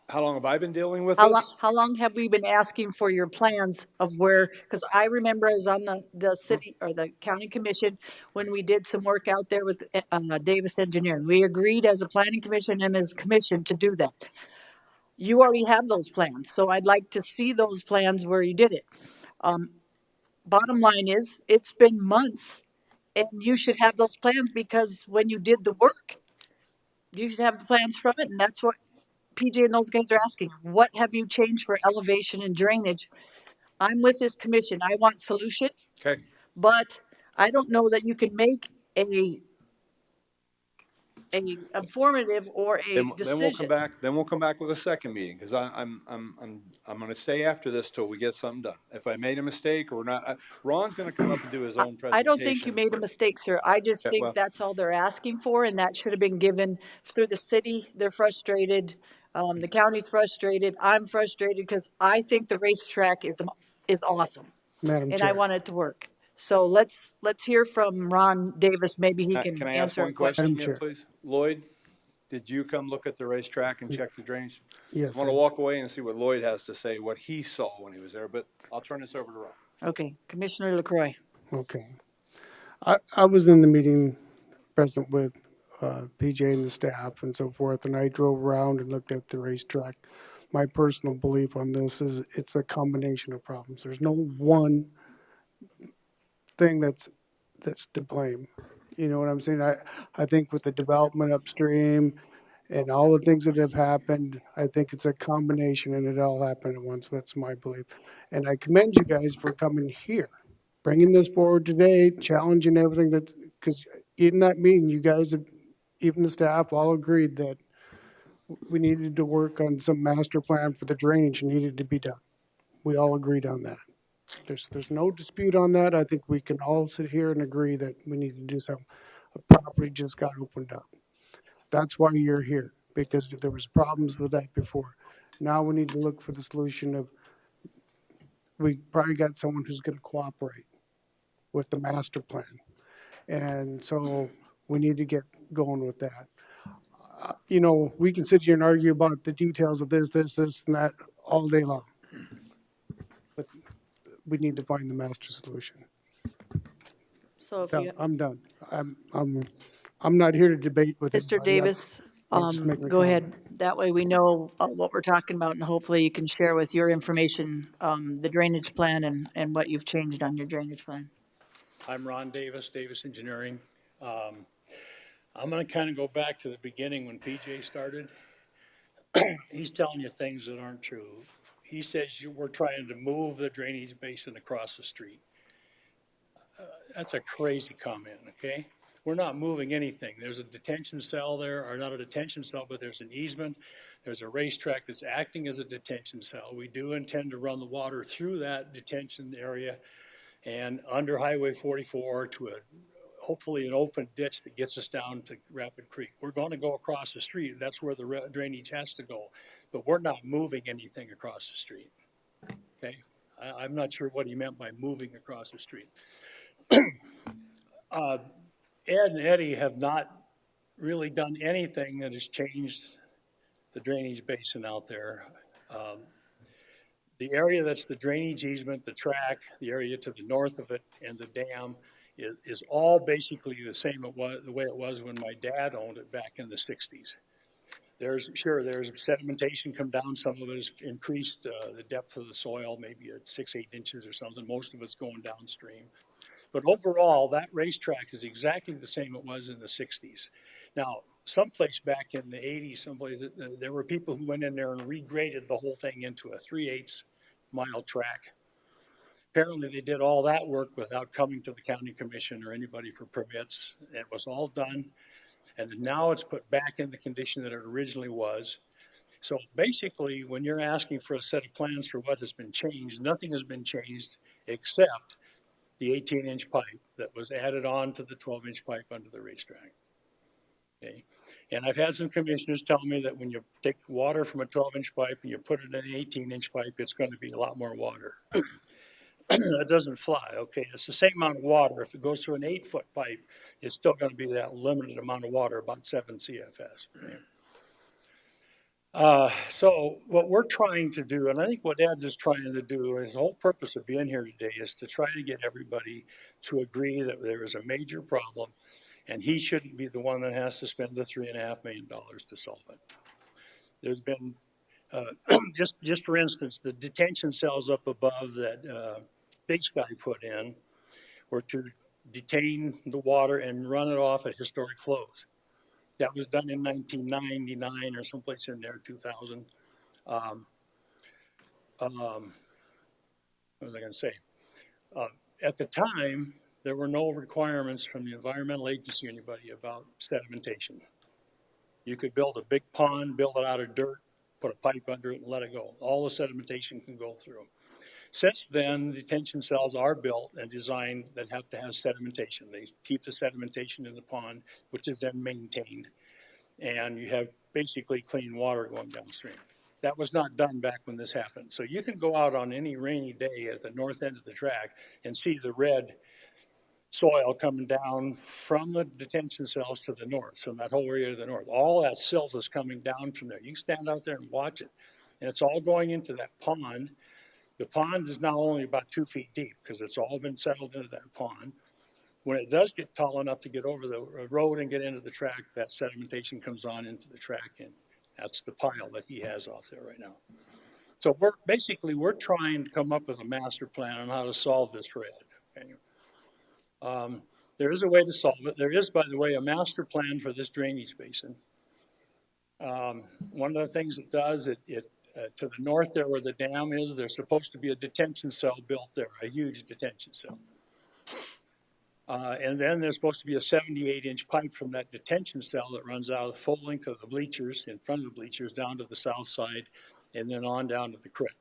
How long have I been dealing with this? How long have we been asking for your plans of where, because I remember I was on the city or the county commission when we did some work out there with Davis Engineering. We agreed as a planning commission and as commission to do that. You already have those plans, so I'd like to see those plans where you did it. Bottom line is, it's been months, and you should have those plans because when you did the work, you should have the plans from it, and that's what PJ and those guys are asking. What have you changed for elevation and drainage? I'm with this commission. I want solution, Okay. but I don't know that you can make a informative or a Then we'll come decision. back, then we'll come back with a second meeting, because I'm gonna stay after this till we get something done. If I made a mistake or not, Ron's gonna come up and do his own presentation. I don't think you made a mistake, sir. I just Yeah, think well- that's all they're asking for, and that should have been given through the city. They're frustrated. The county's frustrated. I'm frustrated because I think the racetrack is awesome. Madam And I Chair. want it to work. So let's hear from Ron Davis. Maybe he can Can I ask answer a one question, Madam Chair. please? Lloyd, did you come look at the racetrack and check the drainage? Yes, I want to I- walk away and see what Lloyd has to say, what he saw when he was there, but I'll turn this over to Ron. Okay, Commissioner LaCroix. Okay. I was in the meeting present with PJ and the staff and so forth, and I drove around and looked at the racetrack. My personal belief on this is it's a combination of problems. There's no one thing that's to blame. You know what I'm saying? I think with the development upstream and all the things that have happened, I think it's a combination and it all happened at once. That's my belief. And I commend you guys for coming here, bringing this forward today, challenging everything that, because in that meeting, you guys, even the staff all agreed that we needed to work on some master plan for the drainage needed to be done. We all agreed on that. There's no dispute on that. I think we can all sit here and agree that we need to do something. A property just got opened up. That's why you're here, because there was problems with that before. Now we need to look for the solution of we probably got someone who's gonna cooperate with the master plan. And so we need to get going with that. You know, we can sit here and argue about the details of this, and that all day long. But we need to find the master solution. So if you, I'm done. I'm not here to debate with Mr. anybody. Davis, I'm just making a go comment. ahead. That way we know what we're talking about, and hopefully you can share with your information, the drainage plan and what you've changed on your drainage plan. I'm Ron Davis, Davis Engineering. I'm going to kind of go back to the beginning when PJ started. He's telling you things that aren't true. He says we're trying to move the drainage basin across the street. That's a crazy comment, okay? We're not moving anything. There's a detention cell there, or not a detention cell, but there's an easement. There's a racetrack that's acting as a detention cell. We do intend to run the water through that detention area and under Highway 44 to hopefully an open ditch that gets us down to Rapid Creek. We're going to go across the street. That's where the drainage has to go. But we're not moving anything across the street, okay? I'm not sure what he meant by moving across the street. Ed and Eddie have not really done anything that has changed the drainage basin out there. The area that's the drainage easement, the track, the area to the north of it, and the dam is all basically the same the way it was when my dad owned it back in the 60s. There's sedimentation come down. Some of it has increased the depth of the soil, maybe at 6-8 inches or something. Most of it's going downstream. But overall, that racetrack is exactly the same it was in the 60s. Now, someplace back in the 80s, someplace, there were people who went in there and regraded the whole thing into a 3/8 mile track. Apparently, they did all that work without coming to the county commission or anybody for permits. It was all done, and now it's put back in the condition that it originally was. So basically, when you're asking for a set of plans for what has been changed, nothing has been changed except the 18-inch pipe that was added on to the 12-inch pipe under the racetrack. Okay. And I've had some commissioners tell me that when you take water from a 12-inch pipe and you put it in an 18-inch pipe, it's going to be a lot more water. That doesn't fly, okay? It's the same amount of water. If it goes through an 8-foot pipe, it's still going to be that limited amount of water, about 7 CFS. Okay? So what we're trying to do, and I think what Ed is trying to do, his whole purpose of being here today is to try to get everybody to agree that there is a major problem, and he shouldn't be the one that has to spend the $3.5 million to solve it. There's been, just for instance, the detention cells up above that Big Sky put in were to detain the water and run it off at historic flows. That was done in 1999 or someplace in there, 2000. What was I going to say? At the time, there were no requirements from the environmental agency or anybody about sedimentation. You could build a big pond, build it out of dirt, put a pipe under it and let it go. All the sedimentation can go through. Since then, detention cells are built and designed that have to have sedimentation. They keep the sedimentation in the pond, which is then maintained. And you have basically clean water going downstream. That was not done back when this happened. So you can go out on any rainy day at the north end of the track and see the red soil coming down from the detention cells to the north, from that whole area to the north. All that silt is coming down from there. You can stand out there and watch it. And it's all going into that pond. The pond is now only about 2 feet deep because it's all been settled into that pond. When it does get tall enough to get over the road and get into the track, that sedimentation comes on into the track, and that's the pile that he has off there right now. So we're trying to come up with a master plan on how to solve this for Ed. Okay? There is a way to solve it. There is, by the way, a master plan for this drainage basin. One of the things it does, to the north there where the dam is, there's supposed to be a detention cell built there, a huge detention cell. And then there's supposed to be a 78-inch pipe from that detention cell that runs out the full length of the bleachers, in front of the bleachers, down to the south side, and then on down to the creek.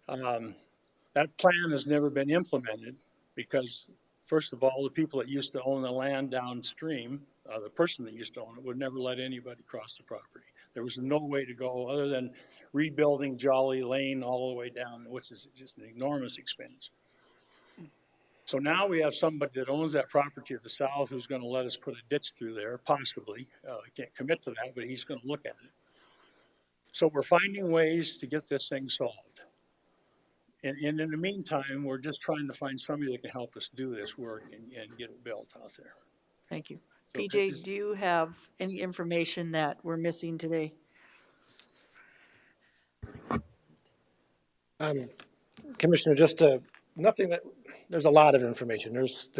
That plan has never been implemented because, first of all, the people that used to own the land downstream, the person that used to own it, would never let anybody cross the property. There was no way to go other than rebuilding Jolly Lane all the way down, which is just an enormous expense. So now we have somebody that owns that property to the south who's going to let us put a ditch through there, possibly. I can't commit to that, but he's going to look at it. So we're finding ways to get this thing solved. And in the meantime, we're just trying to find somebody that can help us do this work and get it built out there. Thank you. So PJ, do you have any information that we're missing today? Commissioner, nothing that, there's a lot of information. There's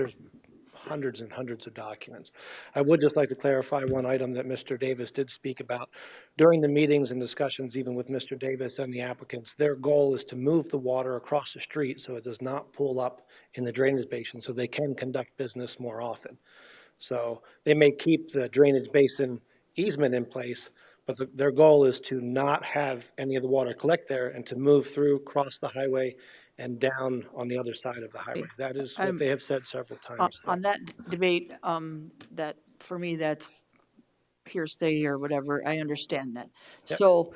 hundreds and hundreds of documents. I would just like to clarify one item that Mr. Davis did speak about. During the meetings and discussions, even with Mr. Davis and the applicants, their goal is to move the water across the street so it does not pool up in the drainage basin so they can conduct business more often. So they may keep the drainage basin easement in place, but their goal is to not have any of the water collect there and to move through, cross the highway, and down on the other side of the highway. That is what they have said several times. On that debate, that for me, that's hearsay or whatever. I understand that. Yep. So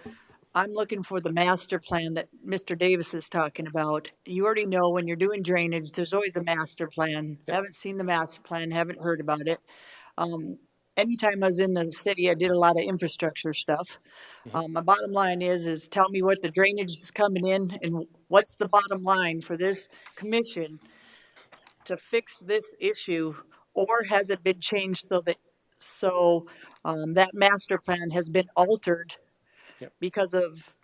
I'm looking for the master plan that Mr. Davis is talking about. You already know when you're doing drainage, there's always a master plan. Yep. Haven't seen the master plan, haven't heard about it. Anytime I was in the city, I did a lot of infrastructure stuff. My bottom line is tell me what the drainage is coming in and what's the bottom line for this commission to fix this issue, or has it been changed so that that master plan has been altered Yep. because of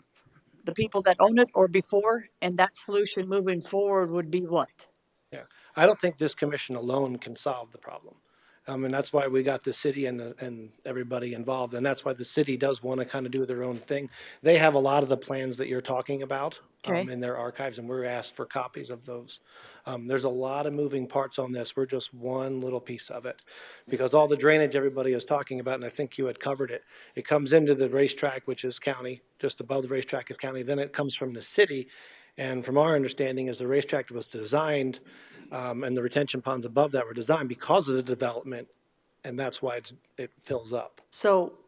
the people that own it or before, and that solution moving forward would be what? Yeah, I don't think this commission alone can solve the problem. And that's why we got the city and everybody involved. And that's why the city does want to kind of do their own thing. They have a lot of the plans that you're talking about in their archives, and we're asked for copies of those. There's a lot of moving parts on this. We're just one little piece of it. Because all the drainage everybody is talking about, and I think you had covered it, it comes into the racetrack, which is county, just above the racetrack is county. Then it comes from the city. And from our understanding is the racetrack was designed and the retention ponds above that were designed because of the development, and that's why it fills up. So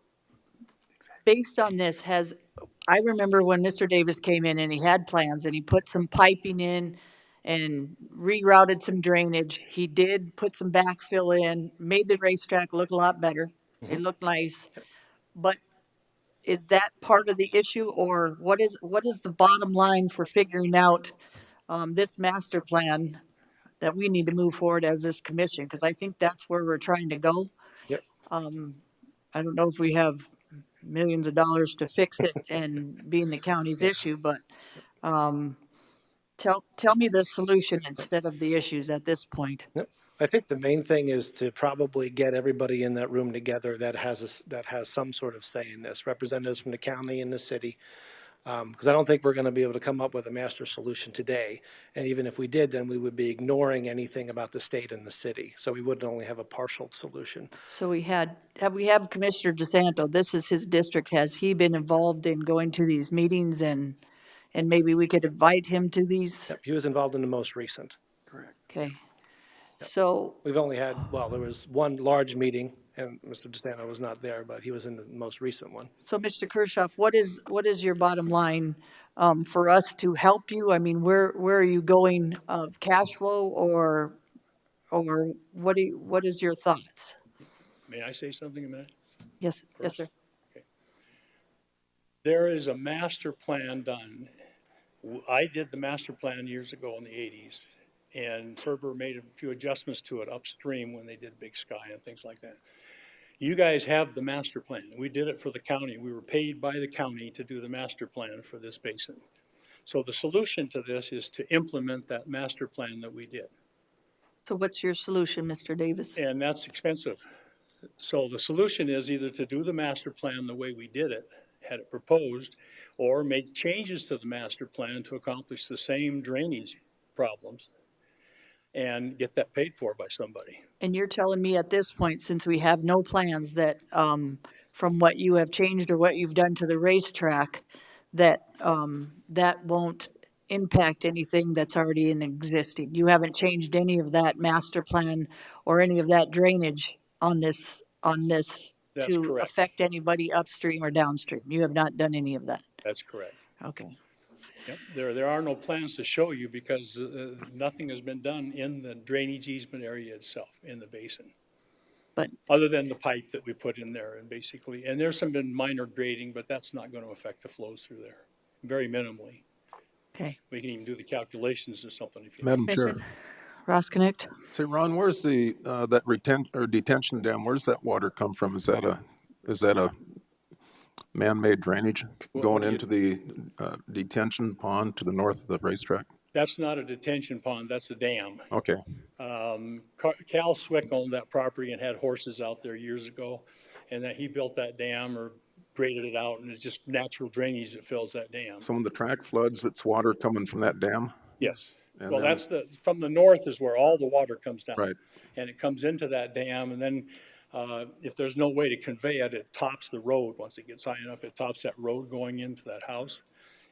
based on this, I remember when Mr. Davis came in and he had plans and he put some piping in and rerouted some drainage. He did put some backfill in, made the racetrack look a lot better. It looked nice. But is that part of the issue, or what is the bottom line for figuring out this master plan that we need to move forward as this commission? Because I think that's where we're trying to go. Yep. I don't know if we have millions of dollars to fix it and being the county's issue, but tell me the solution instead of the issues at this point. Yep. I think the main thing is to probably get everybody in that room together that has some sort of say in this, representatives from the county and the city. Because I don't think we're going to be able to come up with a master solution today. And even if we did, then we would be ignoring anything about the state and the city. So we would only have a partial solution. So we have Commissioner DeSanto. This is his district. Has he been involved in going to these meetings and maybe we could invite him to these? Yep, he was involved in the most recent. Correct. Okay. Yep. So we've only had, there was one large meeting and Mr. DeSanto was not there, but he was in the most recent one. So Mr. Kirchhoff, what is your bottom line for us to help you? I mean, where are you going of cash flow or what is your thoughts? May I say something a minute? Yes, yes, sir. Okay. There is a master plan done. I did the master plan years ago in the 80s, and Ferber made a few adjustments to it upstream when they did Big Sky and things like that. You guys have the master plan. We did it for the county. We were paid by the county to do the master plan for this basin. So the solution to this is to implement that master plan that we did. So what's your solution, Mr. Davis? And that's expensive. So the solution is either to do the master plan the way we did it, had it proposed, or make changes to the master plan to accomplish the same drainage problems and get that paid for by somebody. And you're telling me at this point, since we have no plans that from what you have changed or what you've done to the racetrack, that that won't impact anything that's already in existing. You haven't changed any of that master plan or any of that drainage on this That's to correct. affect anybody upstream or downstream. You have not done any of that. That's correct. Okay. Yep, there are no plans to show you because nothing has been done in the drainage easement area itself, in the basin. But other than the pipe that we put in there and basically, and there's some been minor grading, but that's not going to affect the flows through there, very minimally. Okay. We can even do the calculations or something if you Madam like. Chair. Ross Connect. Say, Ron, where's the, that detention dam, where's that water come from? Is that a man-made drainage going into the detention pond to the north of the racetrack? That's not a detention pond, that's a dam. Okay. Cal Swick owned that property and had horses out there years ago, and that he built that dam or graded it out, and it's just natural drainage that fills that dam. So when the track floods, it's water coming from that dam? Yes. And Well, then- that's from the north is where all the water comes down. Right. And it comes into that dam, and then if there's no way to convey it, it tops the road. Once it gets high enough, it tops that road going into that house,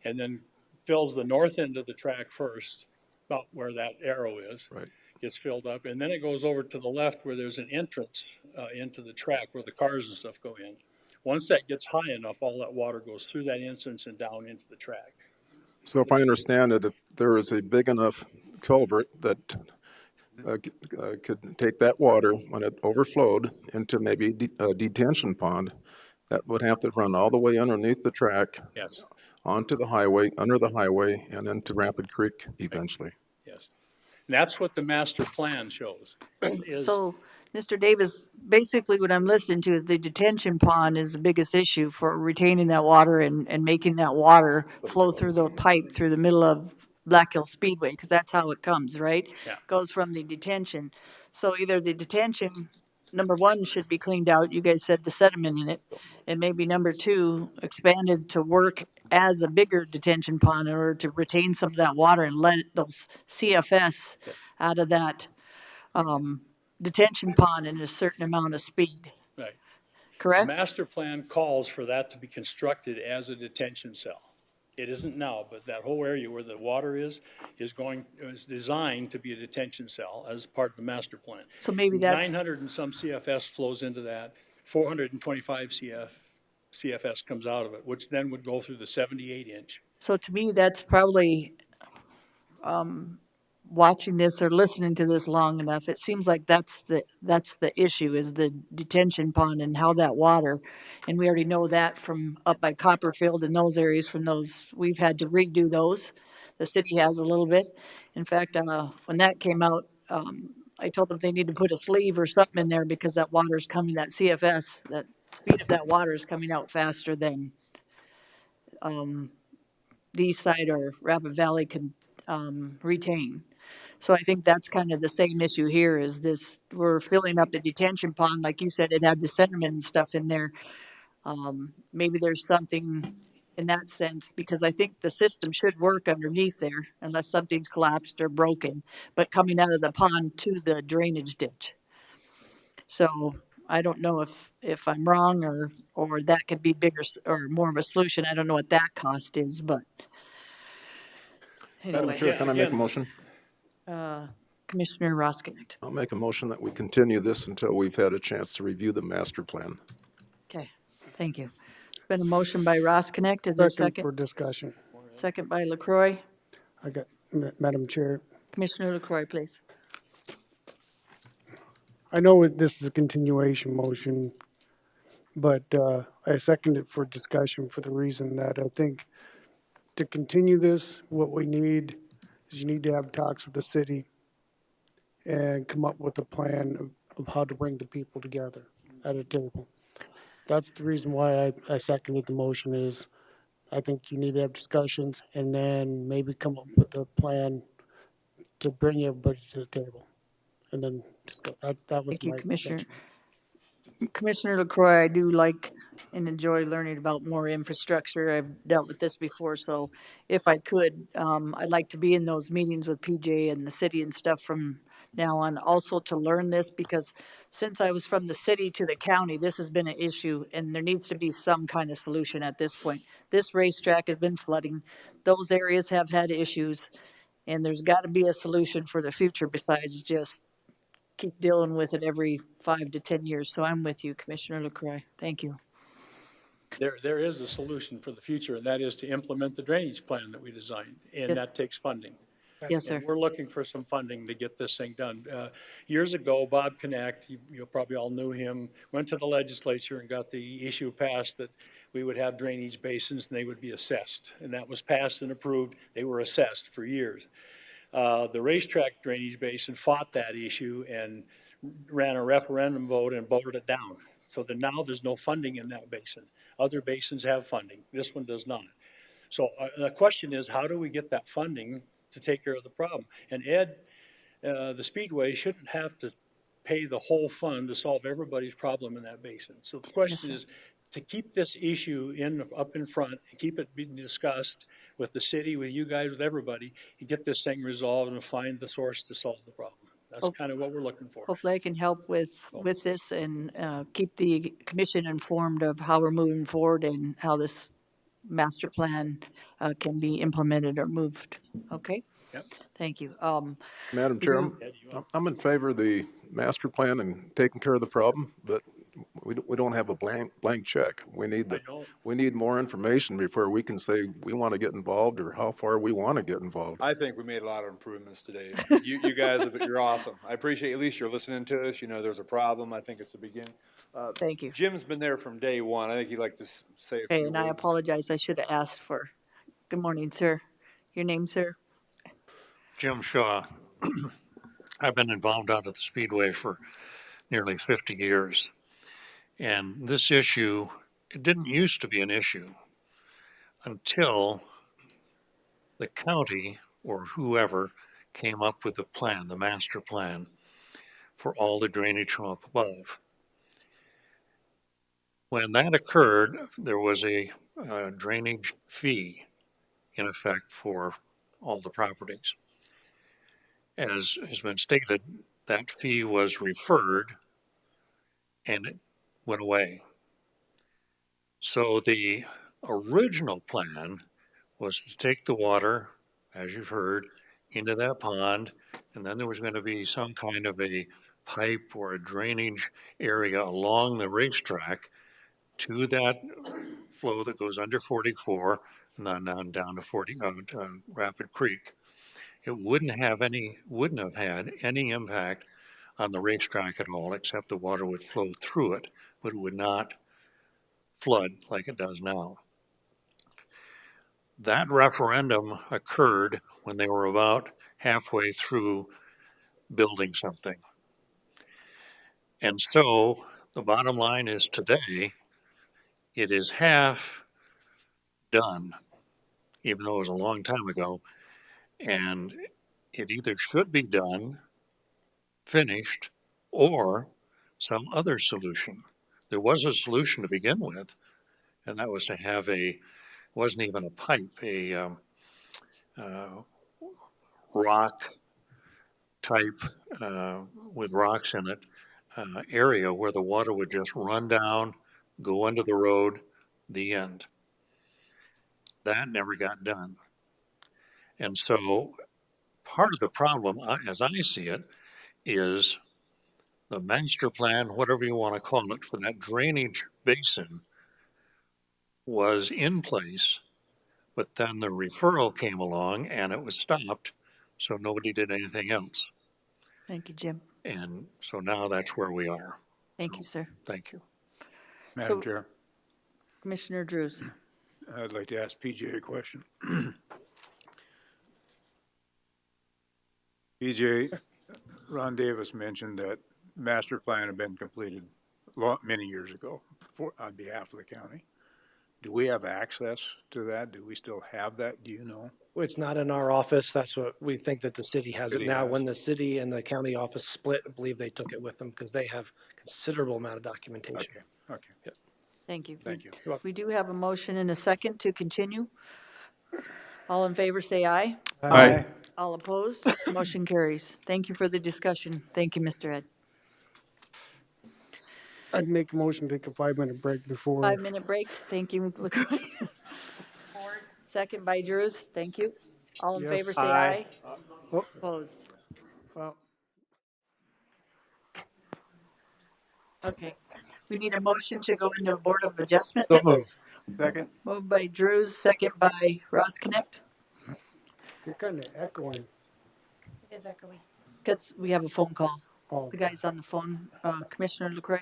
and then fills the north end of the track first, about where that arrow is. Right. Gets filled up, and then it goes over to the left where there's an entrance into the track where the cars and stuff go in. Once that gets high enough, all that water goes through that entrance and down into the track. So if I understand it, if there is a big enough culvert that could take that water when it overflowed into maybe a detention pond, that would have to run all the way underneath the track. Yes. Onto the highway, under the highway, and into Rapid Creek eventually. Yes. And that's what the master plan shows. So, Mr. Davis, basically what I'm listening to is the detention pond is the biggest issue for retaining that water and making that water flow through the pipe through the middle of Black Hill Speedway, because that's how it comes, right? Yeah. Goes from the detention. So either the detention, number one, should be cleaned out. You guys said the sediment in it. And maybe number two, expanded to work as a bigger detention pond in order to retain some of that water and let those CFS out of that detention pond in a certain amount of speed. Right. Correct? The master plan calls for that to be constructed as a detention cell. It isn't now, but that whole area where the water is designed to be a detention cell as part of the master plan. So maybe that's 900 and some CFS flows into that. 425 CFS comes out of it, which then would go through the 78-inch. So to me, that's probably, watching this or listening to this long enough, it seems like that's the issue, is the detention pond and how that water, and we already know that from up by Copperfield and those areas from those, we've had to redo those. The city has a little bit. In fact, when that came out, I told them they need to put a sleeve or something in there because that water's coming, that CFS, that speed of that water is coming out faster than the east side or Rapid Valley can retain. So I think that's kind of the same issue here, is this, we're filling up the detention pond, like you said, it had the sediment and stuff in there. Maybe there's something in that sense, because I think the system should work underneath there unless something's collapsed or broken, but coming out of the pond to the drainage ditch. So I don't know if I'm wrong or that could be bigger or more of a solution. I don't know what that cost is, but Madam anyway. Chair, can I make a motion? Commissioner Roskinek. I'll make a motion that we continue this until we've had a chance to review the master plan. Okay, thank you. It's been a motion by Roskinek. Is there a Second for second? discussion. Second by LaCroy. I got, Madam Chair, Commissioner LaCroy, please. I know this is a continuation motion, but I second it for discussion for the reason that I think to continue this, what we need is you need to have talks with the city and come up with a plan of how to bring the people together at a table. That's the reason why I seconded the motion, is I think you need to have discussions and then maybe come up with a plan to bring everybody to the table. And then discuss. That was Thank you, my Commissioner. intention. Commissioner LaCroy, I do like and enjoy learning about more infrastructure. I've dealt with this before, so if I could, I'd like to be in those meetings with PJ and the city and stuff from now on, also to learn this, because since I was from the city to the county, this has been an issue, and there needs to be some kind of solution at this point. This racetrack has been flooding. Those areas have had issues, and there's got to be a solution for the future besides just keep dealing with it every 5 to 10 years. So I'm with you, Commissioner LaCroy. Thank you. There is a solution for the future, and that is to implement the drainage plan that we designed, and that takes funding. Yes, sir. And we're looking for some funding to get this thing done. Years ago, Bob Connect, you probably all knew him, went to the legislature and got the issue passed that we would have drainage basins and they would be assessed. And that was passed and approved. They were assessed for years. The racetrack drainage basin fought that issue and ran a referendum vote and voted it down. So that now there's no funding in that basin. Other basins have funding. This one does not. So the question is, how do we get that funding to take care of the problem? And Ed, the Speedway shouldn't have to pay the whole fund to solve everybody's problem in that basin. So the question is to keep this issue up in front and keep it being discussed with the city, with you guys, with everybody, and get this thing resolved and find the source to solve the problem. That's kind of what we're looking for. Hopefully I can help with this and keep the commission informed of how we're moving forward and how this master plan can be implemented or moved. Okay? Yep. Thank you. Madam Chair, I'm in favor of the master plan and taking care of the problem, but we don't have a blank check. We need more information before we can say we want to get involved or how far we want to get involved. I think we made a lot of improvements today. You guys, you're awesome. I appreciate at least you're listening to us. You know there's a problem. I think it's a beginning. Thank you. Jim's been there from day one. I think he'd like to say a few And I words. apologize. I should have asked for. Good morning, sir. Your name, sir? Jim Shaw. I've been involved out at the Speedway for nearly 50 years. And this issue, it didn't used to be an issue until the county or whoever came up with the plan, the master plan, for all the drainage from up above. When that occurred, there was a drainage fee in effect for all the properties. As has been stated, that fee was referred and it went away. So the original plan was to take the water, as you've heard, into that pond, and then there was going to be some kind of a pipe or a drainage area along the racetrack to that flow that goes under 44 and then on down to Rapid Creek. It wouldn't have had any impact on the racetrack at all, except the water would flow through it, but it would not flood like it does now. That referendum occurred when they were about halfway through building something. And so the bottom line is today, it is half done, even though it was a long time ago, and it either should be done, finished, or some other solution. There was a solution to begin with, and that was to have wasn't even a pipe, a rock type with rocks in it area where the water would just run down, go under the road, the end. That never got done. And so part of the problem, as I see it, is the master plan, whatever you want to call it, for that drainage basin was in place, but then the referral came along and it was stopped, so nobody did anything else. Thank you, Jim. And so now that's where we are. Thank you, sir. Thank you. Madam Chair, Commissioner Drews. I'd like to ask PJ a question. PJ, Ron Davis mentioned that master plan had been completed many years ago on behalf of the county. Do we have access to that? Do we still have that? Do you know? It's not in our office. That's what we think that the city has it City now. has. When the city and the county office split, I believe they took it with them because they have considerable amount of documentation. Okay. Yep. Thank you. Thank you. We do have a motion and a second to continue. All in favor, say aye. Aye. All opposed, motion carries. Thank you for the discussion. Thank you, Mr. Ed. I'd make a motion to take a 5-minute break before. 5-minute break. Thank you, LaCroy. Second by Drews. Thank you. All in Yes. favor, say Aye. aye. Oh. Opposed. Well, Okay. We need a motion to go into a Board of Adjustment. So moved. Second. Moved by Drews, second by Ross Connect, You're kind of echoing. It is echoey. because we have a phone call. Oh, The guy's on the phone, Commissioner LaCroy.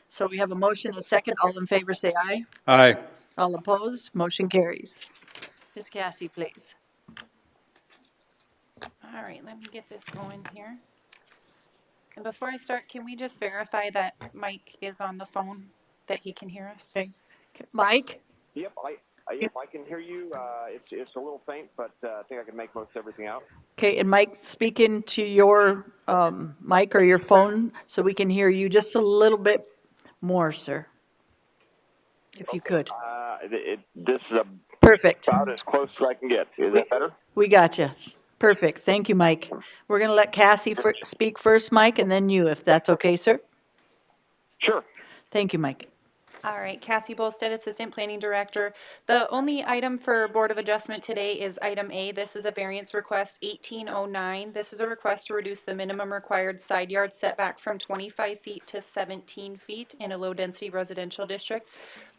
So we have a motion, a second. All in favor, say aye. Aye. All opposed, motion carries. Ms. Cassie, please. All right, let me get this going here. And before I start, can we just verify that Mike is on the phone, that he can hear us? Okay. Mike? Yep, I can hear you. It's a little faint, but I think I can make most everything out. Okay, and Mike, speak into your mic or your phone so we can hear you just a little bit more, sir. If you could. This is Perfect. about as close as I can get. Is that better? We got you. Perfect. Thank you, Mike. We're going to let Cassie speak first, Mike, and then you, if that's okay, sir. Sure. Thank you, Mike. All right, Cassie Bolstead, Assistant Planning Director. The only item for Board of Adjustment today is item A. This is a variance request 1809. This is a request to reduce the minimum required side yard setback from 25 feet to 17 feet in a low-density residential district.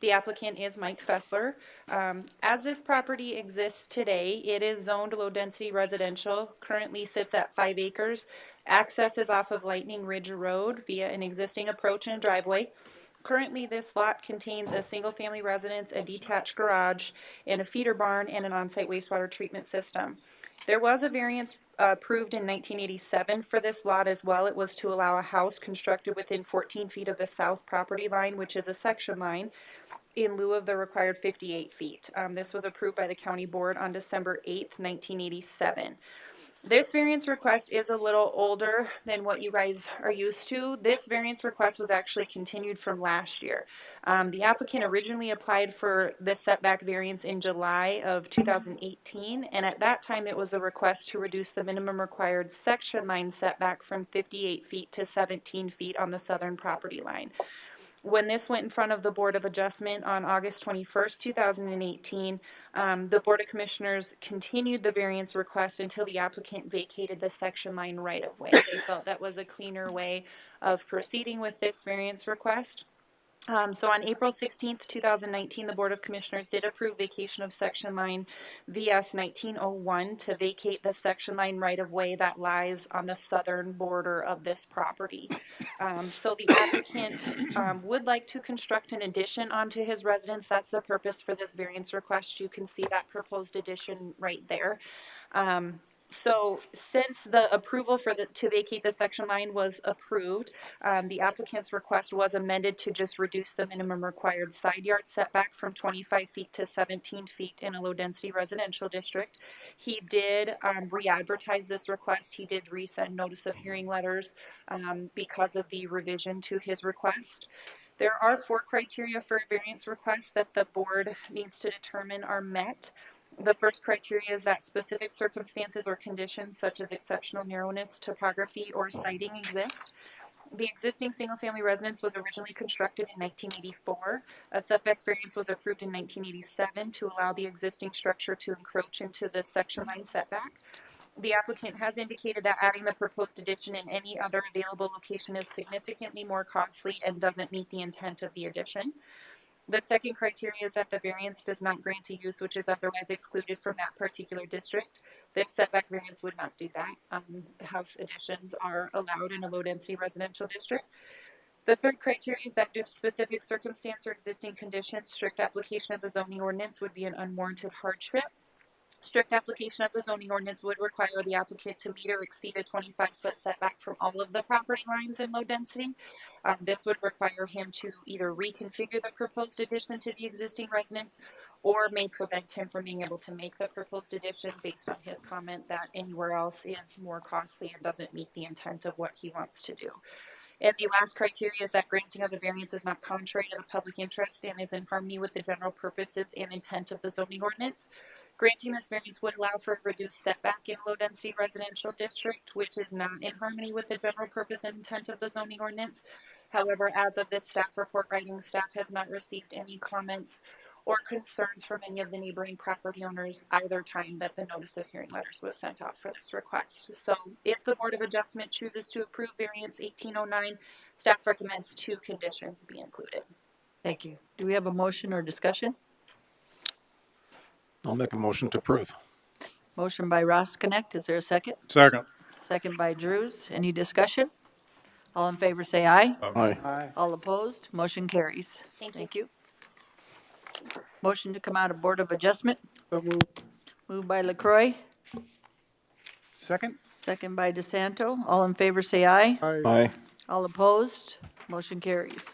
The applicant is Mike Fessler. As this property exists today, it is zoned low-density residential, currently sits at 5 acres. Access is off of Lightning Ridge Road via an existing approach and driveway. Currently, this lot contains a single-family residence, a detached garage, and a feeder barn, and an on-site wastewater treatment system. There was a variance approved in 1987 for this lot as well. It was to allow a house constructed within 14 feet of the south property line, which is a section line, in lieu of the required 58 feet. This was approved by the county board on December 8th, 1987. This variance request is a little older than what you guys are used to. This variance request was actually continued from last year. The applicant originally applied for this setback variance in July of 2018, and at that time it was a request to reduce the minimum required section line setback from 58 feet to 17 feet on the southern property line. When this went in front of the Board of Adjustment on August 21st, 2018, the Board of Commissioners continued the variance request until the applicant vacated the section line right-of-way. They felt that was a cleaner way of proceeding with this variance request. So on April 16th, 2019, the Board of Commissioners did approve vacation of section line VS 1901 to vacate the section line right-of-way that lies on the southern border of this property. So the applicant would like to construct an addition onto his residence. That's the purpose for this variance request. You can see that proposed addition right there. So since the approval for to vacate the section line was approved, the applicant's request was amended to just reduce the minimum required side yard setback from 25 feet to 17 feet in a low-density residential district. He did re-advertise this request. He did resend notice of hearing letters because of the revision to his request. There are 4 criteria for a variance request that the board needs to determine are met. The first criteria is that specific circumstances or conditions such as exceptional narrowness, topography, or siting exist. The existing single-family residence was originally constructed in 1984. A setback variance was approved in 1987 to allow the existing structure to encroach into the section line setback. The applicant has indicated that adding the proposed addition in any other available location is significantly more costly and doesn't meet the intent of the addition. The second criteria is that the variance does not grant a use which is otherwise excluded from that particular district. This setback variance would not do that. House additions are allowed in a low-density residential district. The third criteria is that due to specific circumstance or existing conditions, strict application of the zoning ordinance would be an unwarranted hardship. Strict application of the zoning ordinance would require the applicant to meet or exceed a 25-foot setback from all of the property lines in low density. This would require him to either reconfigure the proposed addition to the existing residence or may prevent him from being able to make the proposed addition based on his comment that anywhere else is more costly and doesn't meet the intent of what he wants to do. And the last criteria is that granting of the variance is not contrary to the public interest and is in harmony with the general purposes and intent of the zoning ordinance. Granting this variance would allow for a reduced setback in a low-density residential district, which is not in harmony with the general purpose and intent of the zoning ordinance. However, as of this staff report writing, staff has not received any comments or concerns from any of the neighboring property owners either time that the notice of hearing letters was sent out for this request. So if the Board of Adjustment chooses to approve variance 1809, staff recommends 2 conditions be included. Thank you. Do we have a motion or discussion? I'll make a motion to approve. Motion by Ross Connect. Is there a second? Second. Second by Drews. Any discussion? All in favor say aye. Aye. Aye. All opposed, motion carries. Thank you. Motion to come out of Board of Adjustment, So moved. moved by LaCroy, Second? second by DeSanto. All in favor say aye. Aye. Aye. All opposed, motion carries.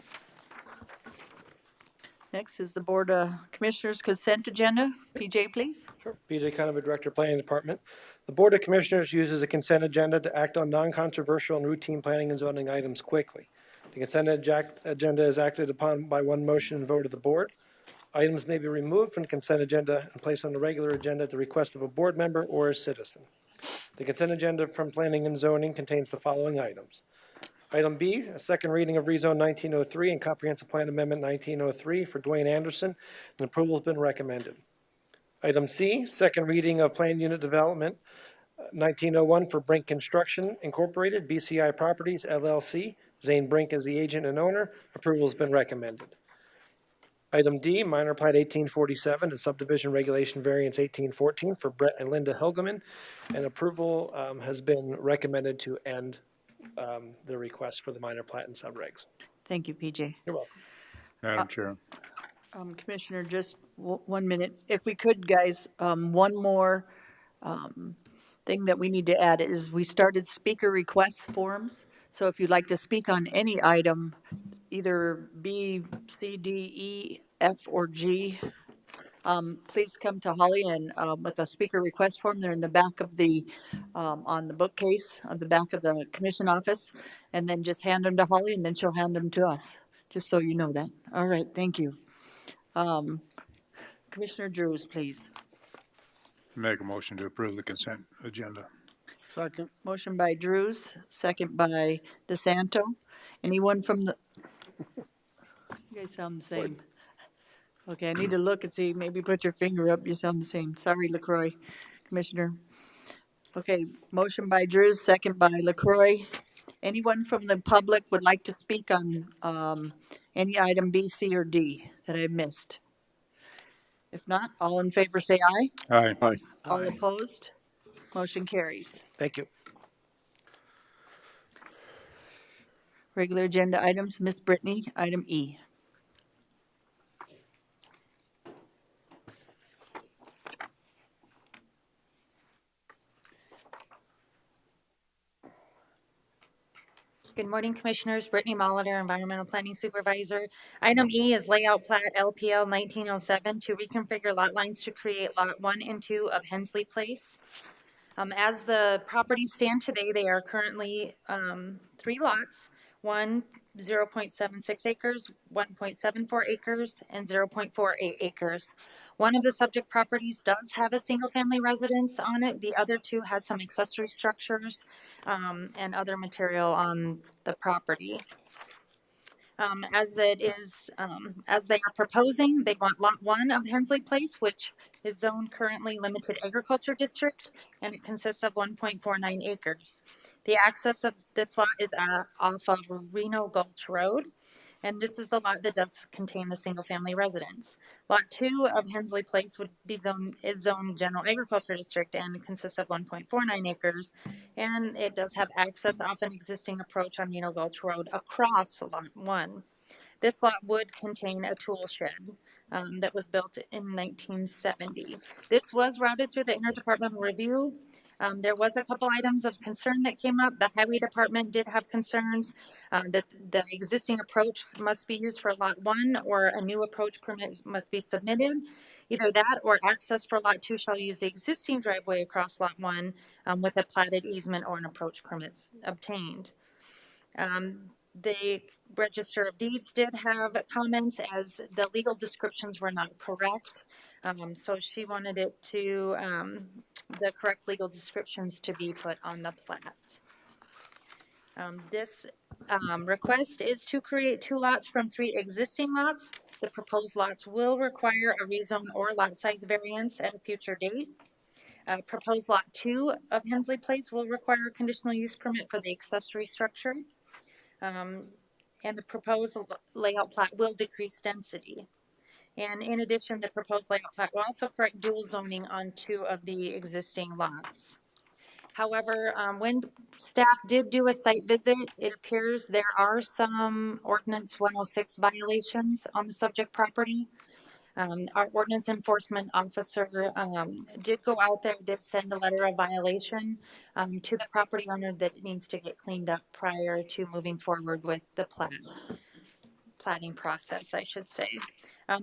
Next is the Board of Commissioners consent agenda. PJ, please. Sure. BJ Conover, Director of Planning Department. The Board of Commissioners uses a consent agenda to act on non-controversial and routine planning and zoning items quickly. The consent agenda is acted upon by one motion and vote of the board. Items may be removed from the consent agenda and placed on the regular agenda at the request of a board member or a citizen. The consent agenda from Planning and Zoning contains the following items. Item B, a second reading of rezone 1903 and comprehensive plan amendment 1903 for Dwayne Anderson, and approval has been recommended. Item C, second reading of plan unit development 1901 for Brink Construction Incorporated, BCI Properties LLC. Zane Brink is the agent and owner. Approval has been recommended. Item D, minor plat 1847 and subdivision regulation variance 1814 for Brett and Linda Hilgeman, and approval has been recommended to end the request for the minor plat and subregs. Thank you, PJ. You're welcome. Madam Chair. Commissioner, just 1 minute. If we could, guys, one more thing that we need to add is we started speaker request forms. So if you'd like to speak on any item, either B, C, D, E, F, or G, please come to Holly and with a speaker request form. They're in the back of the, on the bookcase on the back of the commission office, and then just hand them to Holly, and then she'll hand them to us, just so you know that. All right, thank you. Commissioner Drews, please. Make a motion to approve the consent agenda. Second. Motion by Drews, second by DeSanto. Anyone from the, you guys sound the same. Okay, I need to look and see, maybe put your finger up, you sound the same. Sorry, LaCroy, Commissioner. Okay, motion by Drews, second by LaCroy. Anyone from the public would like to speak on any item B, C, or D that I missed? If not, all in favor say aye. Aye. Aye. All opposed? Motion carries. Thank you. Regular agenda items, Miss Brittany, item E. Good morning, Commissioners. Brittany Molitor, Environmental Planning Supervisor. Item E is layout plat LPL 1907 to reconfigure lot lines to create Lot 1 and 2 of Hensley Place. As the properties stand today, they are currently 3 lots, 0.76 acres, 1.74 acres, and 0.48 acres. One of the subject properties does have a single-family residence on it. The other 2 has some accessory structures and other material on the property. As they are proposing, they want Lot 1 of Hensley Place, which is zoned currently limited agriculture district, and it consists of 1.49 acres. The access of this lot is off of Reno Gulch Road, and this is the lot that does contain the single-family residence. Lot 2 of Hensley Place is zoned general agriculture district and consists of 1.49 acres, and it does have access off an existing approach on Reno Gulch Road across Lot 1. This lot would contain a tool shed that was built in 1970. This was routed through the interdepartmental review. There was a couple items of concern that came up. The highway department did have concerns that the existing approach must be used for Lot 1 or a new approach permit must be submitted. Either that or access for Lot 2 shall use the existing driveway across Lot 1 with a platted easement or an approach permit obtained. The Register of Deeds did have comments as the legal descriptions were not correct. So she wanted it to, the correct legal descriptions to be put on the plat. This request is to create 2 lots from 3 existing lots. the proposed lots will require a rezone or lot size variance at a future date. Proposed Lot 2 of Hensley Place will require a conditional use permit for the accessory structure. And the proposed layout plat will decrease density. And in addition, the proposed layout plat will also correct dual zoning on 2 of the existing lots. However, when staff did do a site visit, it appears there are some ordinance 106 violations on the subject property. Our ordinance enforcement officer did go out there, did send a letter of violation to the property owner that it needs to get cleaned up prior to moving forward with the platting process, I should say.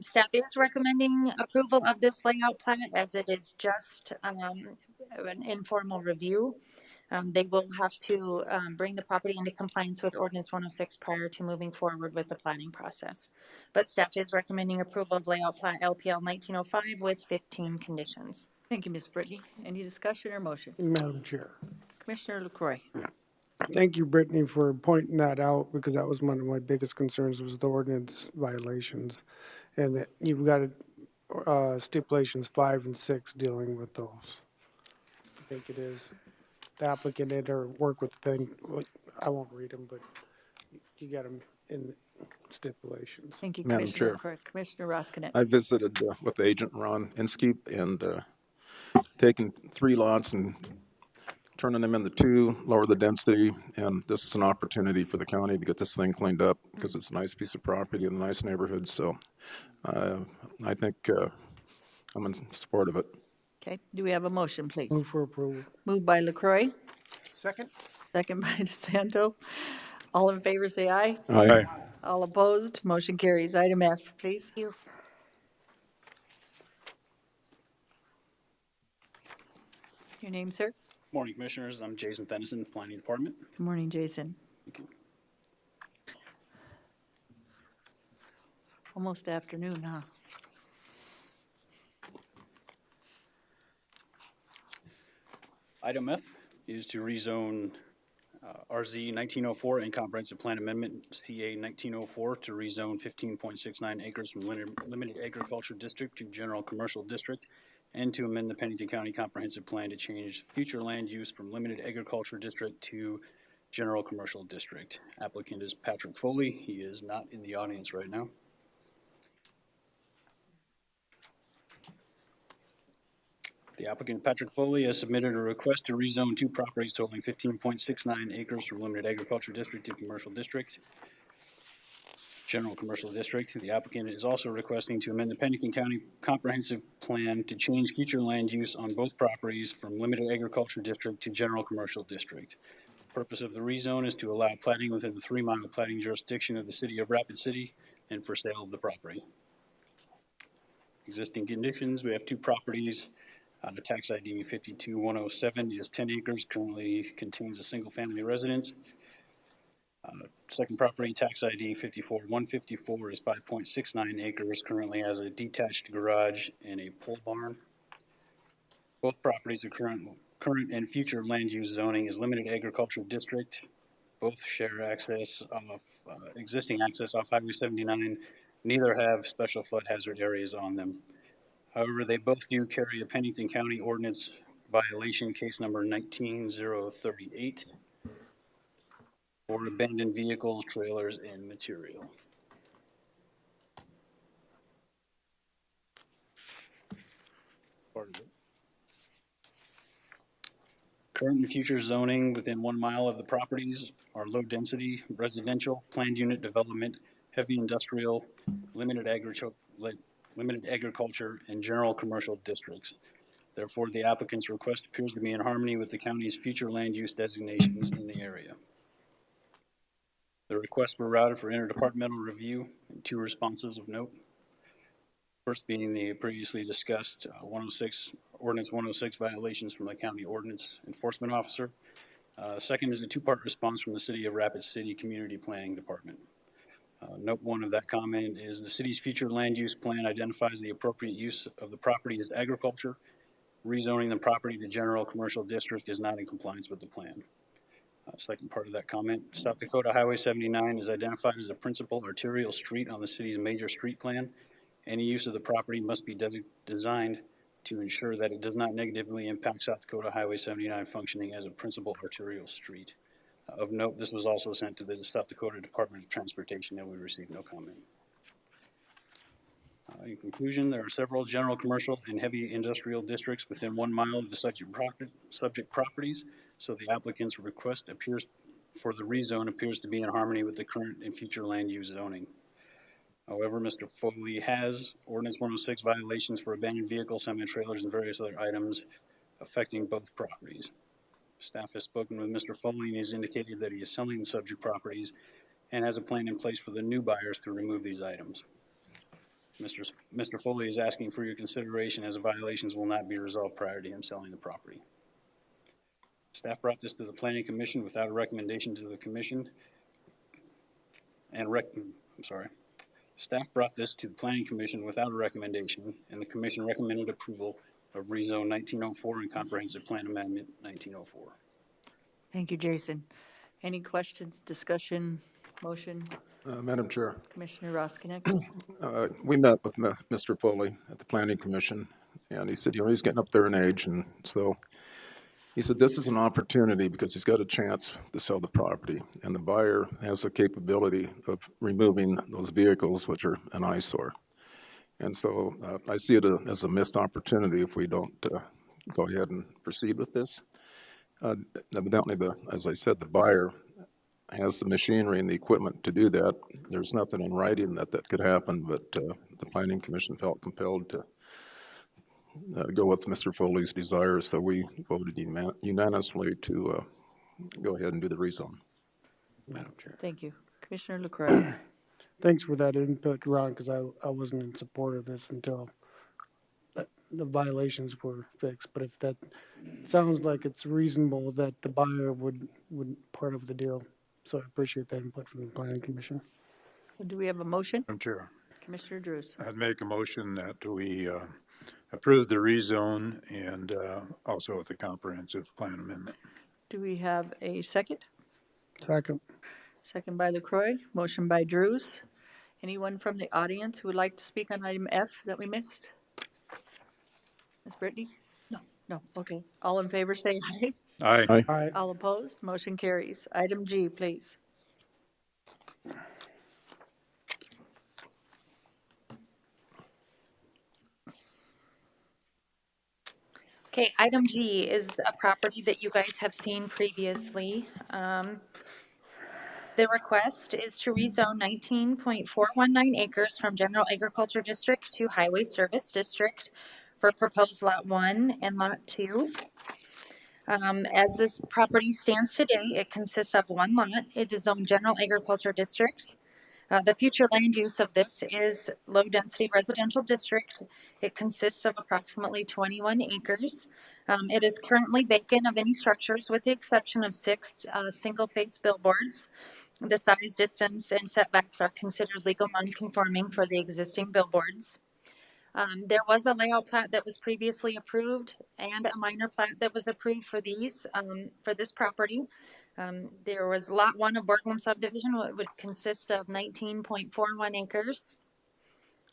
Staff is recommending approval of this layout plat as it is just an informal review. They will have to bring the property into compliance with Ordinance 106 prior to moving forward with the planning process. But staff is recommending approval of layout plat LPL 1905 with 15 conditions. Thank you, Ms. Brittany. Any discussion or motion? Madam Chair. Commissioner LaCroy. Thank you, Brittany, for pointing that out, because that was one of my biggest concerns was the ordinance violations. And that you've got stipulations 5 and 6 dealing with those. I think it is the applicant did or work with the thing. I won't read them, but you got them in stipulations. Thank you, Madam Commissioner Chair. LaCroy. Commissioner Roskinet. I visited with Agent Ron Inskeep and taken 3 lots and turning them into 2, lower the density, and this is an opportunity for the county to get this thing cleaned up because it's a nice piece of property in a nice neighborhood. So I think I'm in support of it. Okay, do we have a motion, please? Move for approval. Moved by LaCroy, Second? second by DeSanto. All in favor, say aye. Aye. All opposed, motion carries. Item F, please. You. Your name, sir? Morning, Commissioners. I'm Jason Thennison, Planning Department. Good morning, Jason. Thank you. Almost afternoon, huh? Item F is to rezone RZ 1904 and Comprehensive Plan Amendment CA 1904 to rezone 15.69 acres from Limited Agriculture District to General Commercial District, and to amend the Pennington County Comprehensive Plan to change future land use from Limited Agriculture District to General Commercial District. Applicant is Patrick Foley. He is not in the audience right now. The applicant, Patrick Foley, has submitted a request to rezone 2 properties totaling 15.69 acres from Limited Agriculture District to Commercial District, General Commercial District. The applicant is also requesting to amend the Pennington County Comprehensive Plan to change future land use on both properties from Limited Agriculture District to General Commercial District. The purpose of the rezone is to allow platting within the 3-mile platting jurisdiction of the city of Rapid City and for sale of the property. Existing conditions, we have 2 properties. The tax ID 52107 is 10 acres, currently contains a single-family residence. Second property, tax ID 54154 is 5.69 acres, currently has a detached garage and a pole barn. Both properties are current and future land use zoning is Limited Agriculture District. Both share access off existing access off Highway 79. Neither have special flood hazard areas on them. However, they both do carry a Pennington County ordinance violation, case number 19038, for abandoned vehicles, trailers, and material. Part of it. Current and future zoning within 1 mile of the properties are low density, residential, planned unit development, heavy industrial, limited agriculture, and general commercial districts. Therefore, the applicant's request appears to be in harmony with the county's future land use designations in the area. The requests were routed for interdepartmental review, and 2 responses of note. First being the previously discussed Ordinance 106 violations from the County Ordinance Enforcement Officer. Second is a 2-part response from the City of Rapid City Community Planning Department. Note 1 of that comment is the city's future land use plan identifies the appropriate use of the property as agriculture. Rezoning the property to general commercial district is not in compliance with the plan. Second part of that comment, South Dakota Highway 79 is identified as a principal arterial street on the city's major street plan. Any use of the property must be designed to ensure that it does not negatively impact South Dakota Highway 79 functioning as a principal arterial street. Of note, this was also sent to the South Dakota Department of Transportation, and we received no comment. In conclusion, there are several general commercial and heavy industrial districts within 1 mile of the subject properties, so the applicant's request appears for the rezone appears to be in harmony with the current and future land use zoning. However, Mr. Foley has ordinance 106 violations for abandoned vehicles, semi-trailers, and various other items affecting both properties. Staff has spoken with Mr. Foley and has indicated that he is selling the subject properties and has a plan in place for the new buyers to remove these items. Mr. Foley is asking for your consideration as the violations will not be resolved prior to him selling the property. Staff brought this to the Planning Commission without a recommendation to the Commission Staff brought this to the Planning Commission without a recommendation, and the Commission recommended approval of rezone 1904 and Comprehensive Plan Amendment 1904. Thank you, Jason. Any questions, discussion, motion? Madam Chair, Commissioner Roskinek? we met with Mr. Foley at the Planning Commission, and he said, he's getting up there in age, and so he said this is an opportunity because he's got a chance to sell the property, and the buyer has the capability of removing those vehicles, which are an eyesore. And so I see it as a missed opportunity if we don't go ahead and proceed with this. Evidently, as I said, the buyer has the machinery and the equipment to do that. There's nothing in writing that could happen, but the Planning Commission felt compelled to go with Mr. Foley's desire, so we voted unanimously to go ahead and do the rezone. Madam Chair. Thank you. Commissioner LaCroix? Thanks for that input, Ron, because I wasn't in support of this until the violations were fixed. But if that sounds like it's reasonable that the buyer would part of the deal. So I appreciate that input from the Planning Commission. Do we have a motion? Madam Chair, Commissioner Drews? I'd make a motion that we approve the rezone and also with the comprehensive plan amendment. Do we have a second? Second. Second by LaCroix, motion by Drews. Anyone from the audience who would like to speak on item F that we missed? Ms. Brittany? No, okay. All in favor say aye. Aye. Aye. All opposed, motion carries. Item G, please. Okay, item G is a property that you guys have seen previously. The request is to rezone 19.419 acres from General Agriculture District to Highway Service District for proposed Lot 1 and Lot 2. As this property stands today, it consists of one lot. It is zoned General Agriculture District. The future land use of this is low-density residential district. It consists of approximately 21 acres. It is currently vacant of any structures with the exception of 6 single-face billboards. The size, distance, and setbacks are considered legal non-conforming for the existing billboards. There was a layout plat that was previously approved and a minor plat that was approved for for this property. There was Lot 1 of Borglum subdivision, which would consist of 19.41 acres,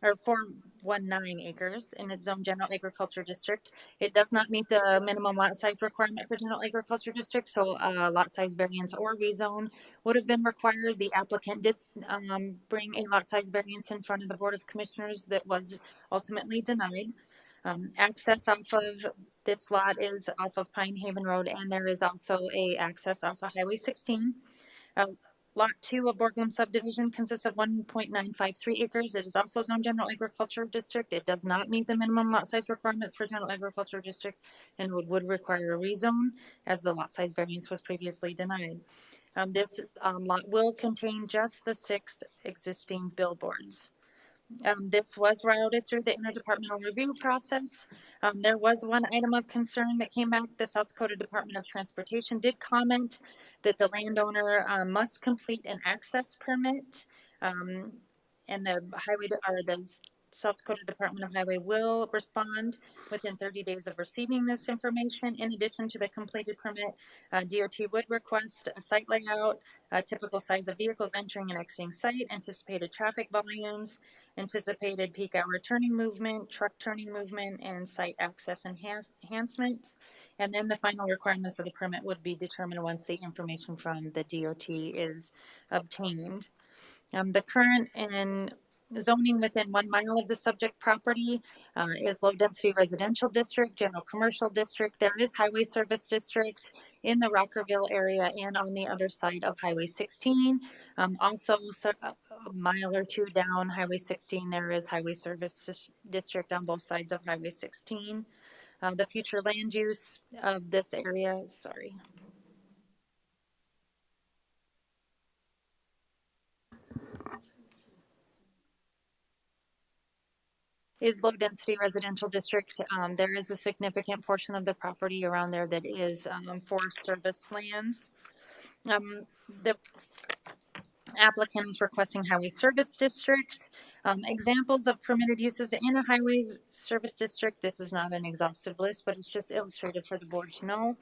or 419 acres in its zone general agriculture district. It does not meet the minimum lot size requirement for general agriculture district, so lot size variance or rezone would have been required. The applicant did bring a lot size variance in front of the Board of Commissioners that was ultimately denied. Access off of this lot is off of Pine Haven Road, and there is also a access off of Highway 16. Lot 2 of Borglum subdivision consists of 1.953 acres. It is also zoned general agriculture district. It does not meet the minimum lot size requirements for general agriculture district and would require a rezone as the lot size variance was previously denied. This lot will contain just the 6 existing billboards. This was routed through the interdepartmental review process. There was one item of concern that came back. The South Dakota Department of Transportation did comment that the landowner must complete an access permit, and the South Dakota Department of Highway will respond within 30 days of receiving this information. In addition to the completed permit, DOT would request a site layout, typical size of vehicles entering and exiting site, anticipated traffic volumes, anticipated peak hour turning movement, truck turning movement, and site access enhancements. And then the final requirements of the permit would be determined once the information from the DOT is obtained. The current and zoning within 1 mile of the subject property is low density residential district, general commercial district. There is highway service district in the Rockerville area and on the other side of Highway 16. Also, a mile or two down Highway 16, there is highway service district on both sides of Highway 16. The future land use of this area, is low density residential district. There is a significant portion of the property around there that is Forest Service lands. The applicant is requesting highway service district. Examples of permitted uses in a highway service district. This is not an exhaustive list, but it's just illustrated for the board to know.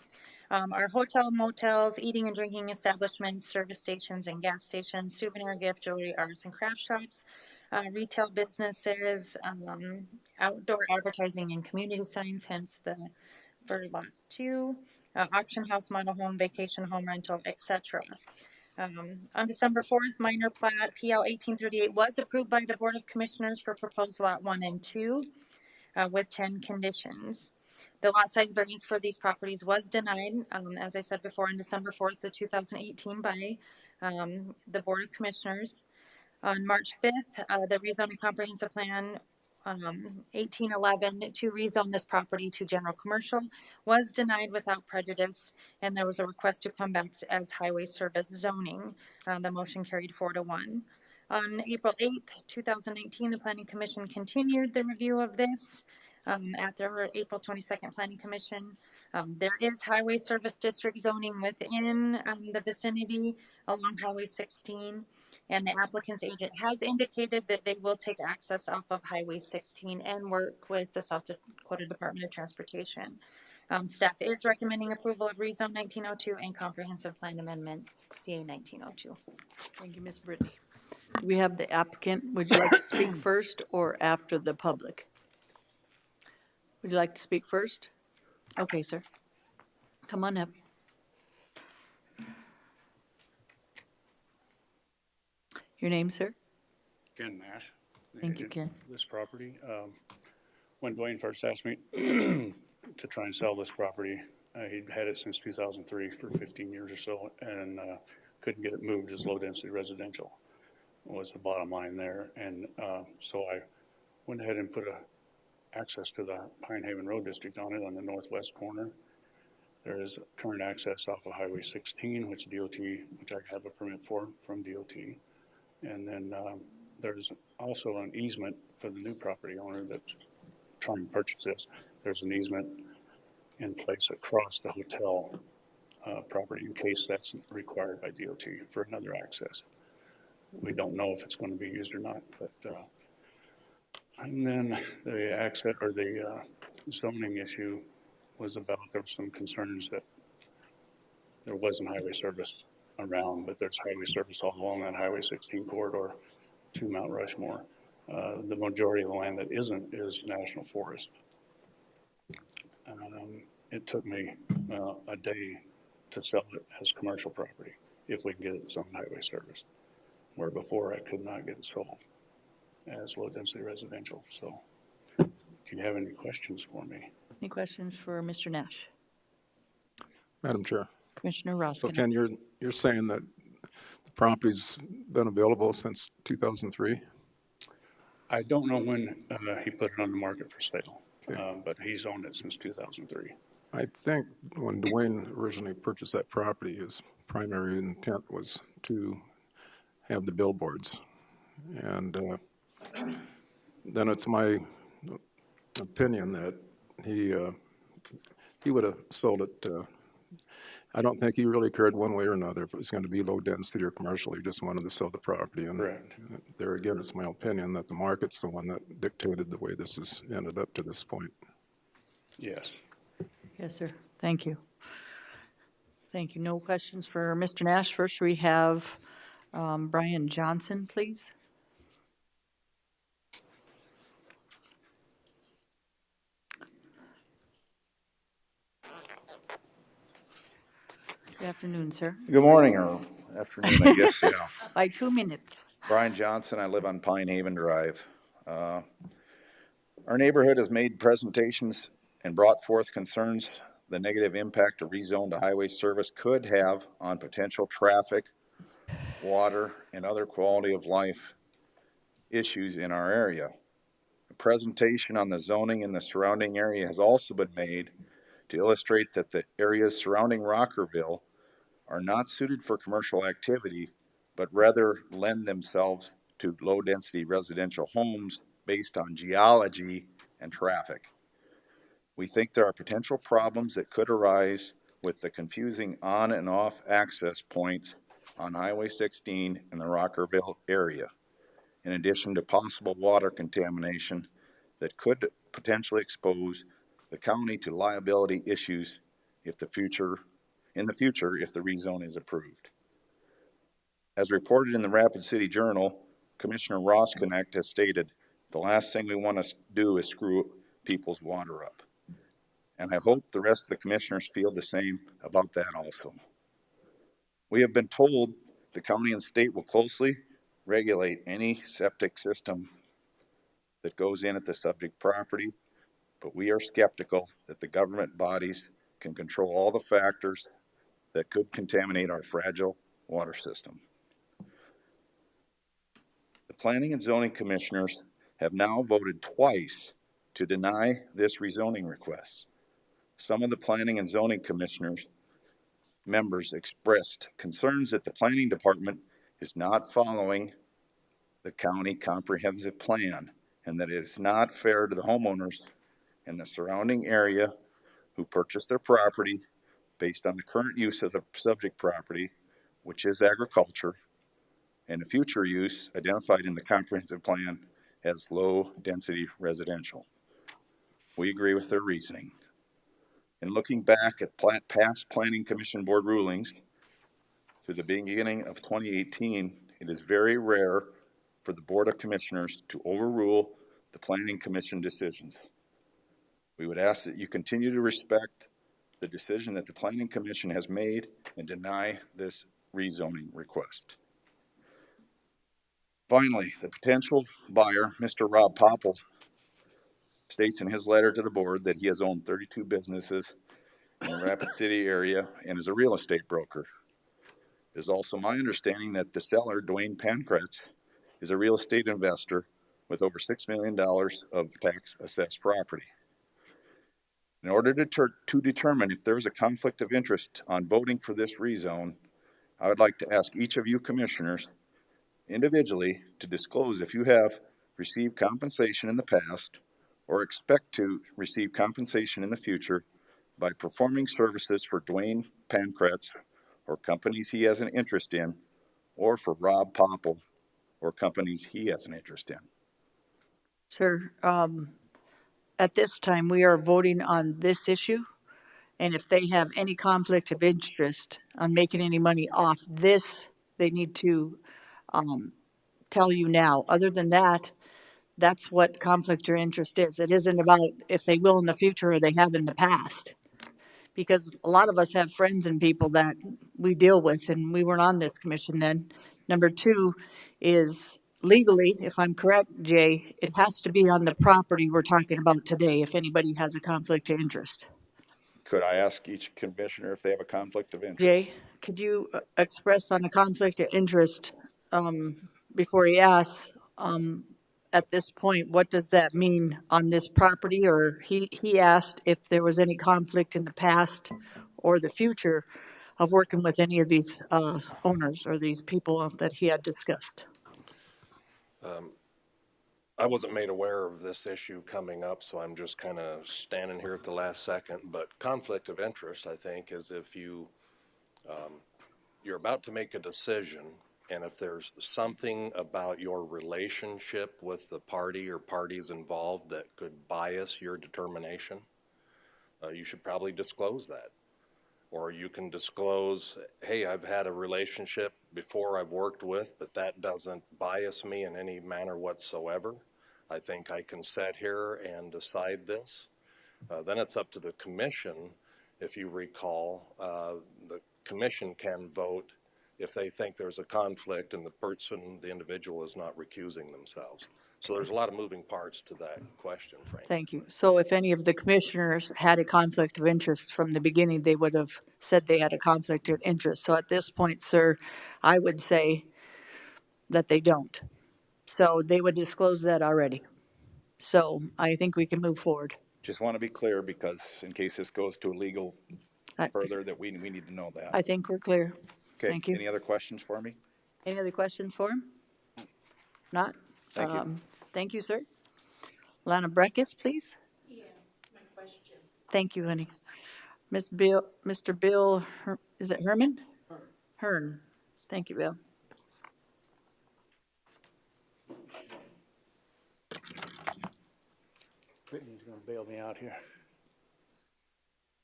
Our hotel, motels, eating and drinking establishments, service stations and gas stations, souvenir gift, jewelry, arts and craft shops, retail businesses, outdoor advertising and community signs, hence the for lot 2, auction house, model home, vacation home rental, etc. On December 4th, minor plat PL 1838 was approved by the Board of Commissioners for proposed lot 1 and 2 with 10 conditions. The lot size variance for these properties was denied, as I said before, on December 4th of 2018 by the Board of Commissioners. On March 5th, the rezoning comprehensive plan 1811 to rezone this property to general commercial was denied without prejudice, and there was a request to come back as highway service zoning. The motion carried 4-1. On April 8th, 2019, the Planning Commission continued the review of this at their April 22nd Planning Commission. There is highway service district zoning within the vicinity along Highway 16. And the applicant's agent has indicated that they will take access off of Highway 16 and work with the South Dakota Department of Transportation. Staff is recommending approval of rezone 1902 and comprehensive plan amendment CA 1902. Thank you, Ms. Brittany. Do we have the applicant? Would you like to speak first or after the public? Would you like to speak first? Okay, sir. Come on up. Your name, sir? Ken Nash. Thank you, Ken. This property. When Dwayne first asked me to try and sell this property, he'd had it since 2003 for 15 years or so, and couldn't get it moved as low-density residential was the bottom line there. And so I went ahead and put access to the Pine Haven Road District on it on the northwest corner. There is current access off of Highway 16, which I have a permit for from DOT. And then there's also an easement for the new property owner that's trying to purchase this. There's an easement in place across the hotel property in case that's required by DOT for another access. We don't know if it's going to be used or not, but and then the access or the zoning issue was about, there were some concerns that there wasn't highway service around, but there's highway service all along that Highway 16 corridor to Mount Rushmore. The majority of the land that isn't is national forest. It took me a day to sell it as commercial property if we can get it zoned highway service, where before I could not get it sold as low density residential. So do you have any questions for me? Any questions for Mr. Nash? Madam Chair. Commissioner Ross. So Ken, you're saying that the property's been available since 2003? I don't know when he put it on the market for sale, but he's owned it since 2003. I think when Dwayne originally purchased that property, his primary intent was to have the billboards. And then it's my opinion that he would have sold it I don't think he really cared one way or another if it was going to be low density or commercial. He just wanted to sell the property. And Correct. there again, it's my opinion that the market's the one that dictated the way this has ended up to this point. Yes. Yes, sir. Thank you. Thank you. No questions for Mr. Nash. First, we have Brian Johnson, please. Good afternoon, sir. Good morning, or afternoon, I guess, yeah. By 2 minutes. Brian Johnson, I live on Pine Haven Drive. Our neighborhood has made presentations and brought forth concerns the negative impact a rezone to highway service could have on potential traffic, water, and other quality of life issues in our area. A presentation on the zoning in the surrounding area has also been made to illustrate that the areas surrounding Rockerville are not suited for commercial activity, but rather lend themselves to low-density residential homes based on geology and traffic. We think there are potential problems that could arise with the confusing on and off access points on Highway 16 in the Rockerville area, in addition to possible water contamination that could potentially expose the county to liability issues in the future if the rezone is approved. As reported in the Rapid City Journal, Commissioner Ross Connect has stated, the last thing we want to do is screw people's water up. And I hope the rest of the commissioners feel the same about that also. We have been told the county and state will closely regulate any septic system that goes in at the subject property, but we are skeptical that the government bodies can control all the factors that could contaminate our fragile water system. The Planning and Zoning Commissioners have now voted twice to deny this rezoning request. Some of the Planning and Zoning Commissioners members expressed concerns that the Planning Department is not following the county comprehensive plan and that it is not fair to the homeowners in the surrounding area who purchase their property based on the current use of the subject property, which is agriculture, and the future use identified in the comprehensive plan as low-density residential. We agree with their reasoning. In looking back at past Planning Commission Board rulings through the beginning of 2018, it is very rare for the Board of Commissioners to overrule the Planning Commission decisions. We would ask that you continue to respect the decision that the Planning Commission has made and deny this rezoning request. Finally, the potential buyer, Mr. Rob Popple, states in his letter to the board that he has owned 32 businesses in the Rapid City area and is a real estate broker. It is also my understanding that the seller, Dwayne Pankratz, is a real estate investor with over $6 million of tax-assessed property. In order to determine if there is a conflict of interest on voting for this rezone, I would like to ask each of you commissioners individually to disclose if you have received compensation in the past or expect to receive compensation in the future by performing services for Dwayne Pankratz or companies he has an interest in, or for Rob Popple or companies he has an interest in. Sir, at this time, we are voting on this issue, and if they have any conflict of interest on making any money off this, they need to tell you now. Other than that, that's what conflict of interest is. It isn't about if they will in the future or they have in the past. Because a lot of us have friends and people that we deal with, and we weren't on this commission then. Number two is legally, if I'm correct, Jay, it has to be on the property we're talking about today if anybody has a conflict of interest. Could I ask each commissioner if they have a conflict of interest? Jay, could you express on a conflict of interest before he asks, at this point, what does that mean on this property? Or he asked if there was any conflict in the past or the future of working with any of these owners or these people that he had discussed. I wasn't made aware of this issue coming up, so I'm just kind of standing here at the last second. But conflict of interest, I think, is if you're about to make a decision, and if there's something about your relationship with the party or parties involved that could bias your determination, you should probably disclose that. Or you can disclose, hey, I've had a relationship before I've worked with, but that doesn't bias me in any manner whatsoever. I think I can sit here and decide this. Then it's up to the commission. If you recall, the commission can vote if they think there's a conflict and the individual is not recusing themselves. So there's a lot of moving parts to that question, frankly. Thank you. So if any of the commissioners had a conflict of interest from the beginning, they would have said they had a conflict of interest. So at this point, sir, I would say that they don't. So they would disclose that already. So I think we can move forward. Just want to be clear because in case this goes to a legal I- further, that we need to know that. I think we're clear. Okay, Thank you. any other questions for me? Any other questions for him? Not? Thank you. Thank you, sir. Lana Breckus, please. Yes, my question. Thank you, honey. Mr. Bill, is it Herman? Hearn. Thank you, Bill. Brittany's going to bail me out here.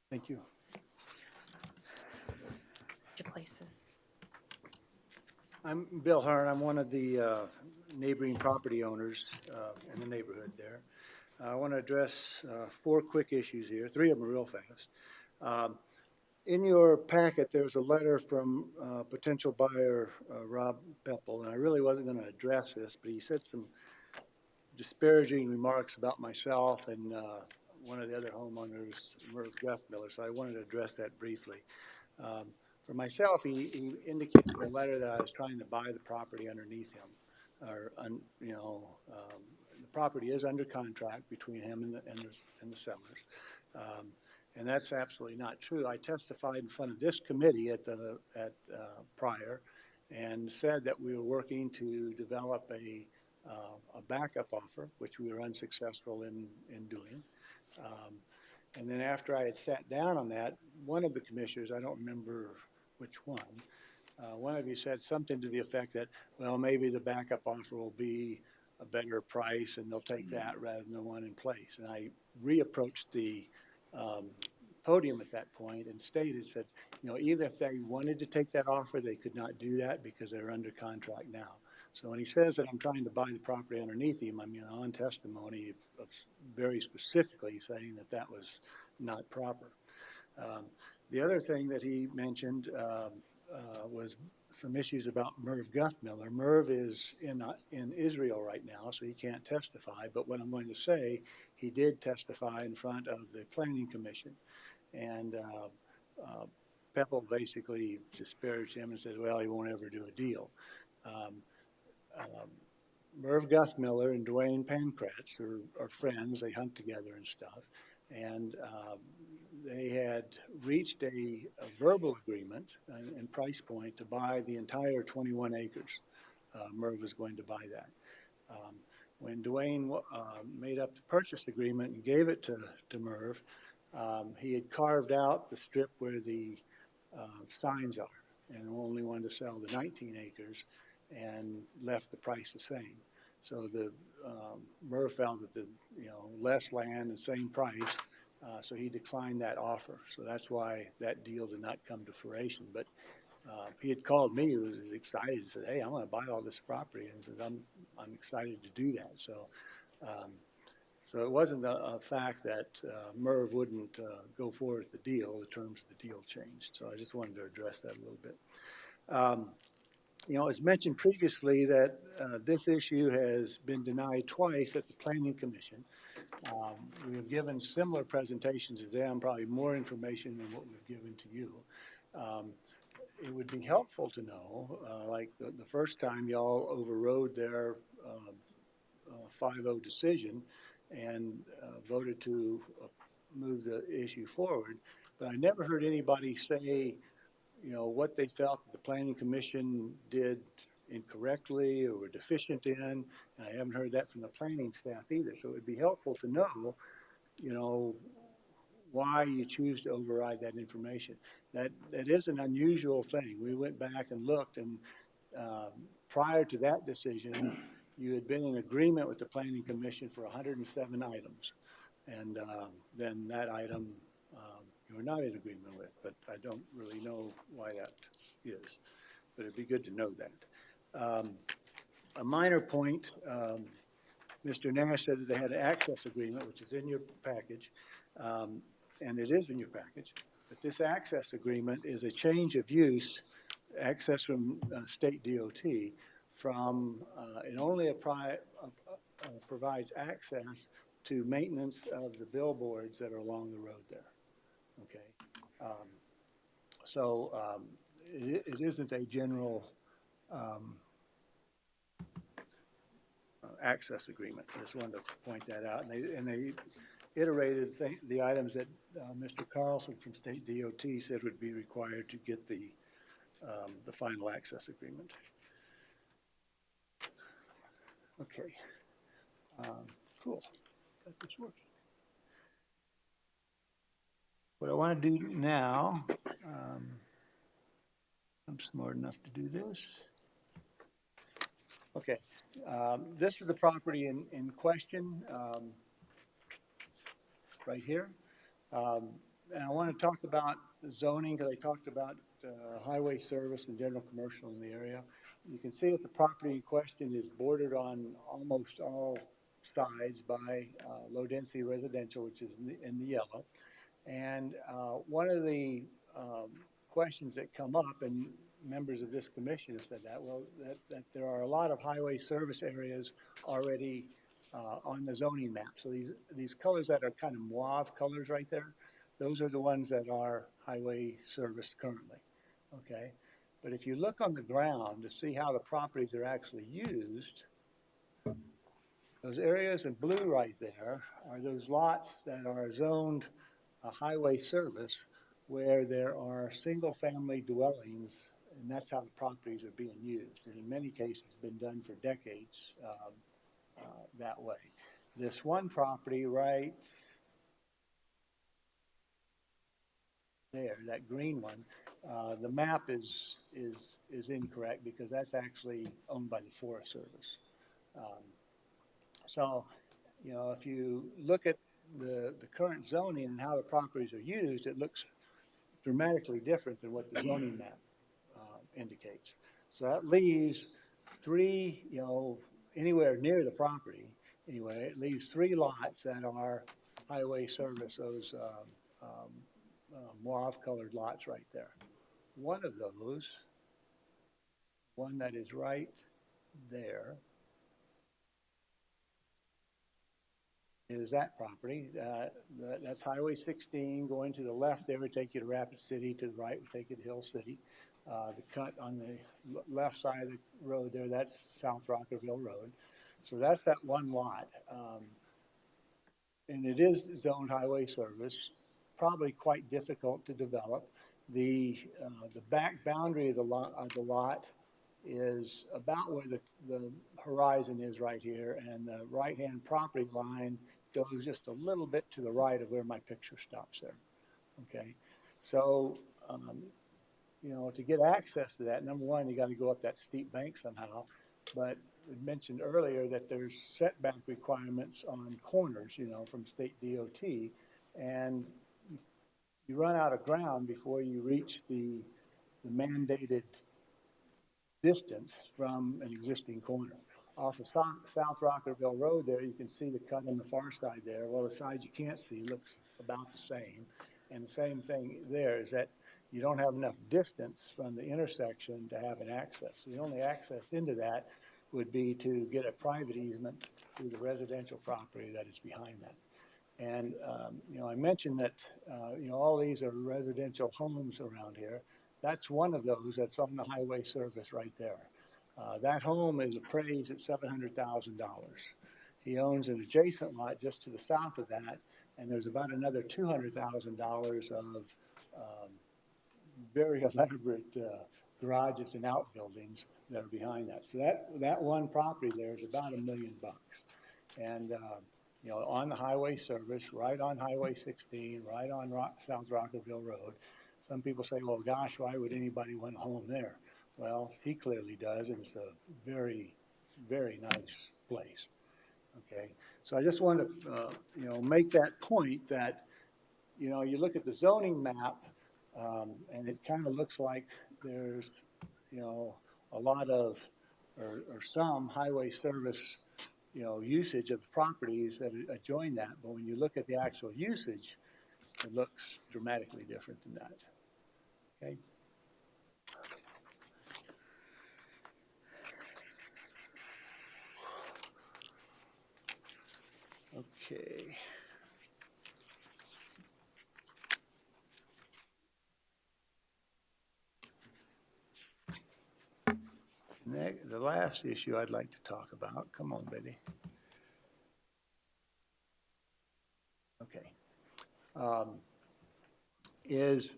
Thank you. Your places. I'm Bill Hearn. I'm one of the neighboring property owners in the neighborhood there. I want to address 4 quick issues here. 3 of them are real fast. In your packet, there's a letter from potential buyer Rob Peppel, and I really wasn't going to address this, but he said some disparaging remarks about myself and one of the other homeowners, Merv Guthmiller, so I wanted to address that briefly. For myself, he indicated in the letter that I was trying to buy the property underneath him. The property is under contract between him and the sellers. And that's absolutely not true. I testified in front of this committee at prior and said that we were working to develop a backup offer, which we were unsuccessful in doing. And then after I had sat down on that, one of the commissioners, I don't remember which one of you said something to the effect that, well, maybe the backup offer will be a better price and they'll take that rather than the one in place. And I reapproached the podium at that point and said, even if they wanted to take that offer, they could not do that because they're under contract now. So when he says that I'm trying to buy the property underneath him, I mean, on testimony of very specifically saying that that was not proper. The other thing that he mentioned was some issues about Merv Guthmiller. Merv is in Israel right now, so he can't testify. But what I'm going to say, he did testify in front of the Planning Commission. And Peppel basically disparaged him and said, well, he won't ever do a deal. Merv Guthmiller and Dwayne Pankratz are friends. They hunt together and stuff. And they had reached a verbal agreement and price point to buy the entire 21 acres. Merv was going to buy that. When Dwayne made up the purchase agreement and gave it to Merv, he had carved out the strip where the signs are and only wanted to sell the 19 acres and left the price the same. So the Merv felt that the less land and same price, so he declined that offer. So that's why that deal did not come to fruition. But he had called me. He was excited. He said, "Hey, I'm going to buy all this property," and says, "I'm excited to do that." So so it wasn't a fact that Merv wouldn't go forward with the deal. The terms of the deal changed. So I just wanted to address that a little bit. As mentioned previously, that this issue has been denied twice at the Planning Commission. We have given similar presentations as them, probably more information than what we've given to you. It would be helpful to know, like the first time y'all overrode their 5-0 decision and voted to move the issue forward, but I never heard anybody say what they felt that the Planning Commission did incorrectly or were deficient in, and I haven't heard that from the planning staff either. So it would be helpful to know, you know, why you choose to override that information. That is an unusual thing. We went back and looked, and prior to that decision, you had been in agreement with the Planning Commission for 107 items. And then that item you were not in agreement with, but I don't really know why that is. But it'd be good to know that. A minor point, Mr. Nash said that they had an access agreement, which is in your package, and it is in your package. But this access agreement is a change of use, access from state DOT, from it only provides access to maintenance of the billboards that are along the road there. Okay, it isn't a general access agreement. I just wanted to point that out. And they iterated the items that Mr. Carlson from State DOT said would be required to get the final access agreement. Okay, cool. Got this working. What I want to do now, I'm smart enough to do this. Okay, this is the property in question, right here. And I want to talk about zoning, because I talked about highway service and general commercial in the area. You can see that the property in question is bordered on almost all sides by low-density residential, which is in the yellow. And one of the questions that come up, and members of this commission have said that, well, that there are a lot of highway service areas already on the zoning map. So these colors that are kind of mauve colors right there, those are the ones that are highway service currently, okay? But if you look on the ground to see how the properties are actually used, those areas in blue right there are those lots that are zoned highway service where there are single-family dwellings, and that's how the properties are being used. And in many cases, it's been done for decades that way. This one property right there, that green one, the map is incorrect because that's actually owned by the Forest Service. So, you know, if you look at the current zoning and how the properties are used, it looks dramatically different than what the zoning map indicates. So that leaves three, you know, anywhere near the property, anyway, it leaves three lots that are highway service, those mauve-colored lots right there. One of those, one that is right there, is that property. That's Highway 16. Going to the left there would take you to Rapid City. To the right would take you to Hill City. The cut on the left side of the road there, that's South Rockerville Road. So that's that one lot. And it is zoned highway service, probably quite difficult to develop. The back boundary of the lot is about where the horizon is right here, and the right-hand property line goes just a little bit to the right of where my picture stops there, okay? So, you know, to get access to that, number one, you got to go up that steep bank somehow, but we mentioned earlier that there's setback requirements on corners, you know, from state DOT, and you run out of ground before you reach the mandated distance from an existing corner. Off of South Rockerville Road there, you can see the cut on the far side there. Well, the side you can't see looks about the same. And the same thing there is that you don't have enough distance from the intersection to have an access. The only access into that would be to get a private easement through the residential property that is behind that. And, you know, I mentioned that, you know, all these are residential homes around here. That's one of those that's on the highway service right there. That home is appraised at $700,000. He owns an adjacent lot just to the south of that, and there's about another $200,000 of very elaborate garages and outbuildings that are behind that. So that one property there is about $1 million. And, you know, on the highway service, right on Highway 16, right on South Rockerville Road. Some people say, well, gosh, why would anybody want a home there? Well, he clearly does, and it's a very, very nice place. Okay, so I just want to, you know, make that point that, you know, you look at the zoning map, and it kind of looks like there's, you know, a lot of, or some highway service, you know, usage of properties that adjoin that. But when you look at the actual usage, it looks dramatically different than that. Okay. Okay. The last issue I'd like to talk about, come on, baby. Okay. Is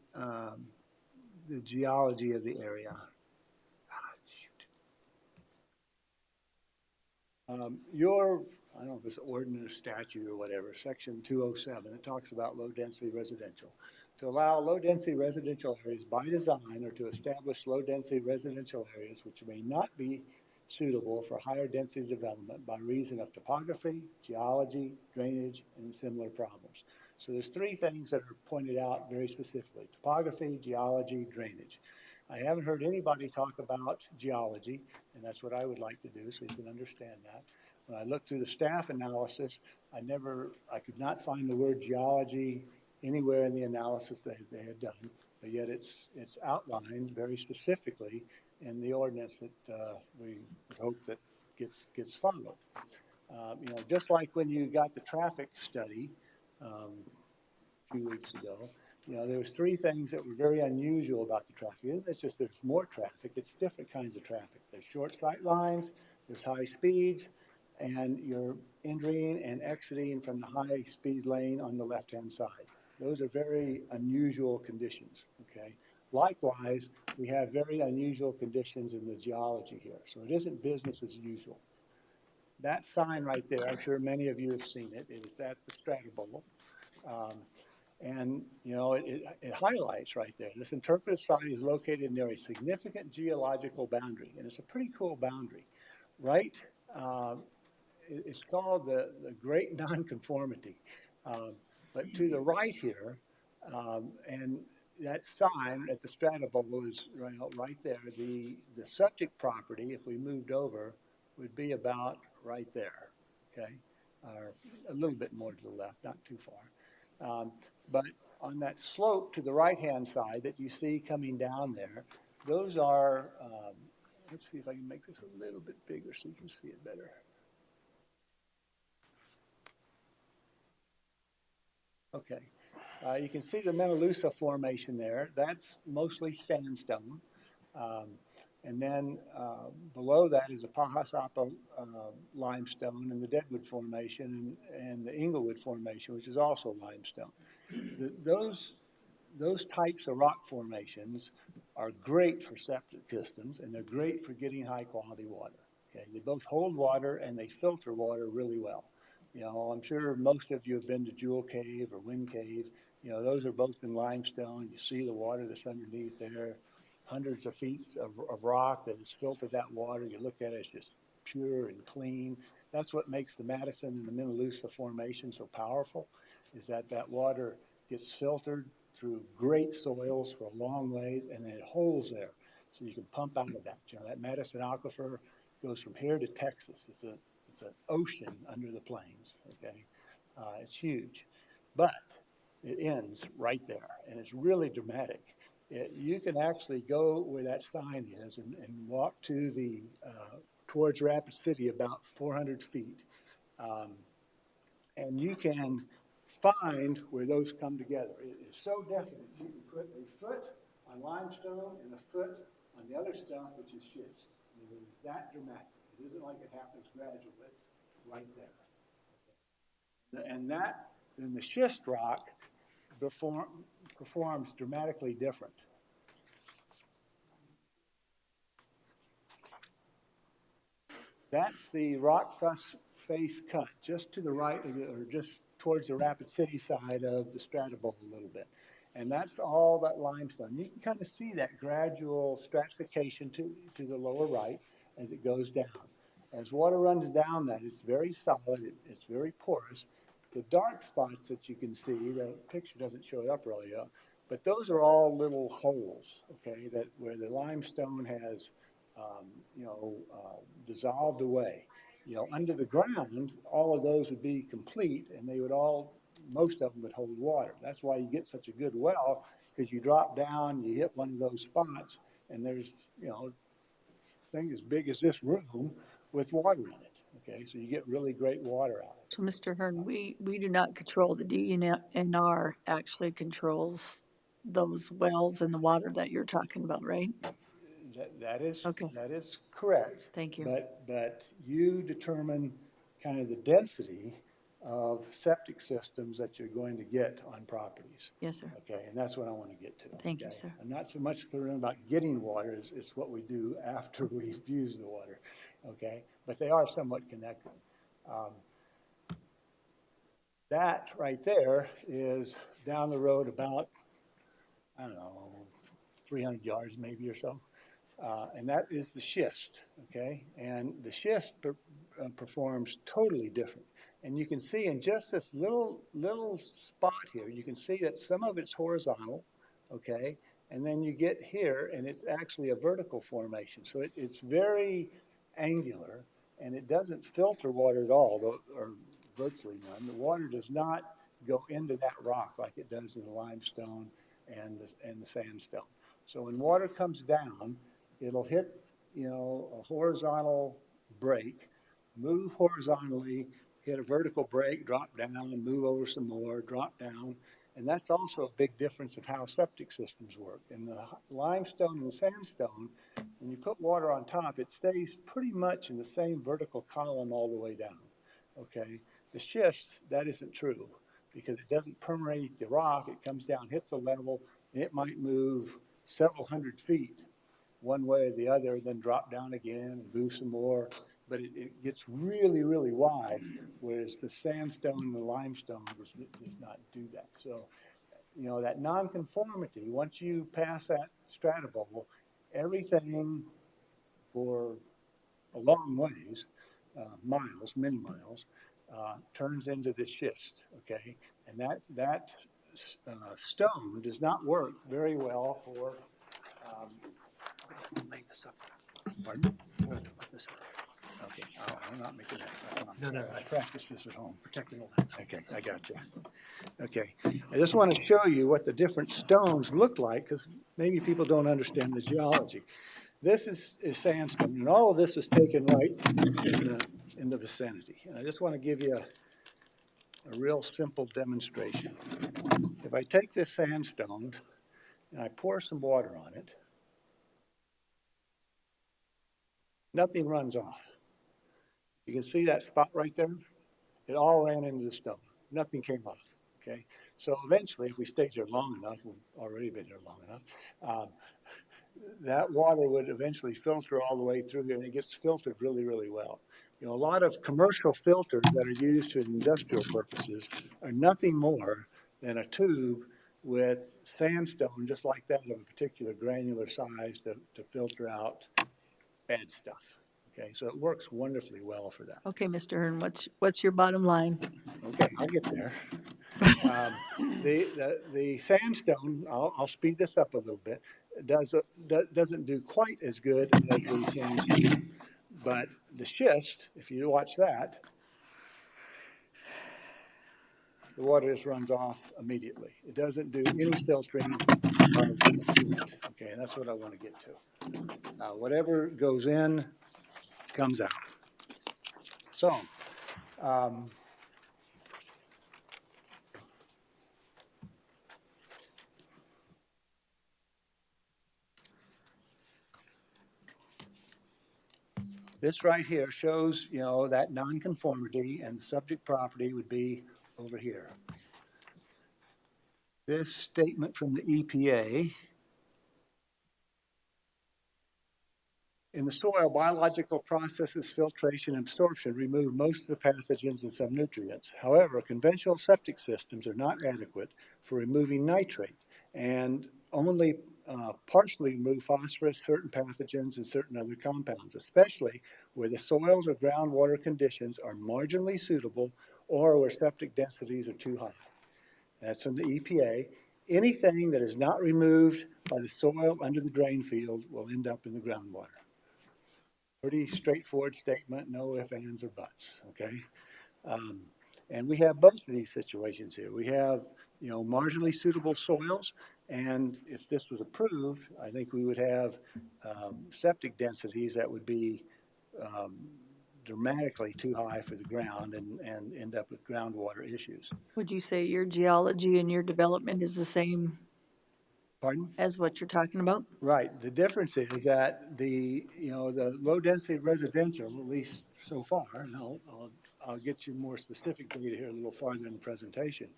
the geology of the area. I don't know if it's ordinance, statute, or whatever, section 207, it talks about low-density residential. To allow low-density residential areas by design or to establish low-density residential areas which may not be suitable for higher density development by reason of topography, geology, drainage, and similar problems. So there's three things that are pointed out very specifically: topography, geology, drainage. I haven't heard anybody talk about geology, and that's what I would like to do so you can understand that. When I looked through the staff analysis, I could not find the word geology anywhere in the analysis that they had done, but yet it's outlined very specifically in the ordinance that we hope that gets followed. You know, just like when you got the traffic study a few weeks ago, you know, there was three things that were very unusual about the traffic. It's just there's more traffic. It's different kinds of traffic. There's short sight lines, there's high speeds, and you're entering and exiting from the high speed lane on the left-hand side. Those are very unusual conditions, okay? Likewise, we have very unusual conditions in the geology here. So it isn't business as usual. That sign right there, I'm sure many of you have seen it. It is at the Stratobowl. And, you know, it highlights right there. This interpretive site is located near a significant geological boundary, and it's a pretty cool boundary, right? It's called the Great Nonconformity. But to the right here, and that sign at the Stratobowl is right there. The subject property, if we moved over, would be about right there, okay? Or a little bit more to the left, not too far. But on that slope to the right-hand side that you see coming down there, those are, let's see if I can make this a little bit bigger so you can see it better. Okay, you can see the Menalusa Formation there. That's mostly sandstone. And then below that is a Pahasapa limestone and the Deadwood Formation and the Inglewood Formation, which is also limestone. Those types of rock formations are great for septic systems, and they're great for getting high quality water. Okay, they both hold water and they filter water really well. You know, I'm sure most of you have been to Jewel Cave or Wind Cave. You know, those are both in limestone. You see the water that's underneath there, hundreds of feet of rock that has filtered that water. You look at it, it's just pure and clean. That's what makes the Madison and the Menalusa Formation so powerful, is that water gets filtered through great soils for a long ways, and then it holds there. So you can pump out of that. You know, that Madison Aquifer goes from here to Texas. It's an ocean under the plains, okay? It's huge, but it ends right there, and it's really dramatic. You can actually go where that sign is and walk to towards Rapid City about 400 feet, and you can find where those come together. It is so definite. You can put a foot on limestone and a foot on the other stuff, which is schist. It is that dramatic. It isn't like it happens gradually. It's right there. And then the schist rock performs dramatically different. That's the rock face cut, just to the right of or just towards the Rapid City side of the strata bowl a little bit. And that's all that limestone. You can kind of see that gradual stratification to the lower right as it goes down. As water runs down that, it's very solid, it's very porous. The dark spots that you can see, the picture doesn't show it up really, but those are all little holes, okay, that where the limestone has, dissolved away. Under the ground, all of those would be complete, and they would most of them would hold water. That's why you get such a good well, because you drop down, you hit one of those spots, and there's, thing as big as this room with water in it. Okay, so you get really great water out of it. So, Mr. Hearn, we do not control, the DNR actually controls those wells and the water that you're talking about, right? That is Okay. that is correct. Thank you. But you determine kind of the density of septic systems that you're going to get on properties. Yes, sir. Okay, and that's what I want to get to. Thank you, okay? sir. I'm not so much concerned about getting water, it's what we do after we've used the water, okay? But they are somewhat connected. That right there is down the road about, I don't know, 300 yards maybe or so. And that is the schist, okay? And the schist performs totally different. And you can see in just this little spot here, you can see that some of it's horizontal, okay? And then you get here, and it's actually a vertical formation. So it's very angular, and it doesn't filter water at all, or virtually none. The water does not go into that rock like it does in the limestone and the sandstone. So when water comes down, it'll hit, a horizontal break, move horizontally, hit a vertical break, drop down, and move over some more, drop down. And that's also a big difference of how septic systems work. In the limestone and the sandstone, when you put water on top, it stays pretty much in the same vertical column all the way down, okay? The schist, that isn't true because it doesn't permeate the rock. It comes down, hits a level, and it might move several hundred feet one way or the other, then drop down again and move some more. But it gets really, really wide, whereas the sandstone and the limestone does not do that. So, that nonconformity, once you pass that strata bowl, everything for a long ways, miles, many miles, turns into this schist, okay? And that stone does not work very well for lay this up. Pardon? I'm going to put this up. Okay, I'm not making that. No. I practice this at home. Protecting the laptop. Okay, I got you. Okay, I just want to show you what the different stones look like because maybe people don't understand the geology. This is sandstone, and all of this is taken right in the vicinity. And I just want to give you a real simple demonstration. If I take this sandstone and I pour some water on it, nothing runs off. You can see that spot right there? It all ran into the stone. Nothing came off, okay? So eventually, if we stayed here long enough, we've already been here long enough, that water would eventually filter all the way through here, and it gets filtered really, really well. A lot of commercial filters that are used for industrial purposes are nothing more than a tube with sandstone, just like that, of a particular granular size to filter out bad stuff. Okay, so it works wonderfully well for that. Okay, Mr. Hearn, what's your bottom line? Okay, I'll get there. The sandstone, I'll speed this up a little bit, doesn't do quite as good as the sandstone. But the schist, if you watch that, the water just runs off immediately. It doesn't do any filtering of the fluid. Okay, and that's what I want to get to. Whatever goes in comes out. So, this right here shows, that nonconformity, and the subject property would be over here. This statement from the EPA In the soil, biological processes, filtration, and absorption remove most of the pathogens and some nutrients. However, conventional septic systems are not adequate for removing nitrate and only partially remove phosphorus, certain pathogens, and certain other compounds, especially where the soils or groundwater conditions are marginally suitable or where septic densities are too high. That's from the EPA. Anything that is not removed by the soil under the drain field will end up in the groundwater. Pretty straightforward statement, no ifs, ands, or buts, okay? And we have both of these situations here. We have, marginally suitable soils, and if this was approved, I think we would have septic densities that would be dramatically too high for the ground and end up with groundwater issues. Would you say your geology and your development is the same Pardon? as what you're talking about? Right. The difference is that the low density residential, at least so far, and I'll get you more specific data here a little farther in the presentation,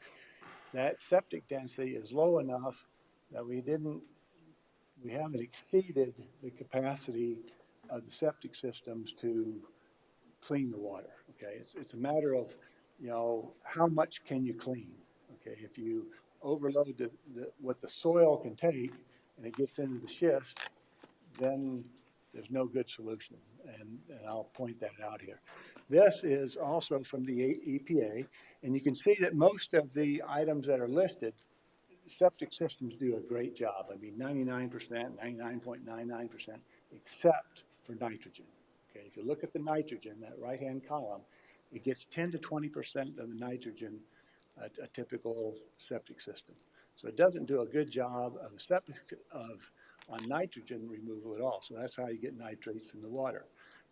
that septic density is low enough that we haven't exceeded the capacity of the septic systems to clean the water. Okay. It's a matter of, how much can you clean? Okay. If you overload what the soil can take and it gets into the schist, then there's no good solution. And I'll point that out here. This is also from the EPA, and you can see that most of the items that are listed, septic systems do a great job. I mean, 99%, 99.99%, except for nitrogen. Okay, if you look at the nitrogen, that right-hand column, it gets 10 to 20% of the nitrogen a typical septic system. So it doesn't do a good job on nitrogen removal at all. So that's how you get nitrates in the water.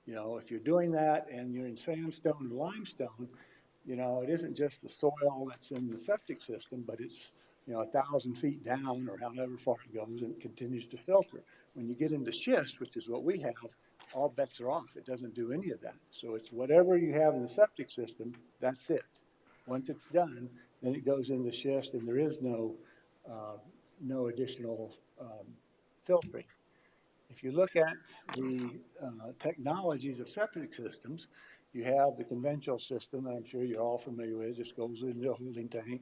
If you're doing that and you're in sandstone or limestone, it isn't just the soil that's in the septic system, but it's 1,000 feet down or however far it goes, and it continues to filter. When you get into schist, which is what we have, all bets are off. It doesn't do any of that. So it's whatever you have in the septic system, that's it. Once it's done, then it goes in the schist, and there is no additional filtering. If you look at the technologies of septic systems, you have the conventional system that I'm sure you're all familiar with. It just goes into a holding tank,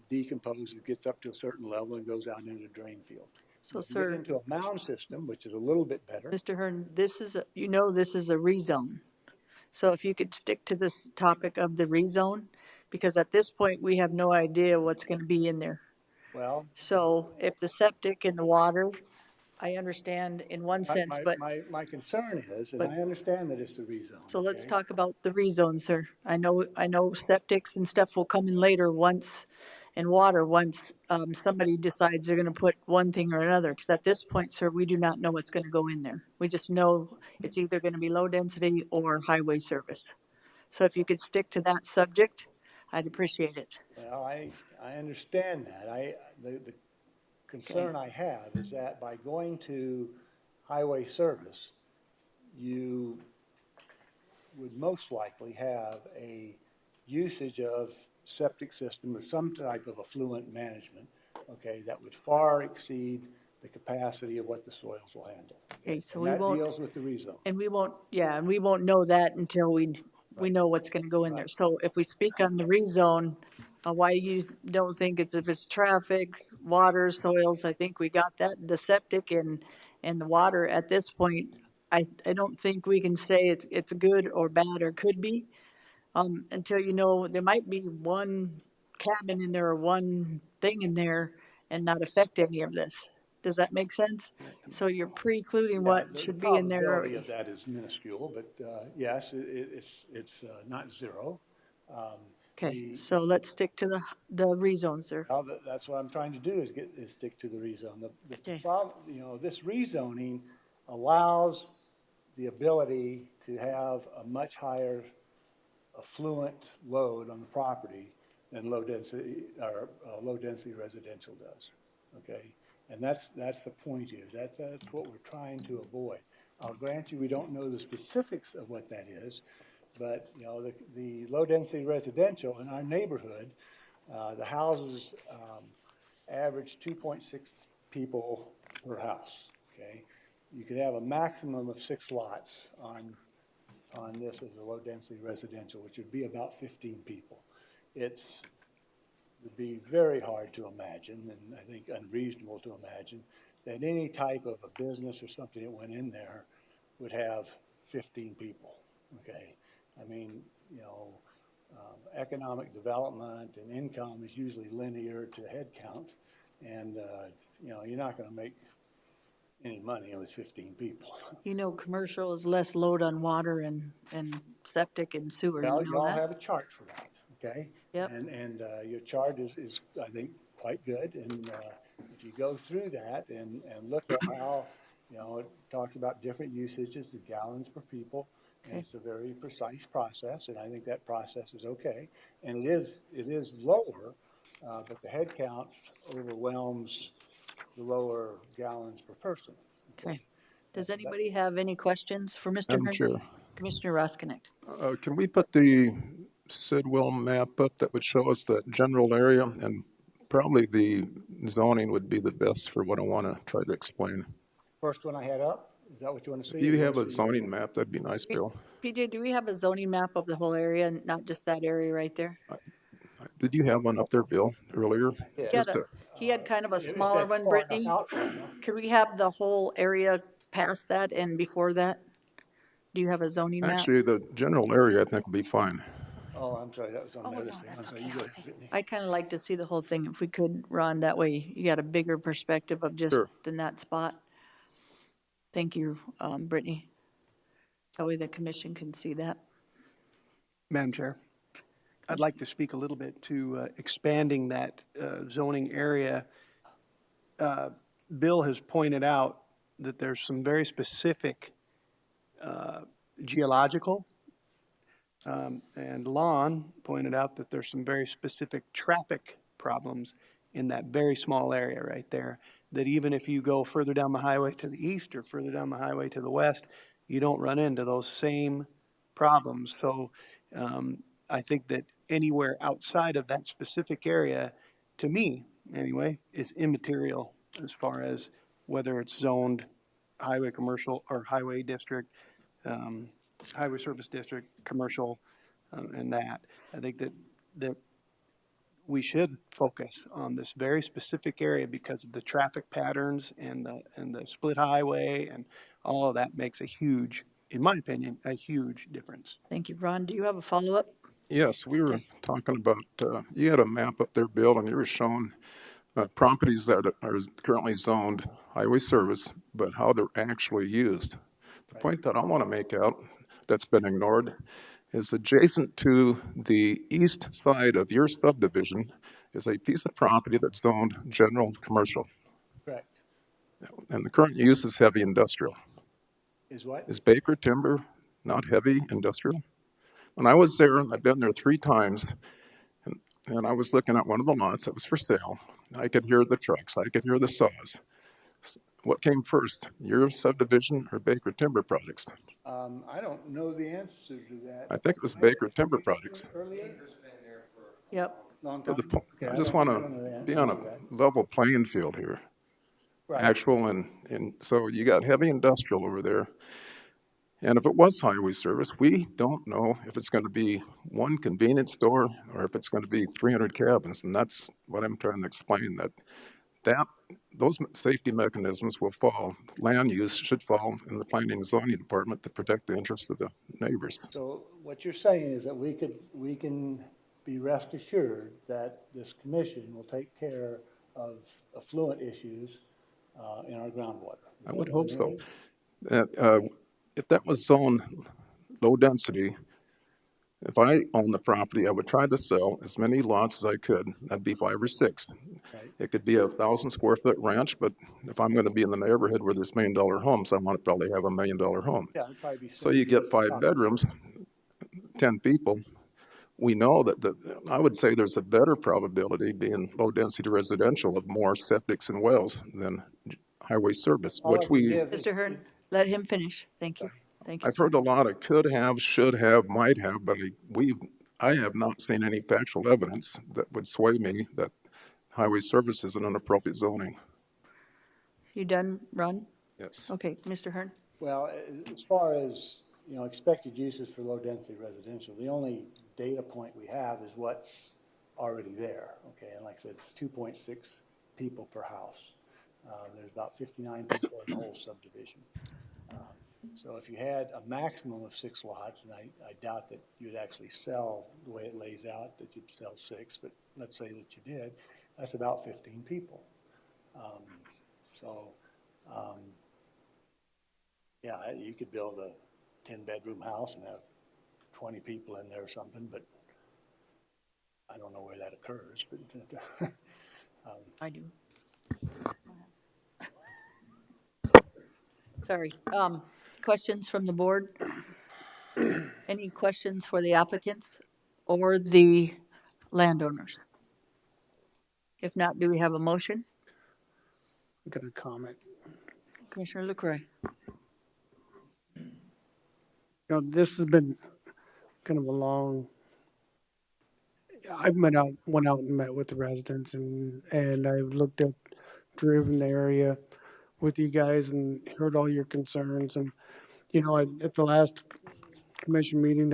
decomposes, gets up to a certain level, and goes out into a drain field. So, if you sir, get into a mound system, which is a little bit better. Mr. Hearn, this is a rezone. So if you could stick to this topic of the rezone, because at this point, we have no idea what's going to be in there. Well, So if the septic and the water, I understand in one sense, but. My concern is, and but- I understand that it's a rezone. So let's okay? talk about the rezone, sir. I know septics and stuff will come in later and water once somebody decides they're gonna put one thing or another. Because at this point, sir, we do not know what's gonna go in there. We just know it's either gonna be low density or highway service. So if you could stick to that subject, I'd appreciate it. Well, I understand that. The concern I have is that by going to highway service, you would most likely have a usage of septic system or some type of effluent management, okay, that would far exceed the capacity of what the soils will handle. Okay, so And we that won't. deals with the rezone. And we won't know that until we know what's gonna go in there. So if we speak on the rezone, why you don't think if it's traffic, water, soils, I think we got that, the septic and the water at this point, I don't think we can say it's good or bad or could be, until there might be one cabin in there or one thing in there and not affect any of this. Does that make sense? So you're precluding what should be in there The already. probability of that is minuscule, but yes, it's not zero. Okay, so let's stick to the rezone, sir. Well, that's what I'm trying to do is stick to the rezone. The problem, this rezoning allows the ability to have a much higher affluent load on the property than low density residential does. Okay, and that's the point here. That's what we're trying to avoid. I'll grant you we don't know the specifics of what that is, but the low density residential in our neighborhood, the houses average 2.6 people per house. Okay, you could have a maximum of 6 lots on this as a low-density residential, which would be about 15 people. Would be very hard to imagine, and I think unreasonable to imagine, that any type of a business or something that went in there would have 15 people, okay? I mean, you know, economic development and income is usually linear to head count, and, you know, you're not gonna make any money with 15 people. You know, commercial is less load on water and septic and sewer, Well, you know y'all that? have a chart for that, okay? Yep. And your chart is, I think, quite good, and if you go through that and look at how, you know, it talks about different usages, the gallons per people, and Okay. it's a very precise process, and I think that process is okay. And it is lower, but the head count overwhelms the lower gallons per person. Okay. Does anybody have any questions for Mr. Madam Hearn? Chair, Commissioner Roskinick. can we put the Sidwell map up that would show us the general area? And probably the zoning would be the best for what I want to try to explain. First one I had up, is that what you want to see? If you have a zoning map, that'd be nice, Bill. PJ, do we have a zoning map of the whole area, and not just that area right there? Did you have one up there, Bill, earlier? He had kind of a If smaller that's one, far enough Brittany. out from you. Could we have the whole area past that and before that? Do you have a zoning map? Actually, the general area, I think, will be fine. Oh, I'm sorry, that was on the other thing. I'm sorry, you go ahead, Brittany. I kind of like to see the whole thing if we could, Ron, that way you got a bigger perspective of just Sure. in that spot. Thank you, Brittany. That way the commission can see that. Madam Chair, I'd like to speak a little bit to expanding that zoning area. Bill has pointed out that there's some very specific geological, and Lon pointed out that there's some very specific traffic problems in that very small area right there, that even if you go further down the highway to the east or further down the highway to the west, you don't run into those same problems. So I think that anywhere outside of that specific area, to me anyway, is immaterial as far as whether it's zoned highway commercial or highway district, highway service district, commercial, and that. I think that we should focus on this very specific area because of the traffic patterns and the split highway, and all of that makes a huge, in my opinion, a huge difference. Thank you, Ron. Do you have a follow-up? Yes, we were talking about, you had a map up there, Bill, and you were showing properties that are currently zoned highway service, but how they're actually used. The point that I want to make out that's been ignored is adjacent to the east side of your subdivision is a piece of property that's zoned general commercial. Correct. And the current use is heavy industrial. Is what? Is Baker Timber not heavy industrial? When I was there, I've been there 3 times, and I was looking at one of the lots that was for sale. I could hear the trucks, I could hear the saws. What came first, your subdivision or Baker Timber Products? I don't know the answer to that. I think it was Baker Timber Products. Yep. Long So time? Okay, I just want to be on a level playing field here. Right. Actual and so you got heavy industrial over there. And if it was highway service, we don't know if it's going to be one convenience store or if it's going to be 300 cabins. And that's what I'm trying to explain, that those safety mechanisms will fall. Land use should fall in the planning and zoning department to protect the interests of the neighbors. So what you're saying is that we can be rest assured that this commission will take care of affluent issues in our groundwater. I would hope so. If that was zoned low density, if I owned the property, I would try to sell as many lots as I could. That'd be 5 or 6. Right. It could be a 1,000 square foot ranch, but if I'm going to be in the neighborhood where there's $1 million homes, I want to probably have $1 million home. Yeah, it'd probably be So you get 5 bedrooms, 10 people. We know that I would say there's a better probability being low density residential of more septics and wells than highway service, which we. Mr. Hearn, let him finish. Thank you. Thank you. I've heard a lot of could have, should have, might have, but I have not seen any factual evidence that would sway me that highway service is an inappropriate zoning. You done, Ron? Yes. Okay, Mr. Hearn? Well, as far as, expected uses for low-density residential, the only data point we have is what's already there, okay? And like I said, it's 2.6 people per house. There's about 59 people in the whole subdivision. So if you had a maximum of 6 lots, and I doubt that you'd actually sell the way it lays out, that you'd sell 6, but let's say that you did, that's about 15 people. Yeah, you could build a 10-bedroom house and have 20 people in there or something, but I don't know where that occurs, but. I do. Sorry. Questions from the board? Any questions for the applicants or the landowners? If not, do we have a motion? I'm gonna comment. Commissioner LaCroy? This has been kind of a long, went out and met with the residents and I looked at, driven the area with you guys and heard all your concerns. And, at the last commission meeting,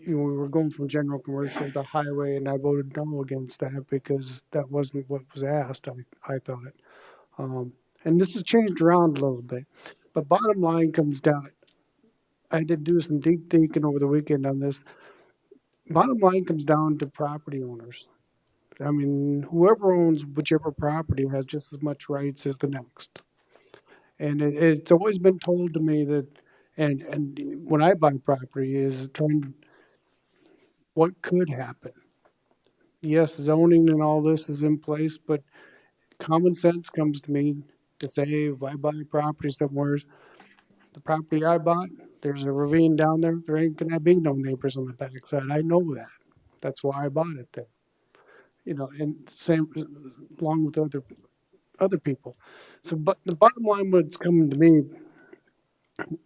we were going from general commercial to highway, and I voted no against that because that wasn't what was asked, I thought. And this has changed around a little bit, but bottom line comes down, I did do some deep thinking over the weekend on this. Bottom line comes down to property owners. I mean, whoever owns whichever property has just as much rights as the next. And it's always been told to me that, and when I buy property is what could happen. Yes, zoning and all this is in place, but common sense comes to me to say if I buy property somewhere, the property I bought, there's a ravine down there, there ain't gonna be no neighbors on the backside. I know that. That's why I bought it there. And same along with other people. So, but the bottom line, what's coming to me,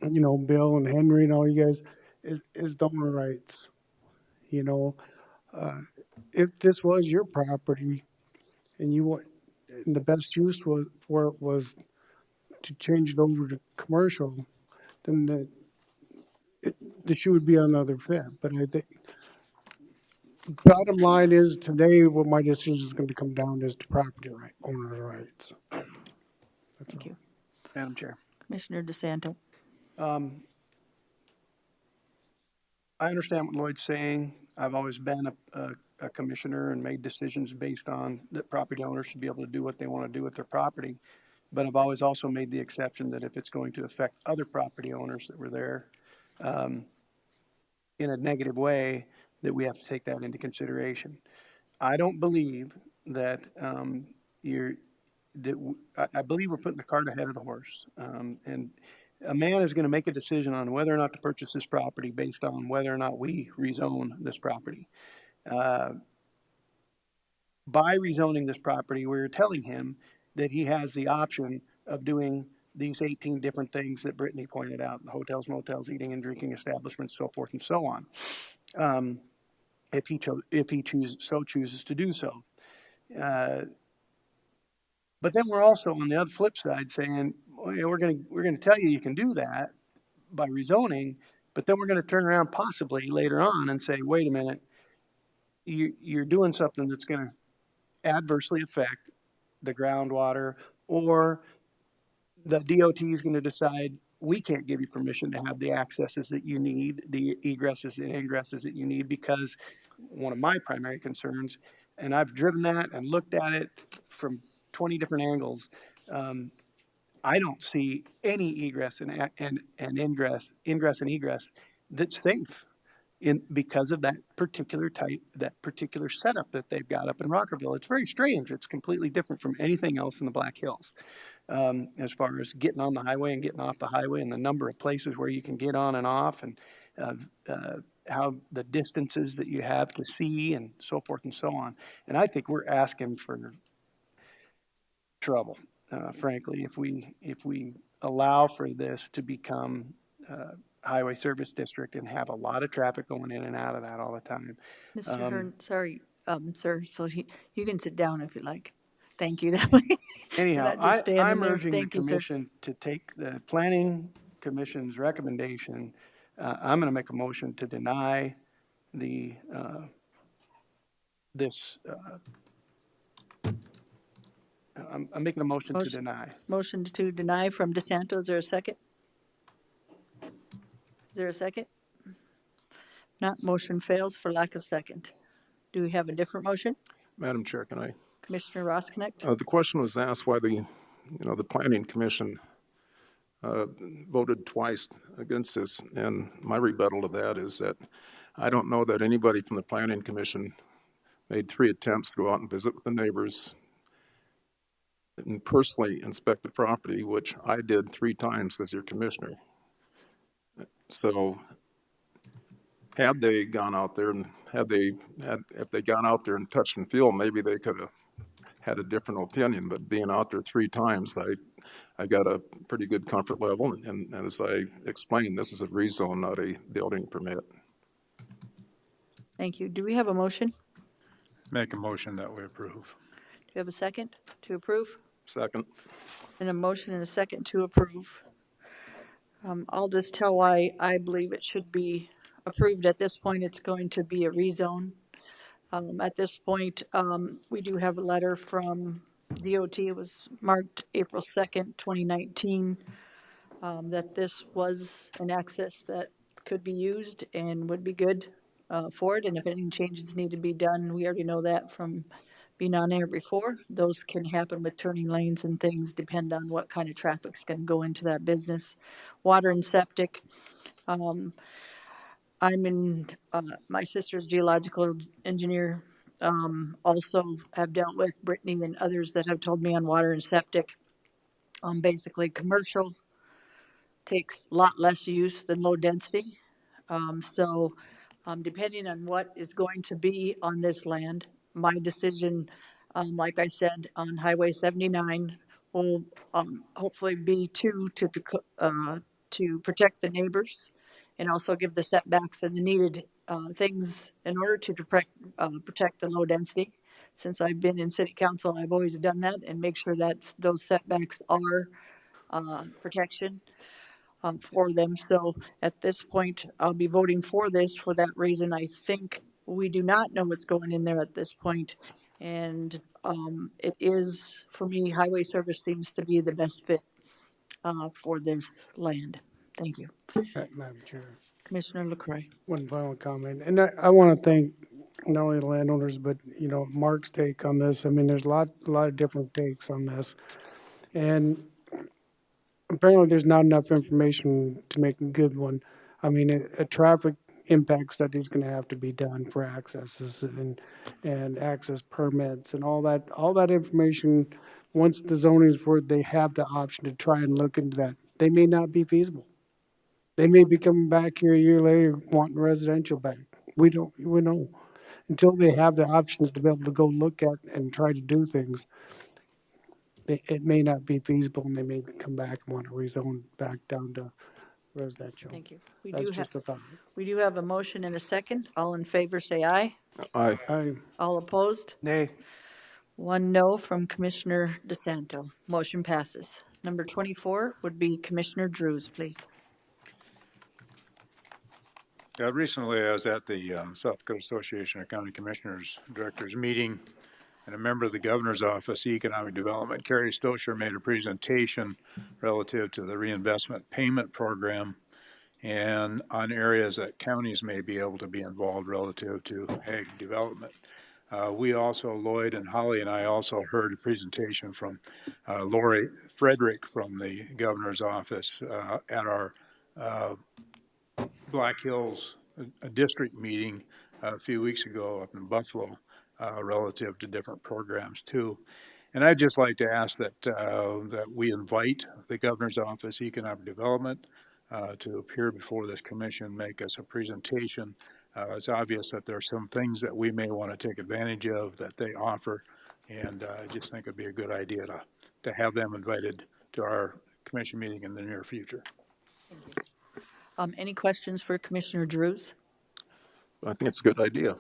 Bill and Henry and all you guys, is the owner rights. You know, if this was your property and you want, and the best use for it was to change it over to commercial, then the shoe would be on the other foot. But I think bottom line is today, what my decision is going to come down is to property owner rights. Thank you. Madam Chair. Commissioner DeSanto? I understand what Lloyd's saying. I've always been a commissioner and made decisions based on that property owners should be able to do what they want to do with their property. But I've always also made the exception that if it's going to affect other property owners that were there in a negative way, that we have to take that into consideration. I don't believe that I believe we're putting the cart ahead of the horse. And a man is going to make a decision on whether or not to purchase this property based on whether or not we rezone this property. By rezoning this property, we're telling him that he has the option of doing these 18 different things that Brittany pointed out: hotels, motels, eating and drinking establishments, so forth and so on. If he chooses to do so. But then we're also on the other flip side saying, well, yeah, we're going to tell you can do that by rezoning, but then we're going to turn around possibly later on and say, wait a minute, you're doing something that's going to adversely affect the groundwater, or the DOT is going to decide we can't give you permission to have the accesses that you need, the egresses and ingresses that you need, because one of my primary concerns, and I've driven that and looked at it from 20 different angles, I don't see any egress and ingress and egress that's safe because of that particular setup that they've got up in Rockerville. It's very strange. It's completely different from anything else in the Black Hills. As far as getting on the highway and getting off the highway and the number of places where you can get on and off, and how the distances that you have to see and so forth and so on. And I think we're asking for trouble, frankly, if we allow for this to become highway service district and have a lot of traffic going in and out of that all the time. Mr. Hearn, sorry, sir, so you can sit down if you like. Thank you. That way. Anyhow, Not just standing I'm there. urging the Thank you, sir. commission to take the planning commission's recommendation. I'm gonna make a motion to deny the, I'm making a motion to deny. Motion to deny from DeSanto. Is there a second? Is there a second? Not, motion fails for lack of second. Do we have a different motion? Madam Chair, can I? Commissioner Rosknecht? The question was asked why the Planning Commission voted twice against this, and my rebuttal to that is that I don't know that anybody from the Planning Commission made 3 attempts to go out and visit with the neighbors and personally inspect the property, which I did 3 times as your commissioner. So had they gone out there and if they gone out there and touched and feel, maybe they could have had a different opinion. But being out there 3 times, I got a pretty good comfort level. And as I explained, this is a rezone, not a building permit. Thank you. Do we have a motion? Make a motion that we approve. Do you have a second to approve? Second. And a motion and a second to approve. I'll just tell why I believe it should be approved. At this point, it's going to be a rezone. At this point, we do have a letter from DOT. It was marked April 2nd, 2019, that this was an access that could be used and would be good for it. And if any changes need to be done, we already know that from being on air before. Those can happen with turning lanes and things, depend on what kind of traffic's going to go into that business. Water and septic. I'm in, my sister's geological engineer. Also have dealt with Brittany and others that have told me on water and septic. Basically, commercial takes a lot less use than low density. Depending on what is going to be on this land, my decision, like I said, on Highway 79 will hopefully be to protect the neighbors and also give the setbacks and the needed things in order to protect the low density. Since I've been in city council, I've always done that and make sure that those setbacks are protection for them. So at this point, I'll be voting for this for that reason. I think we do not know what's going in there at this point. And it is, for me, highway service seems to be the best fit for this land. Thank you. Madam Chair. Commissioner LaCroix. One final comment, and I want to thank not only the landowners, but, Mark's take on this. I mean, there's a lot of different takes on this. And apparently there's not enough information to make a good one. I mean, a traffic impact study is going to have to be done for accesses and access permits and all that information. Once the zoning is for, they have the option to try and look into that. They may not be feasible. They may be coming back here a year later wanting residential back. We know. Until they have the options to be able to go look at and try to do things, it may not be feasible, and they may come back and want to rezone back down to residential. Thank you. That's just a thought. We do have a motion and a second. All in favor, say aye. Aye. Aye. All opposed? Nay. 1 no from Commissioner DeSanto. Motion passes. Number 24 would be Commissioner Drews, please. Yeah, recently I was at the South Dakota Association of County Commissioners Directors meeting, and a member of the Governor's Office of Economic Development, Carrie Stosher, made a presentation relative to the reinvestment payment program and on areas that counties may be able to be involved relative to ag development. We also, Lloyd and Holly and I also heard a presentation from Lori Frederick from the Governor's Office at our Black Hills district meeting a few weeks ago up in Buffalo relative to different programs too. And I'd just like to ask that we invite the Governor's Office Economic Development to appear before this commission, make us a presentation. It's obvious that there are some things that we may want to take advantage of that they offer, and I just think it'd be a good idea to have them invited to our commission meeting in the near future. Any questions for Commissioner Drews? I think it's a good idea.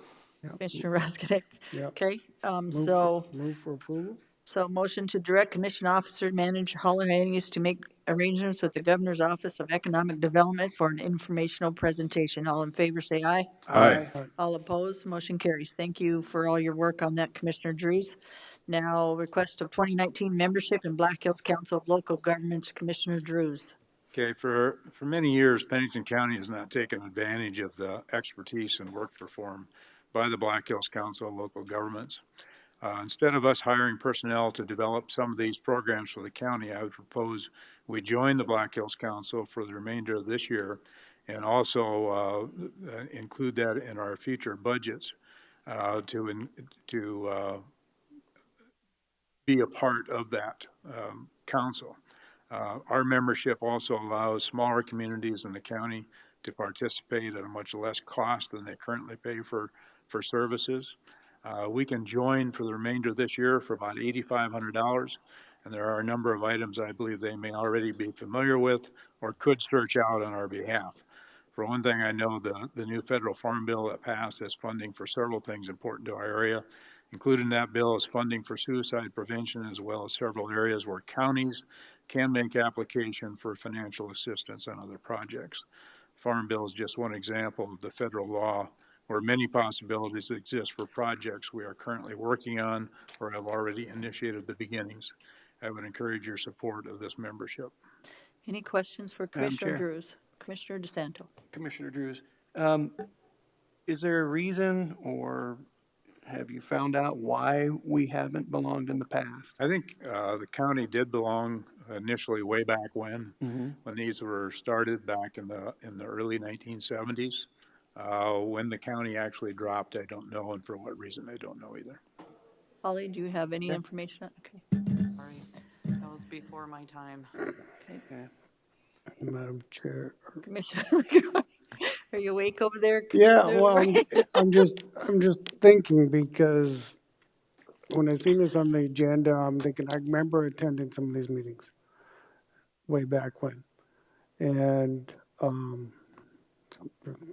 Commissioner Rosknecht? Yep. Okay, Move so for approval? So motion to direct commission officer manager Holly Haynes to make arrangements with the governor's office of economic development for an informational presentation. All in favor, say aye. Aye. All opposed, motion carries. Thank you for all your work on that, Commissioner Drews. Now, request of 2019 membership in Black Hills Council of Local Governments, Commissioner Drews. Okay, for many years, Pennington County has not taken advantage of the expertise and work performed by the Black Hills Council of Local Governments. Instead of us hiring personnel to develop some of these programs for the county, I would propose we join the Black Hills Council for the remainder of this year and also include that in our future budgets to be a part of that council. Our membership also allows smaller communities in the county to participate at a much less cost than they currently pay for services. We can join for the remainder of this year for about $8,500, and there are a number of items I believe they may already be familiar with or could search out on our behalf. For one thing, I know the new federal farm bill that passed has funding for several things important to our area. Included in that bill is funding for suicide prevention, as well as several areas where counties can make application for financial assistance on other projects. Farm bill is just one example of the federal law where many possibilities exist for projects we are currently working on or have already initiated the beginnings. I would encourage your support of this membership. Any questions for Madam Commissioner Chair. Drews? Commissioner DeSanto. Commissioner Drews, is there a reason, or have you found out why we haven't belonged in the past? I think the county did belong initially way back when these were started back in the early 1970s. When the county actually dropped, I don't know, and for what reason, I don't know either. Holly, do you have any information? Okay. Sorry, that was before my time. Okay. Madam Chair. Commissioner, are you awake over there? Yeah, Commissioner? well, I'm just thinking because when I seen this on the agenda, I'm thinking, I remember attending some of these meetings way back when. And,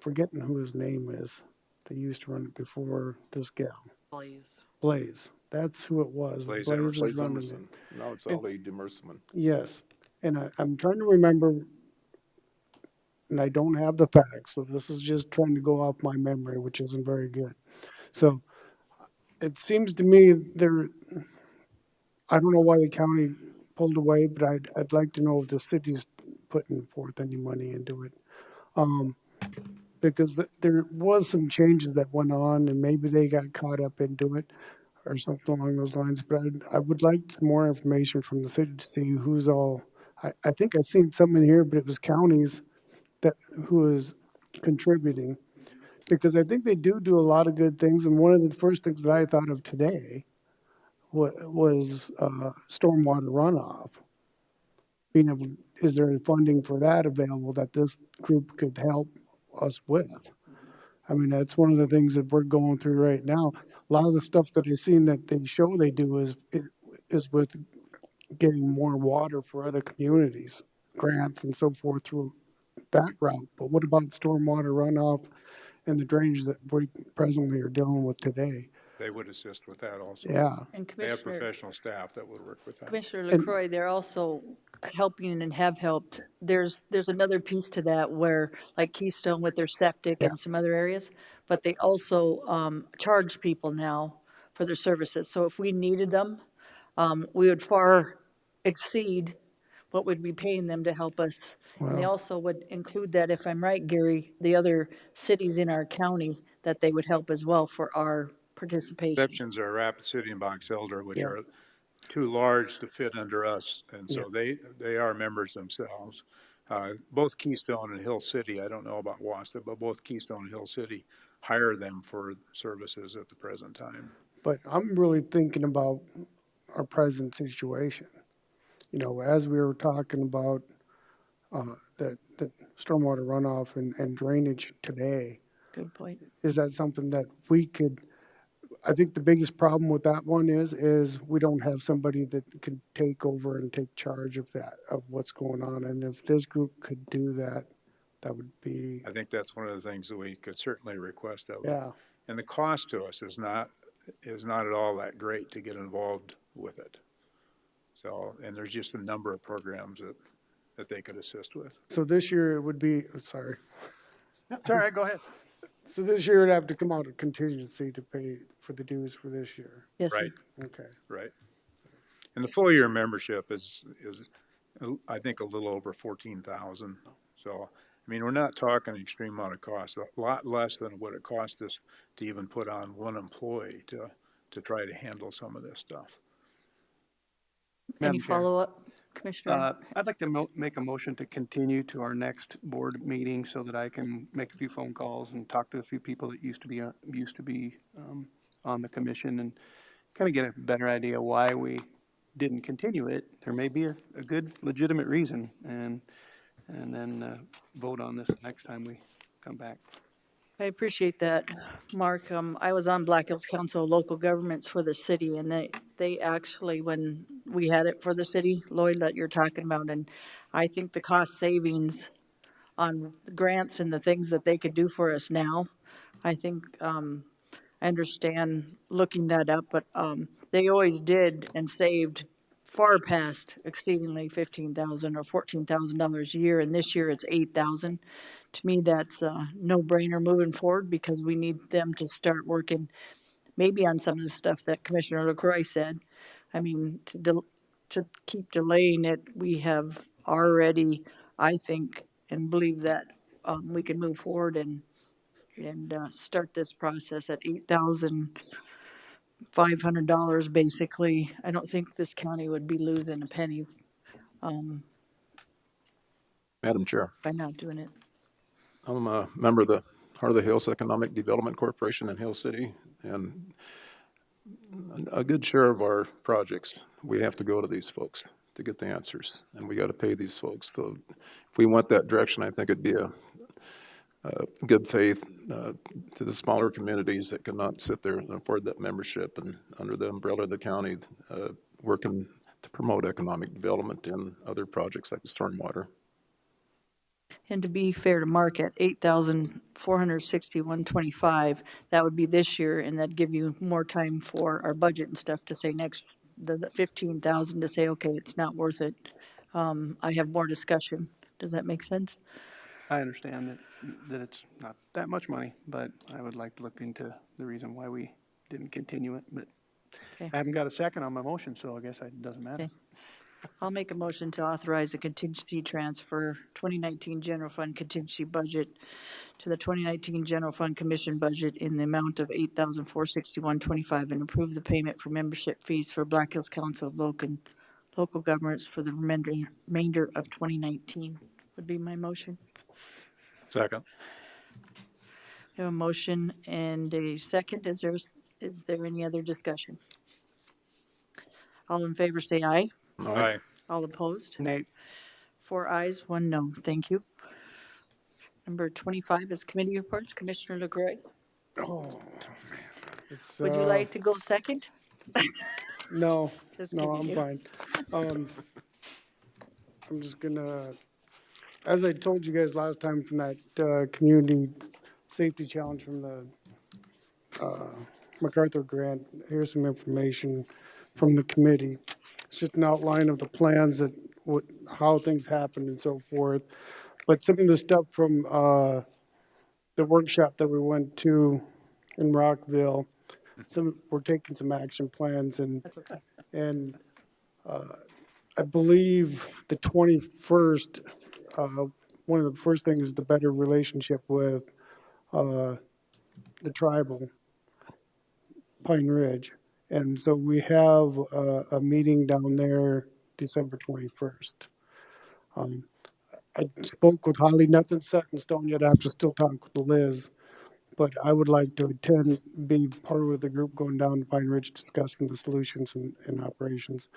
forgetting who his name is. They used to run it before this gal. Blaze. That's who it was. Blaze was running Emerson. it. Now it's Ali Demerson. Yes. And I'm trying to remember, and I don't have the facts, so this is just trying to go off my memory, which isn't very good. So it seems to me I don't know why the county pulled away, but I'd like to know if the city's putting forth any money into it. Because there was some changes that went on, and maybe they got caught up into it or something along those lines. But I would like some more information from the city to see who's all. I think I seen some in here, but it was counties who is contributing, because I think they do a lot of good things. And one of the first things that I thought of today was stormwater runoff. Being able, is there funding for that available that this group could help us with? I mean, that's one of the things that we're going through right now. A lot of the stuff that I've seen that they show they do is with getting more water for other communities, grants and so forth through that route. But what about stormwater runoff and the drainage that we presently are dealing with today? They would assist with that also. Yeah. And They have Commissioner, professional staff that would work with that. Commissioner LaCroix, they're also helping and have helped. There's another piece to that where, like Keystone with their septic and some other areas, but they also charge people now for their services. So if we needed them, we would far exceed what we'd be paying them to help us. And they also would include that, if I'm right, Gary, the other cities in our county, that they would help as well for our participation. Exceptions are Rapid City and Box Elder, which are too large to fit under us, and so they are members themselves. Both Keystone and Hill City, I don't know about Wasta, but both Keystone and Hill City hire them for services at the present time. But I'm really thinking about our present situation. You know, as we were talking about the stormwater runoff and drainage today. Good point. Is that something that we could, I think the biggest problem with that one is we don't have somebody that could take over and take charge of that, of what's going on. And if this group could do that, that would be. I think that's one of the things that we could certainly request of them. Yeah. And the cost to us is not at all that great to get involved with it. So, and there's just a number of programs that they could assist with. So this year it would be, sorry. It's all right, go ahead. So this year it'd have to come out of contingency to pay for the dues for this year. Yes, sir. Right, Okay. right. And the full year membership is I think a little over 14,000. So, I mean, we're not talking an extreme amount of cost, a lot less than what it cost us to even put on one employee to try to handle some of this stuff. Any Madam Chair. follow-up, Commissioner? I'd like to make a motion to continue to our next board meeting so that I can make a few phone calls and talk to a few people that used to be on the commission and kind of get a better idea why we didn't continue it. There may be a good legitimate reason, and then vote on this next time we come back. I appreciate that, Mark. I was on Black Hills Council of Local Governments for the city, and they actually, when we had it for the city, Lloyd, that you're talking about, and I think the cost savings on the grants and the things that they could do for us now, I think, I understand looking that up, but, they always did and saved far past exceedingly $15,000 or $14,000 a year, and this year it's $8,000. To me, that's a no-brainer moving forward because we need them to start working maybe on some of the stuff that Commissioner LaCroix said. I mean, to keep delaying it, we have already, I think, and believe that we can move forward and start this process at $8,500 basically. I don't think this county would be losing a penny Madam Chair, by not doing it. I'm a member of the Heart of the Hills Economic Development Corporation in Hill City, and a good share of our projects, we have to go to these folks to get the answers, and we got to pay these folks. So if we went that direction, I think it'd be a good faith to the smaller communities that cannot sit there and afford that membership, and under the umbrella of the county, working to promote economic development in other projects like the stormwater. And to be fair to market, 8,461.25, that would be this year, and that'd give you more time for our budget and stuff to say next, the 15,000 to say, okay, it's not worth it. I have more discussion. Does that make sense? I understand that it's not that much money, but I would like to look into the reason why we didn't continue it, but Okay. I haven't got a second on my motion, so I guess it doesn't matter. Okay. I'll make a motion to authorize a contingency transfer 2019 general fund contingency budget to the 2019 general fund commission budget in the amount of $8,461.25 and approve the payment for membership fees for Black Hills Council of Local Governments for the remainder of 2019 would be my motion. Second. I have a motion and a second. Is there any other discussion? All in favor say aye. Aye. All opposed? Nay. 4 ayes, 1 no. Thank you. Number 25 is committee reports. Commissioner LaCroix, Oh, it's, would you like to go second? No, Just no, kidding I'm you. fine. I'm just gonna, as I told you guys last time from that, community safety challenge from the, MacArthur grant, here's some information from the committee. It's just an outline of the plans that, how things happen and so forth. But some of the stuff from, the workshop that we went to in Rockville, we're taking some action plans and, That's okay. and, I believe the 21st, one of the first things is the better relationship with, the tribal Pine Ridge. And so we have a meeting down there December 21st. I spoke with Holly, nothing's set in stone yet. I have to still talk with Liz, but I would like to attend, be part of the group going down to Pine Ridge discussing the solutions and operations.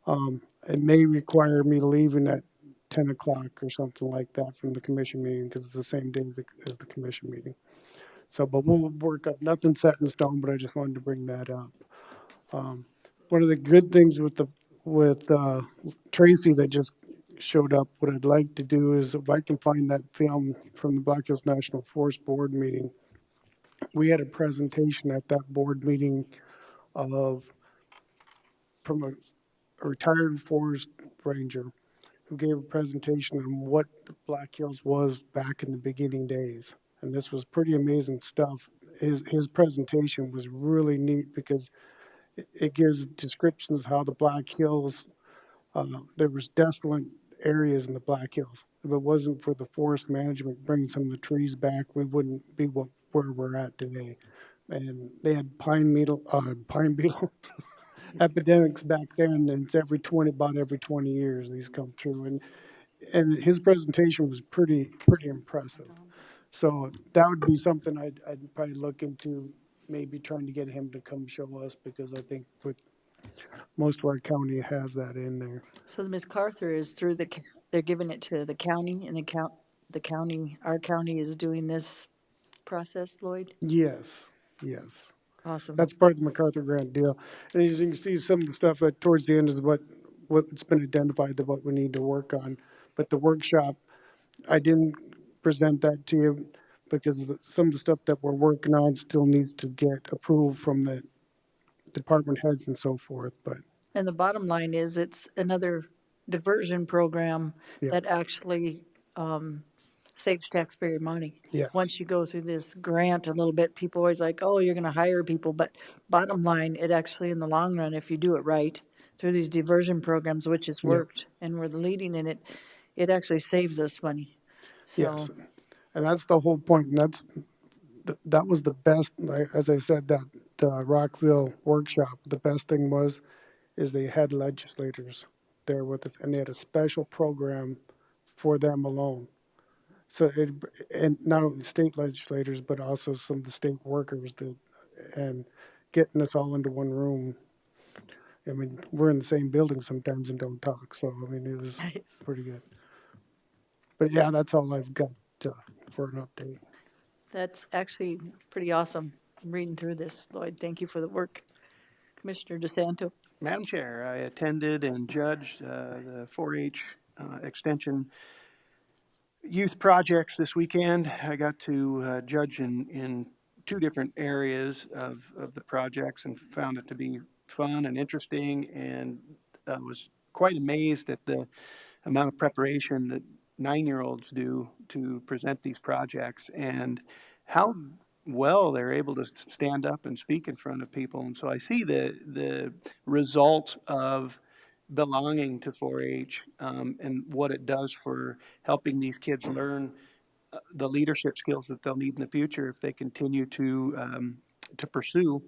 It may require me leaving at 10 o'clock or something like that from the commission meeting because it's the same day as the commission meeting. So, but we'll work up, nothing set in stone, but I just wanted to bring that up. One of the good things with Tracy that just showed up, what I'd like to do is if I can find that film from the Black Hills National Forest Board meeting, we had a presentation at that board meeting of from a retired forest ranger who gave a presentation on what the Black Hills was back in the beginning days. And this was pretty amazing stuff. His presentation was really neat because it gives descriptions of how the Black Hills, there was desolate areas in the Black Hills. If it wasn't for the forest management bringing some of the trees back, we wouldn't be where we're at today. And they had pine beetle epidemics back then, and it's about every 20 years these come through. And his presentation was pretty impressive. So that would be something I'd probably look into, maybe trying to get him to come show us, because I think most of our county has that in there. So the Ms. Carter is through they're giving it to the county, and our county is doing this process, Lloyd? Yes. Awesome. That's part of the MacArthur grant deal. And as you can see, some of the stuff towards the end is what's been identified, that what we need to work on. But the workshop, I didn't present that to you because some of the stuff that we're working on still needs to get approved from the department heads and so forth. And the bottom line is, it's another diversion program Yeah. that actually saves taxpayer money. Yes. Once you go through this grant a little bit, people always like, oh, you're going to hire people. But bottom line, it actually, in the long run, if you do it right, through these diversion programs, which has worked, and we're the leading in it, it actually saves us money. So, yes. And that's the whole point. And that was the best, as I said, that Rockville workshop, the best thing is they had legislators there with us, and they had a special program for them alone. So and not only state legislators, but also some of the state workers, and getting us all into one room. I mean, we're in the same building sometimes and don't talk. So, I mean, it was pretty good. But yeah, that's all I've got for an update. that's actually pretty awesome. I'm reading through this, Lloyd. Thank you for the work. Commissioner DeSanto. Madam Chair, I attended and judged the 4-H extension youth projects this weekend. I got to judge in two different areas of the projects and found it to be fun and interesting, and was quite amazed at the amount of preparation that 9-year-olds do to present these projects, and how well they're able to stand up and speak in front of people. And so I see the results of belonging to 4-H and what it does for helping these kids learn the leadership skills that they'll need in the future if they continue to pursue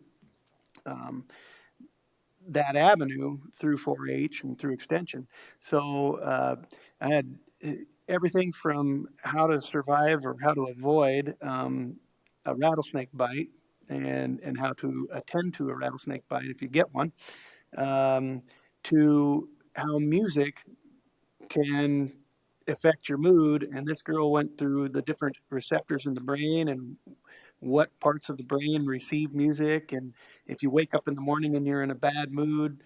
that avenue through 4-H and through extension. So I had everything from how to survive or how to avoid a rattlesnake bite, and how to attend to a rattlesnake bite if you get one, to how music can affect your mood. And this girl went through the different receptors in the brain and what parts of the brain receive music. And if you wake up in the morning and you're in a bad mood,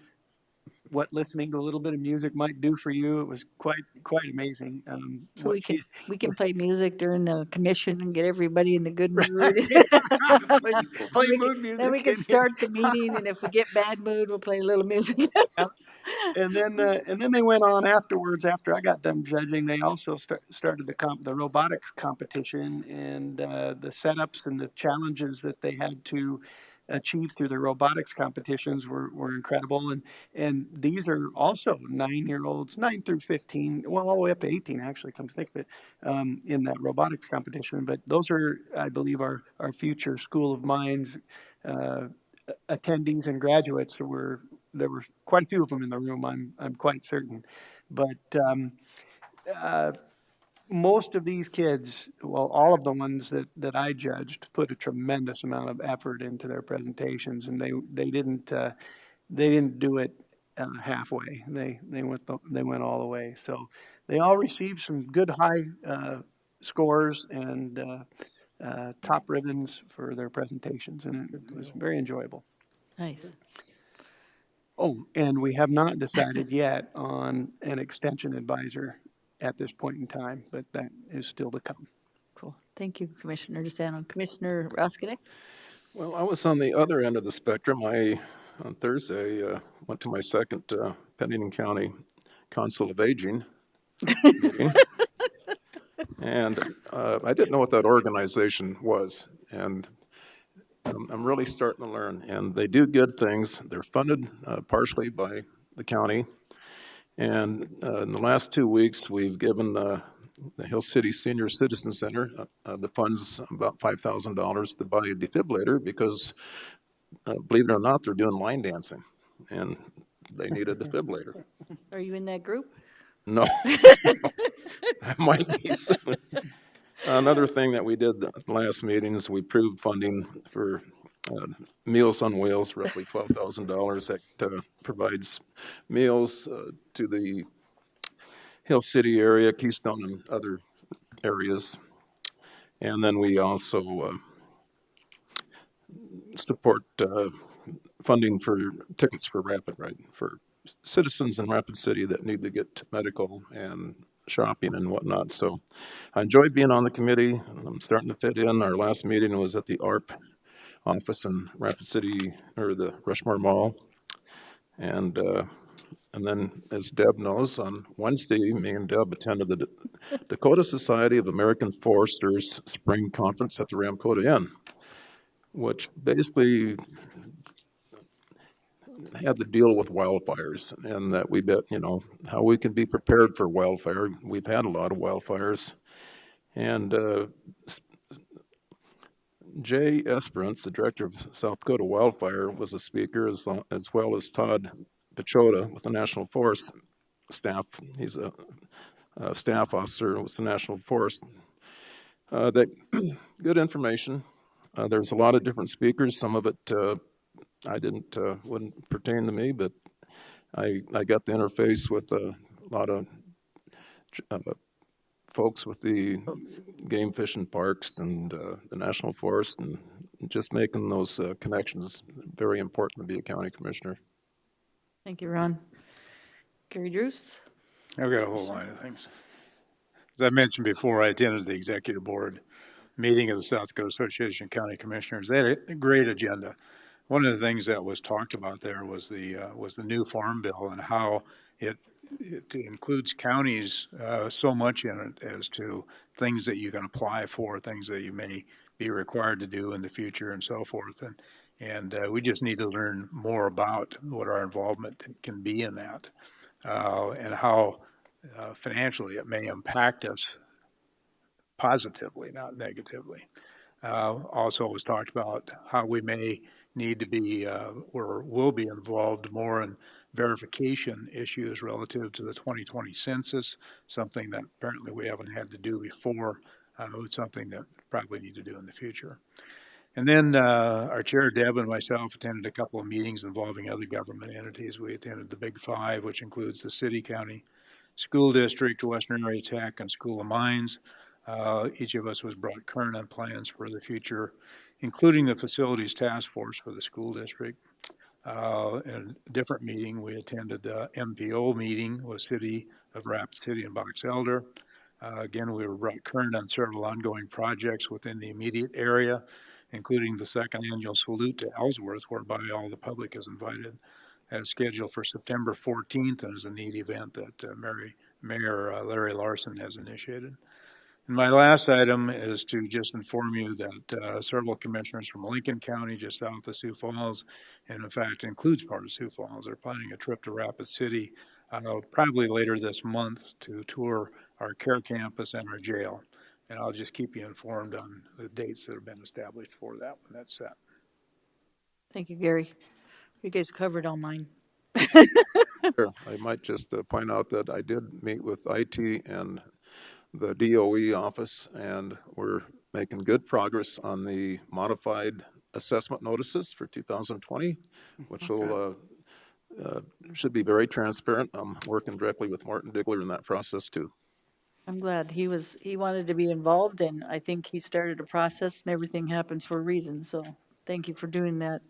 what listening to a little bit of music might do for you. It was quite amazing. So we can play music during the commission and get everybody in the good mood. play mood music. Then we can start the meeting, and if we get bad mood, we'll play a little music. And then they went on afterwards. After I got done judging, they also started the robotics competition, and the setups and the challenges that they had to achieve through the robotics competitions were incredible. And these are also 9-year-olds, 9 through 15, well, all the way up to 18, actually, come to think of it, in that robotics competition. But those are, I believe, our future School of Mines attendees and graduates. There were quite a few of them in the room, I'm quite certain. But most of these kids, well, all of the ones that I judged, put a tremendous amount of effort into their presentations, and they didn't do it halfway. They went all the way. So they all received some good high scores and top ribbons for their presentations, and it was very enjoyable. Nice. Oh, and we have not decided yet on an extension advisor at this point in time, but that is still to come. Cool. Thank you, Commissioner DeSanto. Commissioner Roskinek? Well, I was on the other end of the spectrum. I on Thursday, went to my second Pennington County Council of Aging meeting. And I didn't know what that organization was. And I'm really starting to learn. And they do good things. They're funded partially by the county. And in the last 2 weeks, we've given the Hill City Senior Citizen Center the funds about $5,000 to buy a defibrillator because, believe it or not, they're doing line dancing, and they need a defibrillator. Are you in that group? No, I might be soon. Another thing that we did the last meeting is we approved funding for Meals on Wheels, roughly $12,000 that provides meals to the Hill City area, Keystone, and other areas. And then we also support funding for tickets for Rapid Ride for citizens in Rapid City that need to get medical and shopping and whatnot. So I enjoy being on the committee. I'm starting to fit in. Our last meeting was at the ARP office in Rapid City, or the Rushmore Mall. And then, as Deb knows, on Wednesday, me and Deb attended the Dakota Society of American Foresters Spring Conference at the Ramcota Inn, which basically had to deal with wildfires, and that we bet, how we can be prepared for wildfire. We've had a lot of wildfires. And Jay Esperance, the director of South Dakota Wildfire, was a speaker, as well as Todd Pachota with the National Forest staff. He's a staff officer with the National Forest. That good information. There's a lot of different speakers. Some of it wouldn't pertain to me, but I got the interface with a lot of folks with the game fishing parks and the National Forest, and just making those connections. Very important to be a county commissioner. Thank you, Ron. Gary Drews? I've got a whole line of things. As I mentioned before, I attended the executive board meeting of the South Dakota Association of County Commissioners. They had a great agenda. One of the things that was talked about there was the new farm bill and how it includes counties so much in it as to things that you can apply for, things that you may be required to do in the future, and so forth. And we just need to learn more about what our involvement can be in that, and how financially it may impact us positively, not negatively. Also was talked about how we may need to be or will be involved more in verification issues relative to the 2020 census, something that apparently we haven't had to do before. It's something that probably need to do in the future. And then our chair, Deb, and myself attended a couple of meetings involving other government entities. We attended the Big Five, which includes the city, county, school district, Western Area Tech, and School of Mines. Each of us was brought current on plans for the future, including the facilities task force for the school district. In a different meeting, we attended the MPO meeting with City of Rapid City and Box Elder. Again, we were brought current on several ongoing projects within the immediate area, including the second annual Salute to Ellsworth, whereby all the public is invited, as scheduled for September 14th, and is a neat event that Mayor Larry Larson has initiated. And my last item is to just inform you that several commissioners from Lincoln County, just south of Sioux Falls, and in fact includes part of Sioux Falls, are planning a trip to Rapid City probably later this month to tour our care campus and our jail. And I'll just keep you informed on the dates that have been established for that when that's set. Thank you, Gary. You guys covered all mine. Sure. I might just point out that I did meet with IT and the DOE office, and we're making good progress on the modified assessment notices for 2020, which will should be very transparent. I'm working directly with Martin Diggler in that process too. I'm glad he wanted to be involved, and I think he started a process, and everything happens for a reason. So thank you for doing that.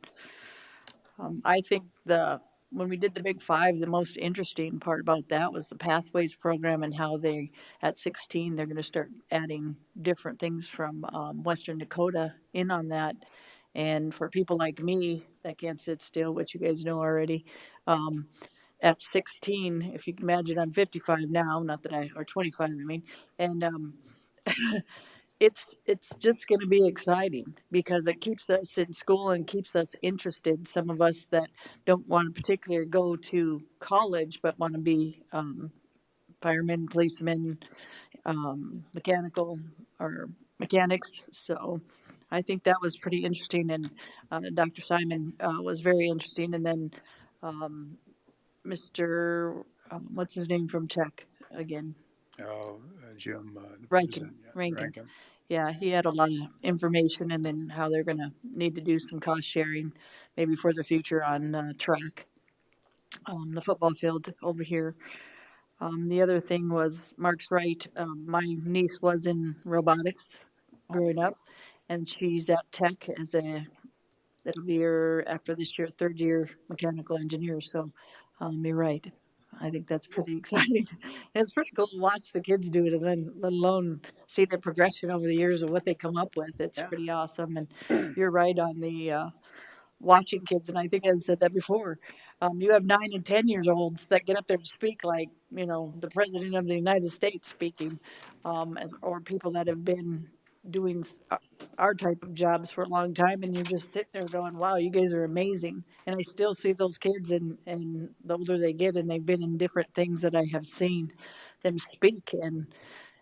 I think when we did the Big Five, the most interesting part about that was the Pathways program and how at 16, they're going to start adding different things from Western Dakota in on that. And for people like me that can't sit still, which you guys know already, at 16, if you can imagine, I'm 55 now, not that or 25, I mean, and it's just going to be exciting because it keeps us in school and keeps us interested. Some of us that don't want to particularly go to college but want to be firemen, policemen, mechanical or mechanics. So I think that was pretty interesting, and Dr. Simon was very interesting. And then Mr. What's his name from Tech again? Jim. Rankin. Rankin. Yeah, he had a lot of information, and then how they're going to need to do some cost sharing, maybe for the future on track, the football field over here. The other thing was Mark's right. My niece was in robotics growing up, and she's at Tech as it'll be her after this year, third year mechanical engineer. So you're right. I think that's pretty exciting. It's pretty cool to watch the kids do it, and then let alone see the progression over the years of what they come up with. It's pretty awesome. And you're right on the watching kids, and I think I said that before. You have 9 and 10 years olds that get up there and speak like the president of the United States speaking, or people that have been doing our type of jobs for a long time, and you just sit there going, "Wow, you guys are amazing." And I still see those kids, and the older they get, and they've been in different things that I have seen them speak, and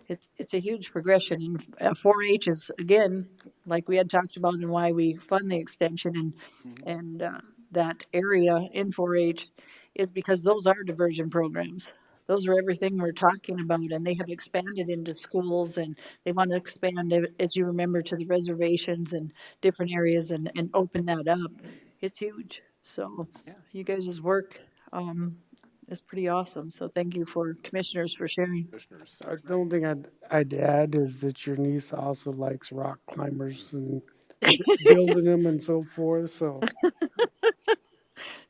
it's a huge progression. And 4-H is, again, like we had talked about, and why we fund the extension and that area in 4-H is because those are diversion programs. Those are everything we're talking about, and they have expanded into schools, and they want to expand, as you remember, to the reservations and different areas, and open that up. It's huge. So you guys' work is pretty awesome. So thank you for commissioners for sharing. The only thing I'd add is that your niece also likes rock climbers and building them and so forth. So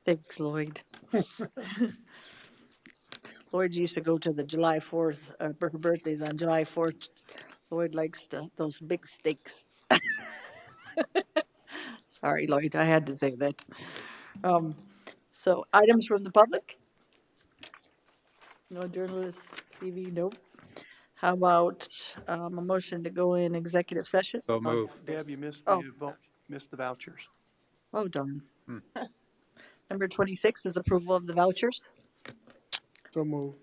Thanks, Lloyd. Lloyd used to go to the July 4th, her birthday's on July 4th. Lloyd likes those big steaks. Sorry, Lloyd, I had to say that. So items from the public? No journalists, TV, nope. How about a motion to go in executive session? So move. Deb, you missed Oh. missed the vouchers. Oh, darn. Number 26 is approval of the vouchers. so move.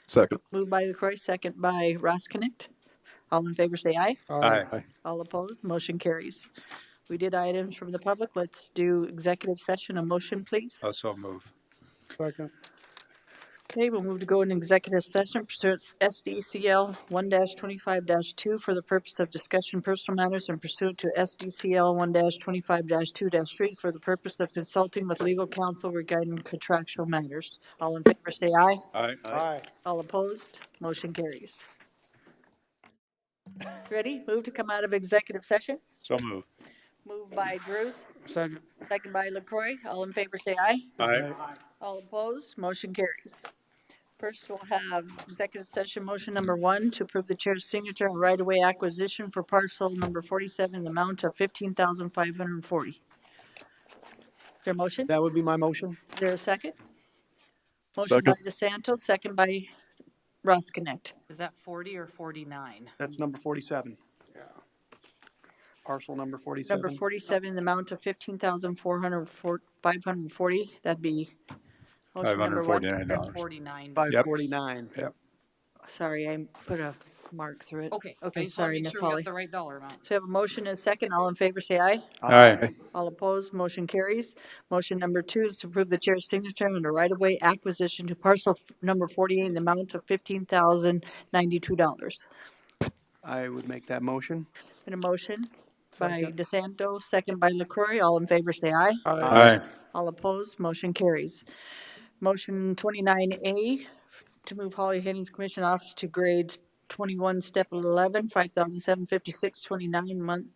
Second. Moved by LaCroy, second by Ross Connect. All in favor say aye. Aye. All opposed, motion carries. We did items from the public. Let's do executive session. A motion, please. Also move. Second. Okay, we'll move to go in executive session pursuant to SDCL 1-25-2 for the purpose of discussion personal matters, and pursuant to SDCL 1-25-2-3 for the purpose of consulting with legal counsel regarding contractual matters. All in favor say aye. Aye. Aye. All opposed, motion carries. Ready? Move to come out of executive session. So move. Moved by Drews, Second. second by LaCroy. All in favor say aye. Aye. All opposed, motion carries. First, we'll have executive session motion number 1 to approve the chair's signature on right-of-way acquisition for parcel number 47 in the amount of $15,540. Is there a motion? That would be my motion. Is there a second? Motion by DeSanto, second by Ross Connect. Is that 40 or 49? That's number 47. Yeah. Parcel number 47. Number 47 in the amount of $15,540. That'd be motion number 1. $549. 49. 549. Yep. Sorry, I put a mark through it. Okay. I Okay, just wanna sorry, make Miss sure we Holly. got the right dollar amount. So we have a motion and a second. All in favor, say aye. Aye. All opposed, motion carries. Motion number 2 is to approve the chair's signature on the right-of-way acquisition to parcel number 48 in the amount of $15,092. I would make that motion. Been a motion by DeSanto, second by LaCroy. All in favor, say aye. Aye. All opposed, motion carries. Motion 29A to move Holly Hennings Commission Office to grades 21, step 11, $5,756.29 month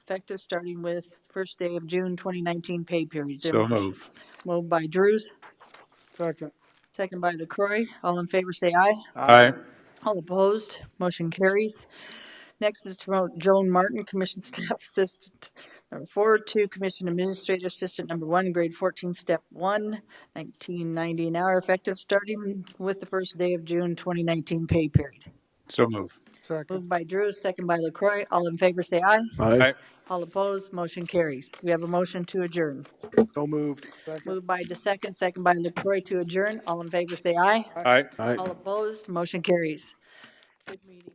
effective starting with first day of June 2019 pay period. So move. Moved by Drews, Second. second by LaCroy. All in favor, say aye. Aye. All opposed, motion carries. Next is to promote Joan Martin, Commission Staff Assistant number 4, to Commission Administrative Assistant number 1, grade 14, step 1, $19.90 an hour, effective starting with the first day of June 2019 pay period. So move. Moved by Drew, second by LaCroy. All in favor, say aye. Aye. All opposed, motion carries. We have a motion to adjourn. So moved. Moved by DeSecond, second by LaCroy to adjourn. All in favor, say aye. Aye. Aye. All opposed, motion carries. Good meeting.